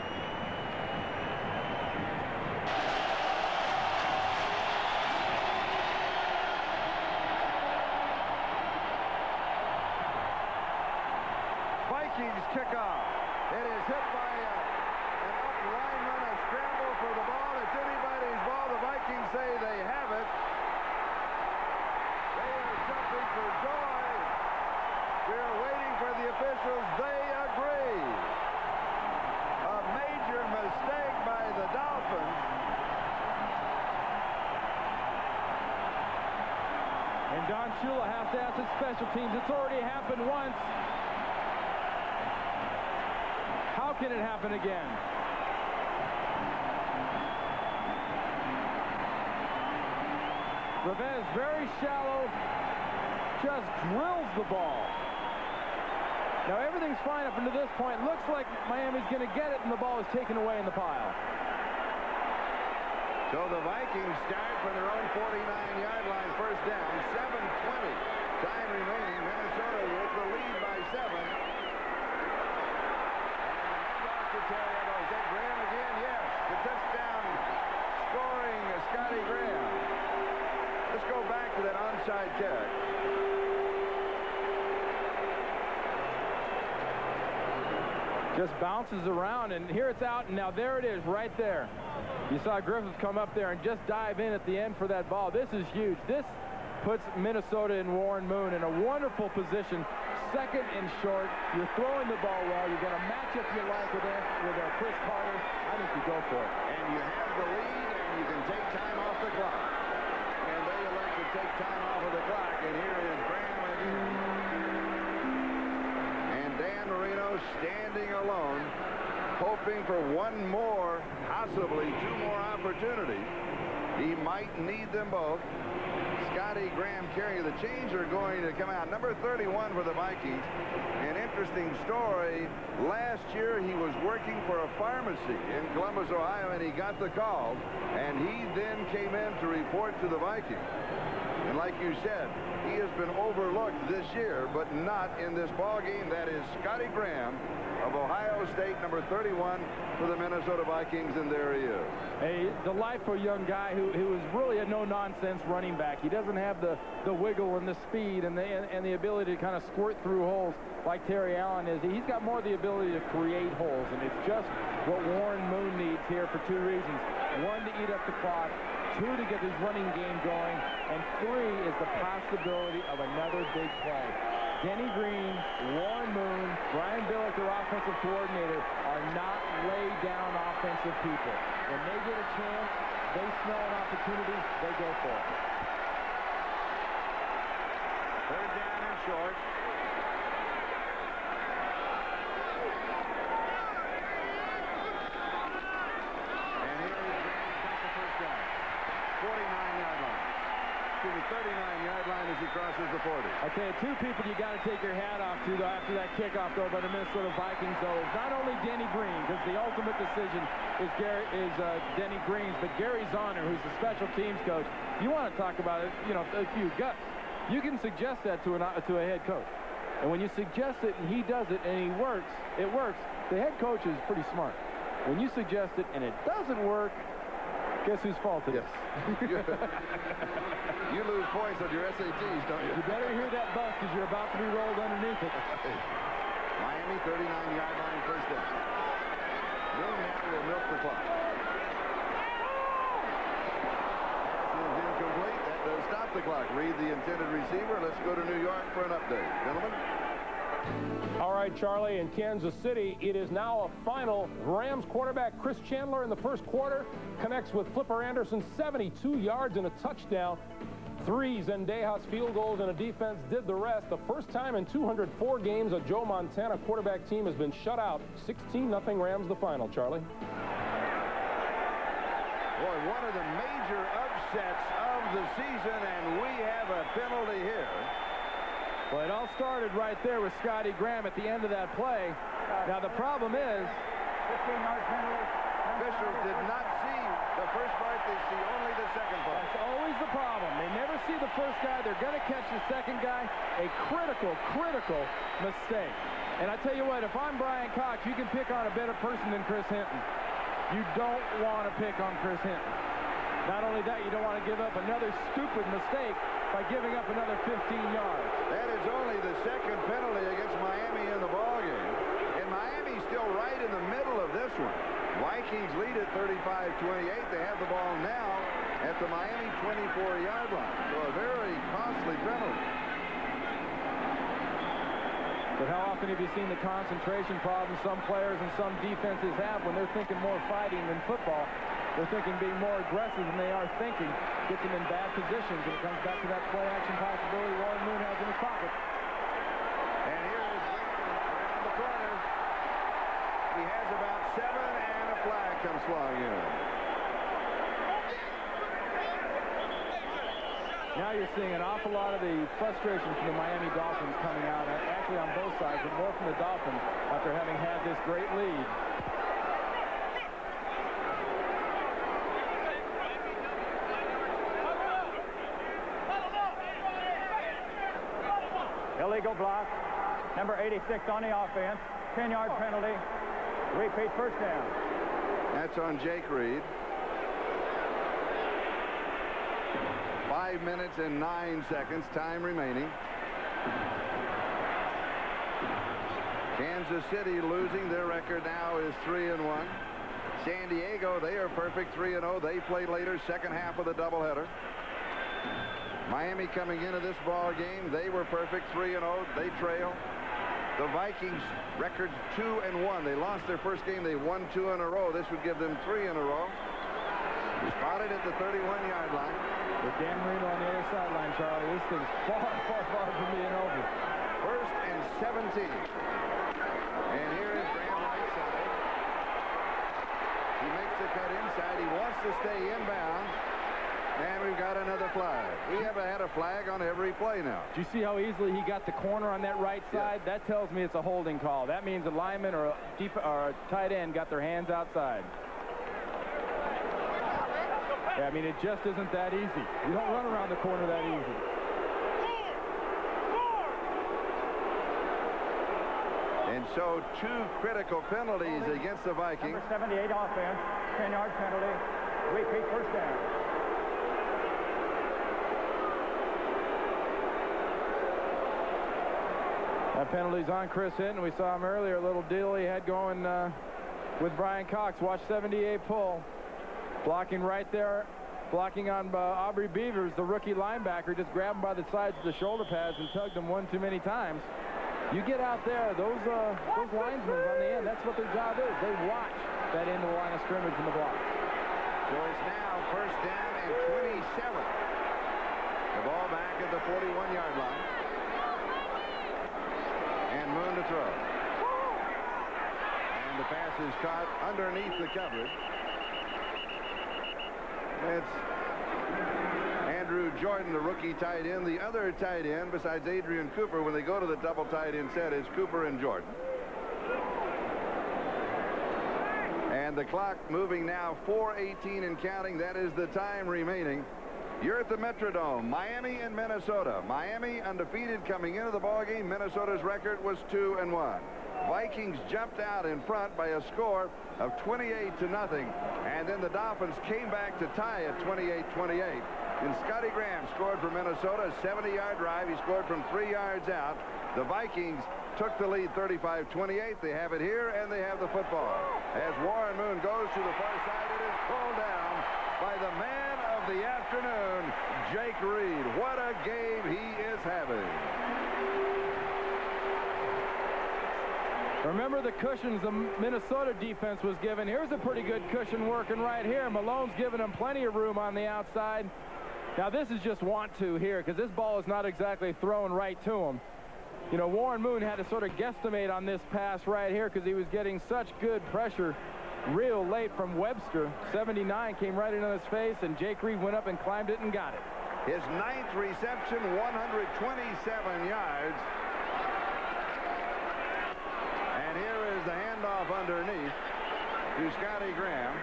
Vikings kickoff. It is hit by an up lineman, a scramble for the ball. It's anybody's ball. The Vikings say they have it. They are jumping for joy. We're waiting for the officials. They agree. A major mistake by the Dolphins. And Don Shula has to ask his special teams. It's already happened once. How can it happen again? Revez, very shallow, just drills the ball. Now everything's fine up until this point. Looks like Miami's going to get it, and the ball is taken away in the pile. So the Vikings start from their own 49-yard line, first down, 7:20. Time remaining. Minnesota with the lead by 7. Is that Graham again? Yes. The touchdown scoring Scotty Graham. Let's go back to that onside kick. Just bounces around, and here it's out, and now there it is right there. You saw Griffith come up there and just dive in at the end for that ball. This is huge. This puts Minnesota and Warren Moon in a wonderful position. Second and short. You're throwing the ball well. You've got a matchup you like with Chris Carter. I think you go for it. And you have the lead, and you can take time off the clock. And they elect to take time off of the clock. And here is Graham again. And Dan Marino standing alone, hoping for one more, possibly two more opportunities. He might need them both. Scotty Graham carrying the chains are going to come out. Number 31 for the Vikings. An interesting story. Last year he was working for a pharmacy in Columbus, Ohio, and he got the call. And he then came in to report to the Vikings. And like you said, he has been overlooked this year, but not in this ball game. That is Scotty Graham of Ohio State, number 31 for the Minnesota Vikings, and there he is. A delightful young guy who is really a no-nonsense running back. He doesn't have the wiggle and the speed and the ability to kind of squirt through holes like Terry Allen is. He's got more the ability to create holes, and it's just what Warren Moon needs here for two reasons. One, to eat up the clock. Two, to get his running game going. And three is the possibility of another big play. Denny Green, Warren Moon, Brian Billick, their offensive coordinator, are not lay-down offensive people. When they get a chance, they smell an opportunity, they go for it. Third down and short. And here is Graham got the first down. 49-yard line. To the 39-yard line as he crosses the 40. I tell you, two people you got to take your hat off to though, after that kickoff though by the Minnesota Vikings though is not only Denny Green, because the ultimate decision is Denny Green's, but Gary Zahner, who's the special teams coach. You want to talk about it, you know, a few guts. You can suggest that to a head coach, and when you suggest it and he does it and it works. The head coach is pretty smart. When you suggest it and it doesn't work, guess whose fault it is? You lose points on your SATs, don't you? You better hear that bus because you're about to be rolled underneath it. Miami, 39-yard line, first down. Moon now will milk the clock. This is incomplete. That does stop the clock. Read the intended receiver. Let's go to New York for an update. Gentlemen? All right, Charlie, in Kansas City, it is now a final. Rams quarterback Chris Chandler in the first quarter connects with Flipper Anderson, 72 yards and a touchdown. 3 Zendejas field goals and a defense did the rest. The first time in 204 games a Joe Montana quarterback team has been shut out. 16-0 Rams the final, Charlie. Boy, one of the major upsets of the season, and we have a penalty here. Well, it all started right there with Scotty Graham at the end of that play. Now, the problem is 15-yard penalty. Officials did not see the first part. They see only the second part. That's always the problem. They never see the first guy. They're going to catch the second guy. A critical mistake. And I tell you what, if I'm Brian Cox, you can pick on a better person than Chris Hinton. You don't want to pick on Chris Hinton. Not only that, you don't want to give up another stupid mistake by giving up another 15 yards. That is only the second penalty against Miami in the ballgame. And Miami's still right in the middle of this one. Vikings lead at 35-28. They have the ball now at the Miami 24-yard line. So a very costly penalty. But how often have you seen the concentration problem some players and some defenses have when they're thinking more fighting than football? They're thinking being more aggressive than they are thinking. Gets them in bad positions, and it comes back to that play-action possibility Warren Moon has in his pocket. And here is Green around the corner. He has about 7, and a flag comes flying in. Now you're seeing an awful lot of the frustration from the Miami Dolphins coming out, actually on both sides, but more from the Dolphins after having had this great lead. Illegal block. Number 86 on the offense. 10-yard penalty. Repeat first down. That's on Jake Reed. 5 minutes and 9 seconds, time remaining. Kansas City losing. Their record now is 3-1. San Diego, they are perfect, 3-0. They play later, second half of the doubleheader. Miami coming into this ball game, they were perfect, 3-0. They trail. The Vikings record 2-1. They lost their first game. They won 2 in a row. This would give them 3 in a row. Spotted at the 31-yard line. With Dan Marino on the other sideline, Charlie, this thing's far from being over. First and 17. And here is Graham right side. He makes the cut inside. He wants to stay inbound. And we've got another flag. We have had a flag on every play now. Do you see how easily he got the corner on that right side? Yeah. That tells me it's a holding call. That means a lineman or a tight end got their hands outside. Yeah, I mean, it just isn't that easy. You don't run around the corner that easy. And so 2 critical penalties against the Vikings. Number 78 offense, 10-yard penalty, repeat first down. That penalty's on Chris Hinton. We saw him earlier, a little deal he had going with Brian Cox. Watch 78 pull. Blocking right there, blocking on Aubrey Beavers, the rookie linebacker, just grabbed him by the sides of the shoulder pads and tugged him one too many times. You get out there, those linesmen on the end, that's what their job is. They watch that end of the line of scrimmage in the block. So it's now first down and 27. The ball back at the 41-yard line. And Moon to throw. And the pass is caught underneath the coverage. It's Andrew Jordan, the rookie tight end. The other tight end, besides Adrian Cooper, when they go to the double tight end set, is Cooper and Jordan. And the clock moving now, 4:18 and counting. That is the time remaining. You're at the Metrodome, Miami and Minnesota. Miami undefeated coming into the ballgame. Minnesota's record was 2-1. Vikings jumped out in front by a score of 28-0. And then the Dolphins came back to tie at 28-28. And Scotty Graham scored for Minnesota, a 70-yard drive. He scored from 3 yards out. The Vikings took the lead 35-28. They have it here, and they have the football. As Warren Moon goes to the far side, it is pulled down by the man of the afternoon, Jake Reed. What a game he is having. Remember the cushions the Minnesota defense was given. Here's a pretty good cushion working right here. Malone's giving them plenty of room on the outside. Now this is just want to here, because this ball is not exactly thrown right to him. You know, Warren Moon had to sort of guesstimate on this pass right here because he was getting such good pressure real late from Webster. 79 came right into his face, and Jake Reed went up and climbed it and got it. His 9th reception, 127 yards. And here is the handoff underneath to Scotty Graham.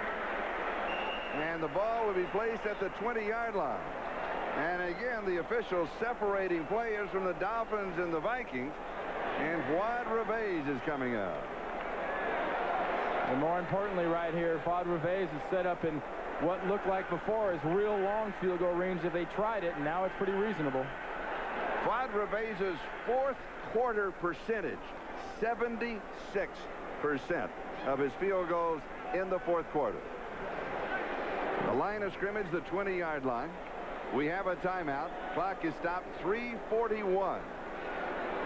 And the ball will be placed at the 20-yard line. And again, the officials separating players from the Dolphins and the Vikings. And Fuad Reveiz is coming out. And more importantly right here, Fuad Reveiz is set up in what looked like before as real long field goal range if they tried it, and now it's pretty reasonable. Fuad Reveiz's 4th quarter percentage, 76% of his field goals in the 4th quarter. The line of scrimmage, the 20-yard line. We have a timeout. Clock is stopped, 3:41.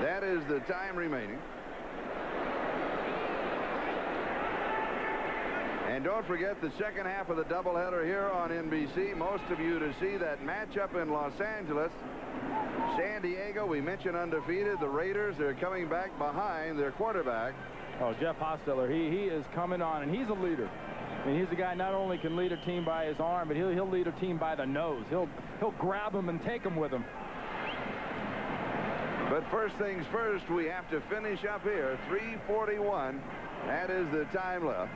That is the time remaining. And don't forget the second half of the doubleheader here on NBC. Most of you to see that matchup in Los Angeles. San Diego, we mentioned undefeated. The Raiders are coming back behind their quarterback. Oh, Jeff Hostetler, he is coming on, and he's a leader. I mean, he's a guy not only can lead a team by his arm, but he'll lead a team by the nose. He'll grab them and take them with him. But first things first, we have to finish up here. 3:41. That is the time left.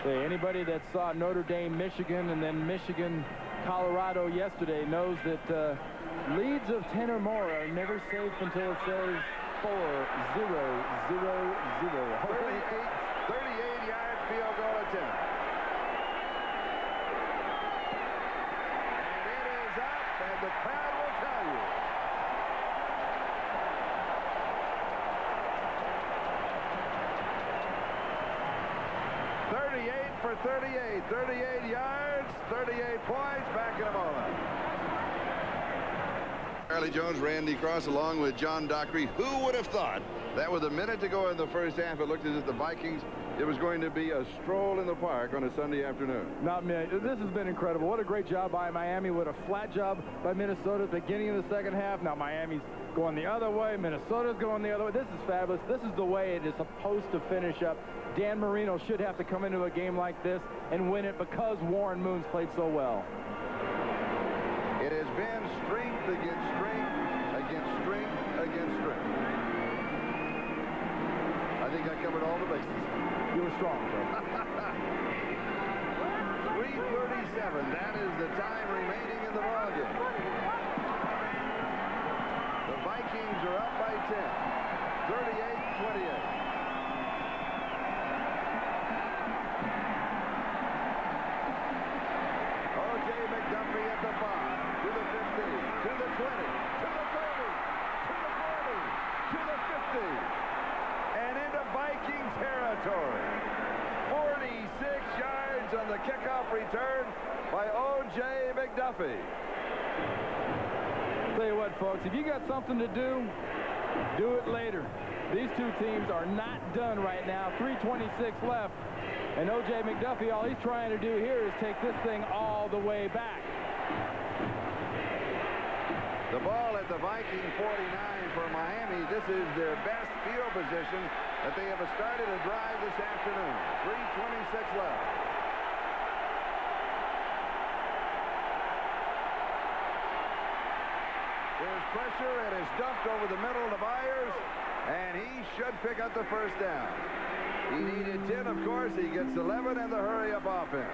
Hey, anybody that saw Notre Dame, Michigan, and then Michigan, Colorado yesterday knows that leads of 10 or more are never safe until it says 4-0-0-0. 38-yard field goal attempt. And it is up, and the crowd will tell you. For 38, 38 yards, 38 points, back in a moment. Charlie Jones, Randy Cross, along with John Dockery. Who would have thought that with a minute to go in the first half, it looked as if the Vikings, it was going to be a stroll in the park on a Sunday afternoon. Not me. This has been incredible. What a great job by Miami. What a flat job by Minnesota at the beginning of the second half. Now Miami's going the other way. Minnesota's going the other way. This is fabulous. This is the way it is supposed to finish up. Dan Marino should have to come into a game like this and win it because Warren Moon's played so well. against strength, against strength, against strength. I think I covered all the bases. You were strong, bro. 3:37. That is the time remaining in the ballgame. The Vikings are up by 10. 38-28. O.J. McDuffie at the 5, to the 15, to the 20, to the 30, to the 40, to the 50, and into Viking territory. 46 yards on the kickoff return by O.J. McDuffie. Tell you what, folks, if you got something to do, do it later. These two teams are not done right now. 3:26 left. And O.J. McDuffie, all he's trying to do here is take this thing all the way back. The ball at the Viking 49 for Miami. This is their best field position that they have started a drive this afternoon. 3:26 left. There's pressure, and it's dumped over the middle to Byers, and he should pick up the first down. He needed 10, of course. He gets 11 in the hurry-up offense.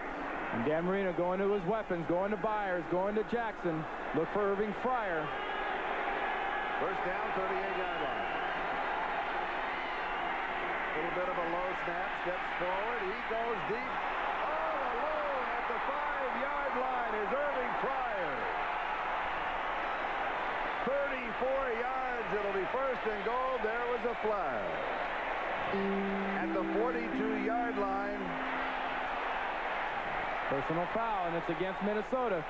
And Dan Marino going to his weapons, going to Byers, going to Jackson. Look for Irving Fryar. First down, 38-yard line. A little bit of a low snap, steps forward. He goes deep. All alone at the 5-yard line is Irving Fryar. 34 yards. It'll be first and goal. There was a flag. At the 42-yard line. Personal foul, and it's against Minnesota.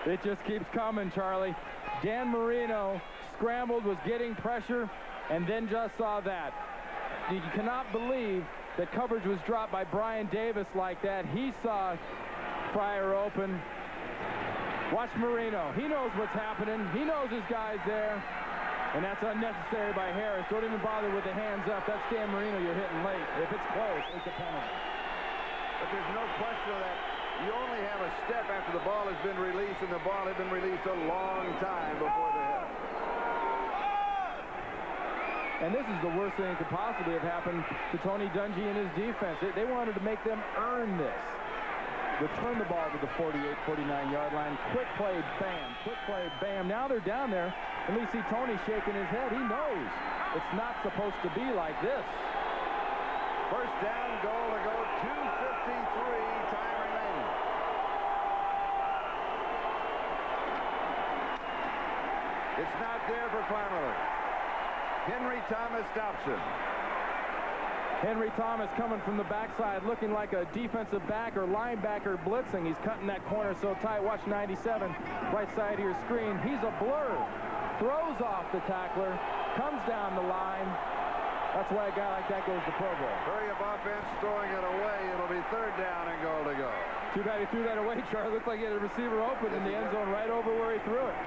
It just keeps coming, Charlie. Dan Marino scrambled, was getting pressure, and then just saw that. You cannot believe that coverage was dropped by Brian Davis like that. He saw Fryar open. Watch Marino. He knows what's happening. He knows his guy's there. And that's unnecessary by Harris. Don't even bother with the hands up. That's Dan Marino you're hitting late. If it's close, it's a penalty. But there's no question that you only have a step after the ball has been released, and the ball had been released a long time before the hit. And this is the worst thing that could possibly have happened to Tony Dungy and his defense. They wanted to make them earn this. Return the ball to the 48, 49-yard line. Quick play, bam. Quick play, bam. Now they're down there, and we see Tony shaking his head. He knows it's not supposed to be like this. First down, goal to go. 2:53, time remaining. It's not there for Parmalee. Henry Thomas stops it. Henry Thomas coming from the backside, looking like a defensive back or linebacker blitzing. He's cutting that corner so tight. Watch 97, right side of your screen. He's a blur. Throws off the tackler, comes down the line. That's why a guy like that goes to Pro Bowl. Hurry-up offense, throwing it away. It'll be third down and goal to go. Too bad he threw that away, Charlie. Looked like he had a receiver open in the end zone right over where he threw it.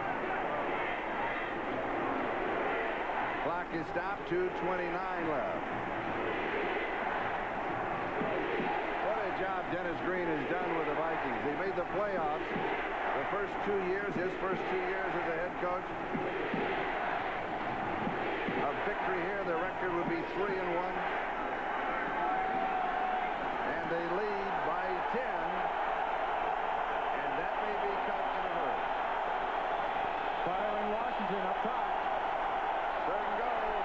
Clock is stopped. 2:29 left. Job Dennis Green has done with the Vikings. They made the playoffs the first 2 years, his first 2 years as a head coach. A victory here, the record would be 3-1. And they lead by 10. And that may be cut in a hurry. Firing Washington up top. Third and goal.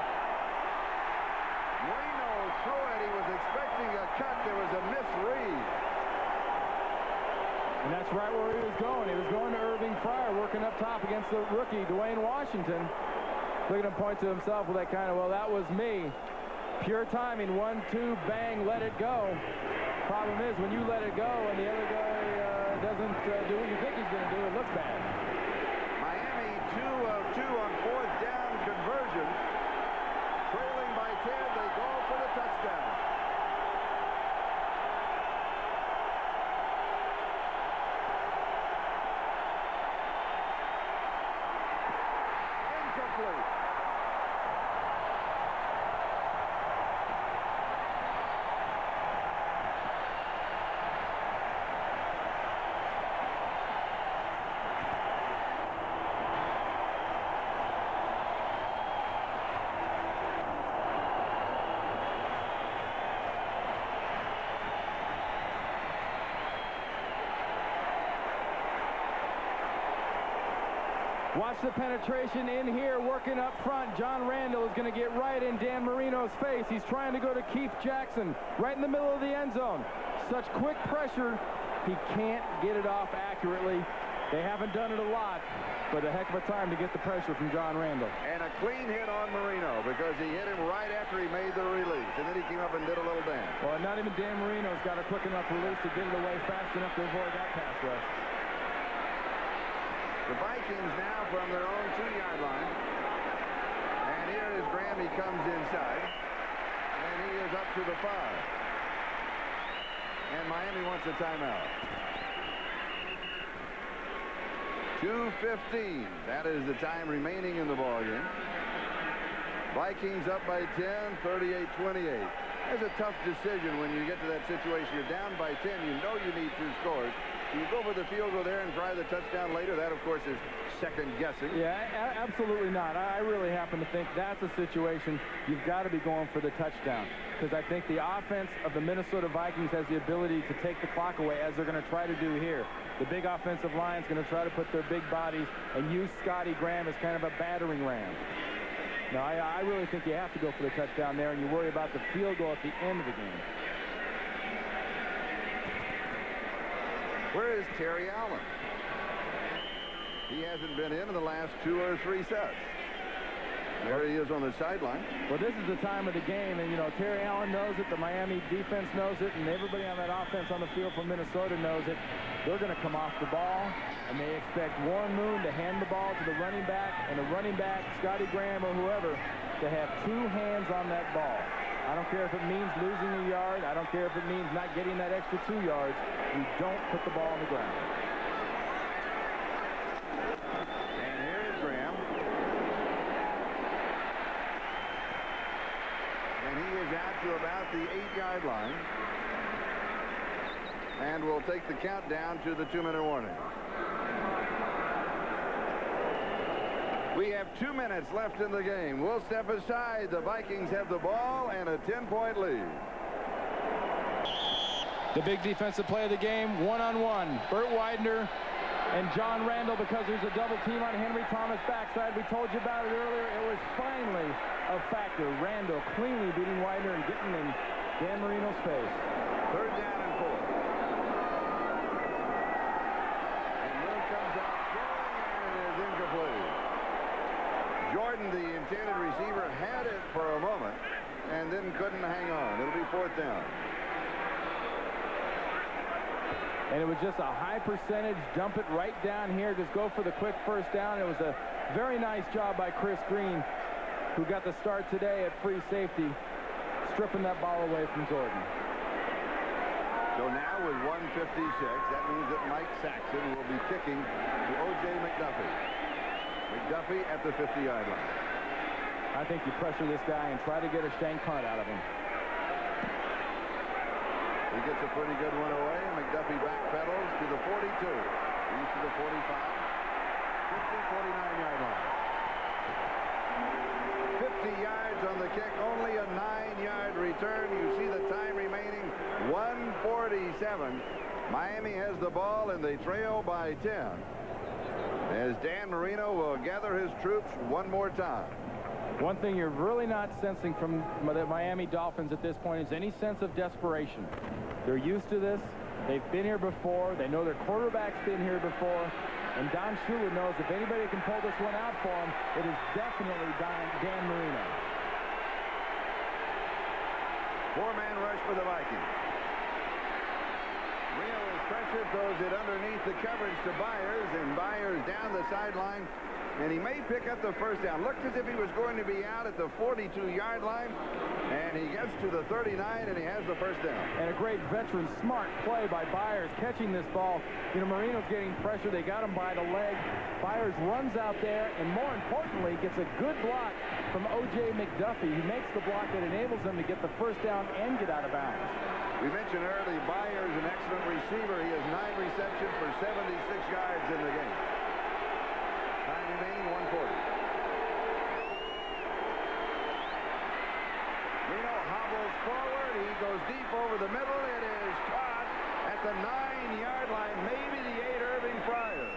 Marino threw it. He was expecting a cut. There was a misread. And that's right where he was going. He was going to Irving Fryar, working up top against the rookie, Dwayne Washington. Look at him point to himself with that kind of, well, that was me. Pure timing. 1-2, bang, let it go. Problem is, when you let it go and the other guy doesn't do what you think he's going to do, it looks bad. Miami 2 of 2 on fourth down conversion. Trailing by 10, they go for the touchdown. Incomplete. Watch the penetration in here, working up front. John Randall is going to get right in Dan Marino's face. He's trying to go to Keith Jackson, right in the middle of the end zone. Such quick pressure, he can't get it off accurately. They haven't done it a lot, but a heck of a time to get the pressure from John Randall. And a clean hit on Marino because he hit him right after he made the release. And then he came up and did a little dance. Well, not even Dan Marino's got a quick enough release to get it away fast enough to avoid that pass rush. The Vikings now from their own 2-yard line. And here is Graham. He comes inside. And he is up to the 5. And Miami wants a timeout. 2:15. That is the time remaining in the ballgame. Vikings up by 10, 38-28. That's a tough decision when you get to that situation. You're down by 10. You know you need 2 scores. You go for the field goal there and try the touchdown later. That, of course, is second guessing. Yeah, absolutely not. I really happen to think that's a situation you've got to be going for the touchdown, because I think the offense of the Minnesota Vikings has the ability to take the clock away, as they're going to try to do here. The big offensive line is going to try to put their big bodies and use Scotty Graham as kind of a battering ram. Now, I really think you have to go for the touchdown there, and you worry about the field goal at the end of the game. Where is Terry Allen? He hasn't been in the last 2 or 3 sets. There he is on the sideline. Well, this is the time of the game, and, you know, Terry Allen knows it, the Miami defense knows it, and everybody on that offense on the field from Minnesota knows it. They're going to come off the ball, and they expect Warren Moon to hand the ball to the running back, and the running back, Scotty Graham or whoever, to have 2 hands on that ball. I don't care if it means losing a yard. I don't care if it means not getting that extra 2 yards. We don't put the ball on the ground. And here is Graham. And he is out to about the 8-yard line. And we'll take the countdown to the 2-minute warning. We have 2 minutes left in the game. We'll step aside. The Vikings have the ball and a 10-point lead. The big defensive play of the game, one-on-one. Burt Widener and John Randall, because there's a double team on Henry Thomas backside. We told you about it earlier. It was finally a factor. Randall cleanly beating Widener and getting in Dan Marino's face. 3rd down and 4. And Moon comes out throwing, and it is incomplete. Jordan, the intended receiver, had it for a moment and then couldn't hang on. It'll be 4th down. And it was just a high percentage, dump it right down here, just go for the quick first down. It was a very nice job by Chris Green, who got the start today at free safety, stripping that ball away from Jordan. So now with 1:56, that means that Mike Saxon will be kicking to O.J. McDuffie. McDuffie at the 50-yard line. I think you pressure this guy and try to get a shank punt out of him. He gets a pretty good one away. McDuffie backpedals to the 42. He's to the 45. 49-yard line. 50 yards on the kick. Only a 9-yard return. You see the time remaining. 1:47. Miami has the ball, and they trail by 10. As Dan Marino will gather his troops one more time. One thing you're really not sensing from the Miami Dolphins at this point is any sense of desperation. They're used to this. They've been here before. They know their quarterback's been here before. And Don Shula knows if anybody can pull this one out for him, it is definitely Dan Marino. 4-man rush for the Vikings. Marino is pressured, throws it underneath the coverage to Byers, and Byers down the sideline. And he may pick up the first down. Looked as if he was going to be out at the 42-yard line. And he gets to the 39, and he has the first down. And a great veteran, smart play by Byers catching this ball. You know, Marino's getting pressure. They got him by the leg. Byers runs out there, and more importantly, gets a good block from O.J. McDuffie. He makes the block that enables him to get the first down and get out of bounds. We mentioned earlier, Byers, an excellent receiver. He has 9 receptions for 76 yards in the game. Time remaining, 1:40. Marino hobbles forward. He goes deep over the middle. It is caught at the 9-yard line, maybe the 8, Irving Fryer.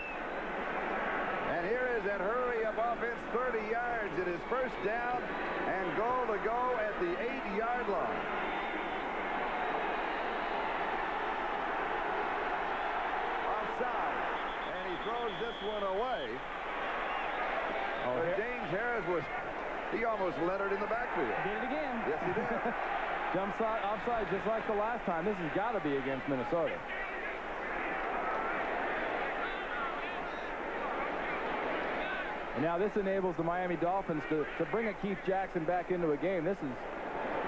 And here is that hurry-up offense, 30 yards. It is first down and goal to go at the 8-yard line. Offside. And he throws this one away. But James Harris he almost lettered in the backfield. Did it again. Yes, he did. Jump offside just like the last time. This has got to be against Minnesota. And now this enables the Miami Dolphins to bring a Keith Jackson back into a game. This is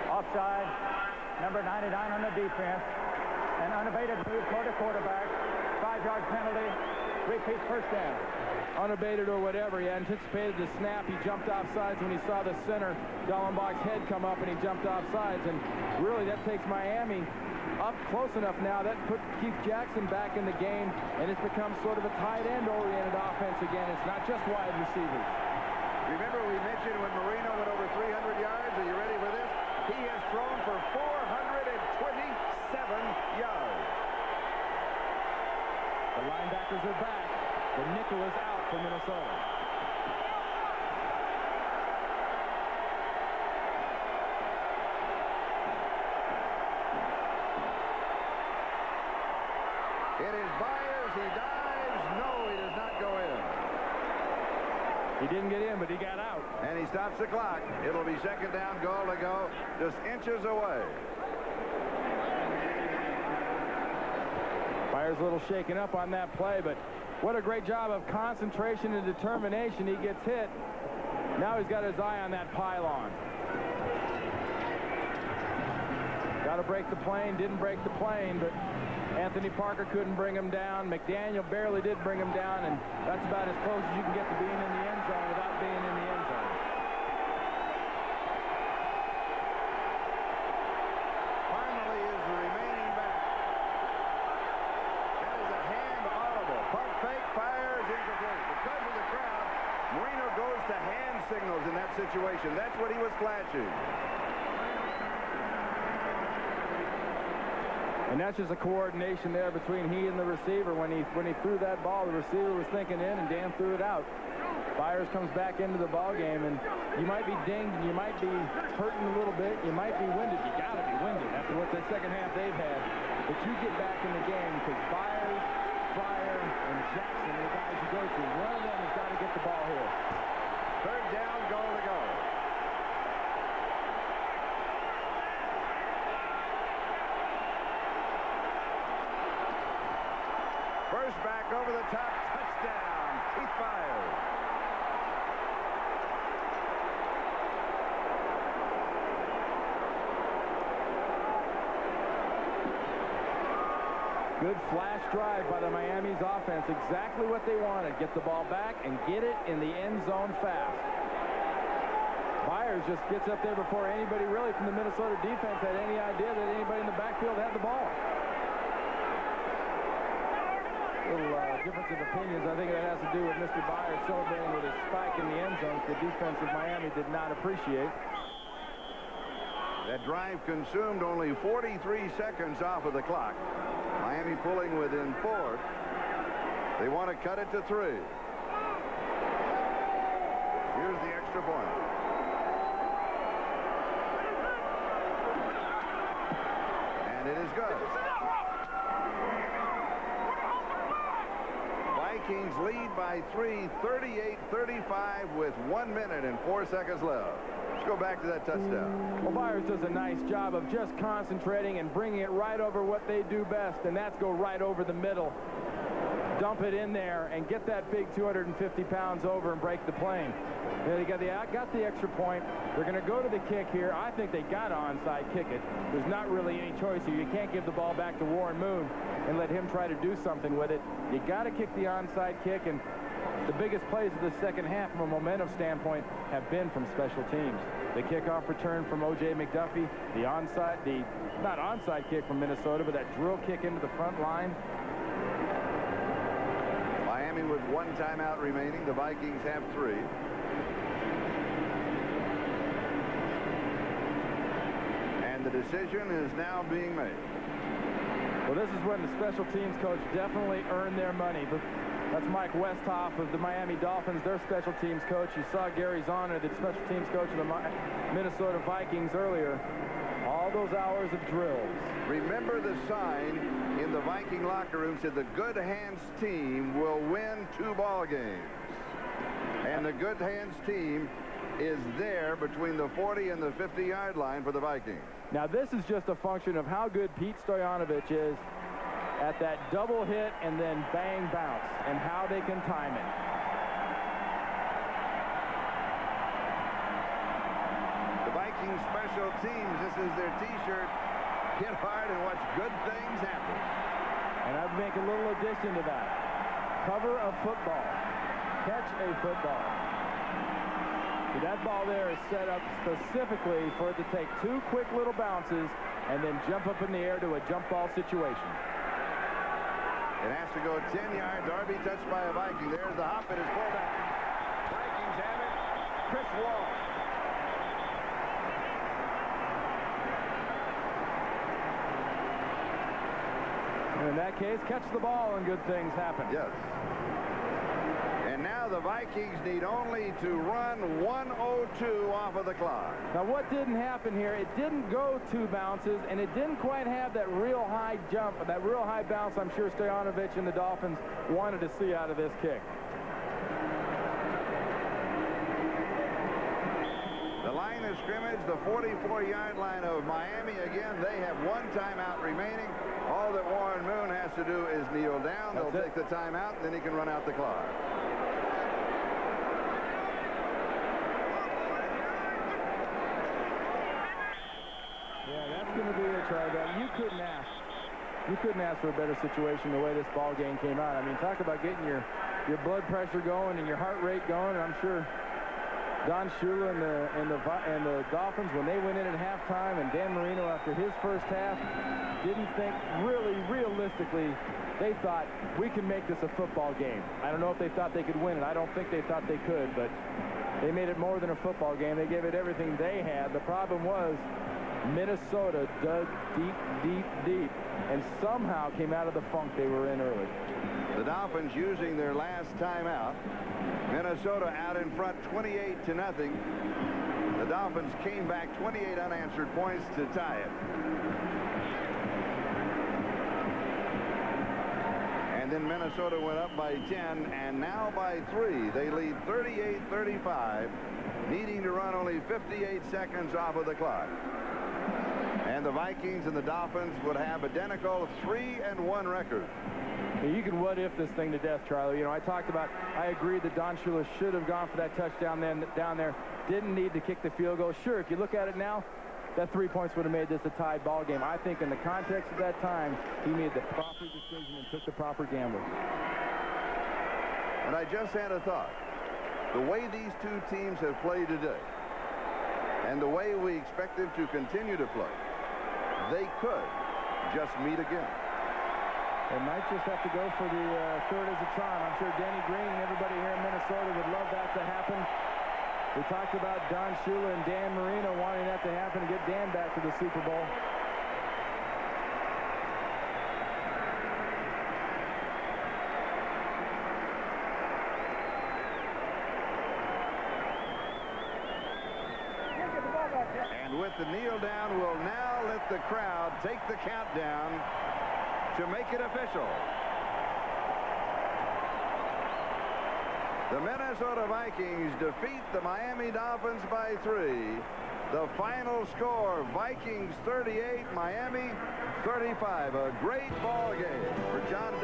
offside. Number 99 on the defense. An unabated move toward the quarterback. 5-yard penalty. Repeat first down. Unabated or whatever. He anticipated the snap. He jumped off sides when he saw the center Dallenbach's head come up, and he jumped off sides. And really, that takes Miami up close enough now. That put Keith Jackson back in the game, and it's become sort of a tight end-oriented offense again. It's not just wide receivers. Remember we mentioned when Marino went over 300 yards. Are you ready for this? He has thrown for 427 yards. The linebackers are back. The nickel is out for Minnesota. It is Byers. He dives. No, he does not go in. He didn't get in, but he got out. And he stops the clock. It'll be second down, goal to go, just inches away. Byers a little shaken up on that play, but what a great job of concentration and determination. He gets hit. Now he's got his eye on that pylon. Got to break the plane. Didn't break the plane, but Anthony Parker couldn't bring him down. McDaniel barely did bring him down, and that's about as close as you can get to being in the end zone without being in the end zone. Finally is the remaining back. That is a hand audible. Pump fake, fires, incomplete. Because of the crowd, Marino goes to hand signals in that situation. That's what he was flashing. And that's just a coordination there between he and the receiver. When he threw that ball, the receiver was thinking in, and Dan threw it out. Byers comes back into the ball game, and you might be dinged, and you might be hurting a little bit. You might be winded. You got to be winded after what the second half they've had. But you get back in the game because Byers, Fryer, and Jackson are the guys you go to. One of them has got to get the ball here. Third down, goal to go. First back over the top, touchdown, Keith Byers. Good flash drive by the Miami's offense. Exactly what they wanted. Get the ball back and get it in the end zone fast. Byers just gets up there before anybody really from the Minnesota defense had any idea that anybody in the backfield had the ball. Little difference of opinions. I think that has to do with Mr. Byers celebrating with his spike in the end zone. The defense of Miami did not appreciate. That drive consumed only 43 seconds off of the clock. Miami pulling within 4. They want to cut it to 3. Here's the extra point. And it is good. Vikings lead by 3, 38-35 with 1 minute and 4 seconds left. Let's go back to that touchdown. Well, Byers does a nice job of just concentrating and bringing it right over what they do best, and that's go right over the middle. Dump it in there and get that big 250 pounds over and break the plane. You know, they got the extra point. They're going to go to the kick here. I think they got to onside kick it. There's not really any choice here. You can't give the ball back to Warren Moon and let him try to do something with it. You got to kick the onside kick, and the biggest plays of the second half from a momentum standpoint have been from special teams. The kickoff return from O.J. McDuffie, not onside kick from Minnesota, but that drill kick into the front line. Miami with 1 timeout remaining. The Vikings have 3. And the decision is now being made. Well, this is when the special teams coach definitely earned their money. But That's Mike Westhoff of the Miami Dolphins, their special teams coach. You saw Gary Zahner, the special teams coach of the Minnesota Vikings earlier. All those hours of drills. Remember the sign in the Viking locker room said the Good Hands team will win 2 ball games. And the Good Hands team is there between the 40 and the 50-yard line for the Vikings. Now this is just a function of how good Pete Stoyanovich is at that double hit and then bang bounce, and how they can time it. The Vikings special teams, this is their t-shirt. Hit hard and watch good things happen. And I'd make a little addition to that. Cover a football. Catch a football. See, that ball there is set up specifically for it to take 2 quick little bounces and then jump up in the air to a jump ball situation. It has to go 10 yards. Darby touched by a Viking. There's the hop. It is pulled back. Vikings have it. Chris Wall. And in that case, catch the ball and good things happen. Yes. And now the Vikings need only to run 1:02 off of the clock. Now what didn't happen here, it didn't go 2 bounces, and it didn't quite have that real high jump, that real high bounce I'm sure Stoyanovich and the Dolphins wanted to see out of this kick. The line of scrimmage, the 44-yard line of Miami. Again, they have 1 timeout remaining. All that Warren Moon has to do is kneel down. They'll take the timeout, then he can run out the clock. Going to be a try that you couldn't ask for a better situation the way this ball game came out. I mean, talk about getting your blood pressure going and your heart rate going. And I'm sure Don Shula and the Dolphins, when they went in at halftime, and Dan Marino after his first half, didn't think really realistically. They thought we can make this a football game. I don't know if they thought they could win it. I don't think they thought they could, but they made it more than a football game. They gave it everything they had. The problem was Minnesota dug deep, deep, deep, and somehow came out of the funk they were in early. The Dolphins using their last timeout. Minnesota out in front 28-0. The Dolphins came back 28 unanswered points to tie it. And then Minnesota went up by 10 and now by 3. They lead 38-35, needing to run only 58 seconds off of the clock. And the Vikings and the Dolphins would have identical 3-1 record. You can what-if this thing to death, Charlie. You know, I agreed that Don Shula should have gone for that touchdown down there. Didn't need to kick the field goal. Sure, if you look at it now, that 3 points would have made this a tied ball game. I think in the context of that time, he made the proper decision and took the proper gamble. And I just had a thought. The way these 2 teams have played today, and the way we expect them to continue to play, they could just meet again. They might just have to go for the third as a charm. I'm sure Denny Green and everybody here in Minnesota would love that to happen. We talked about Don Shula and Dan Marino wanting that to happen to get Dan back to the Super Bowl. And with the kneel down, we'll now let the crowd take the countdown to make it official. The Minnesota Vikings defeat the Miami Dolphins by 3. The final score, Vikings 38, Miami 35. A great ball game for John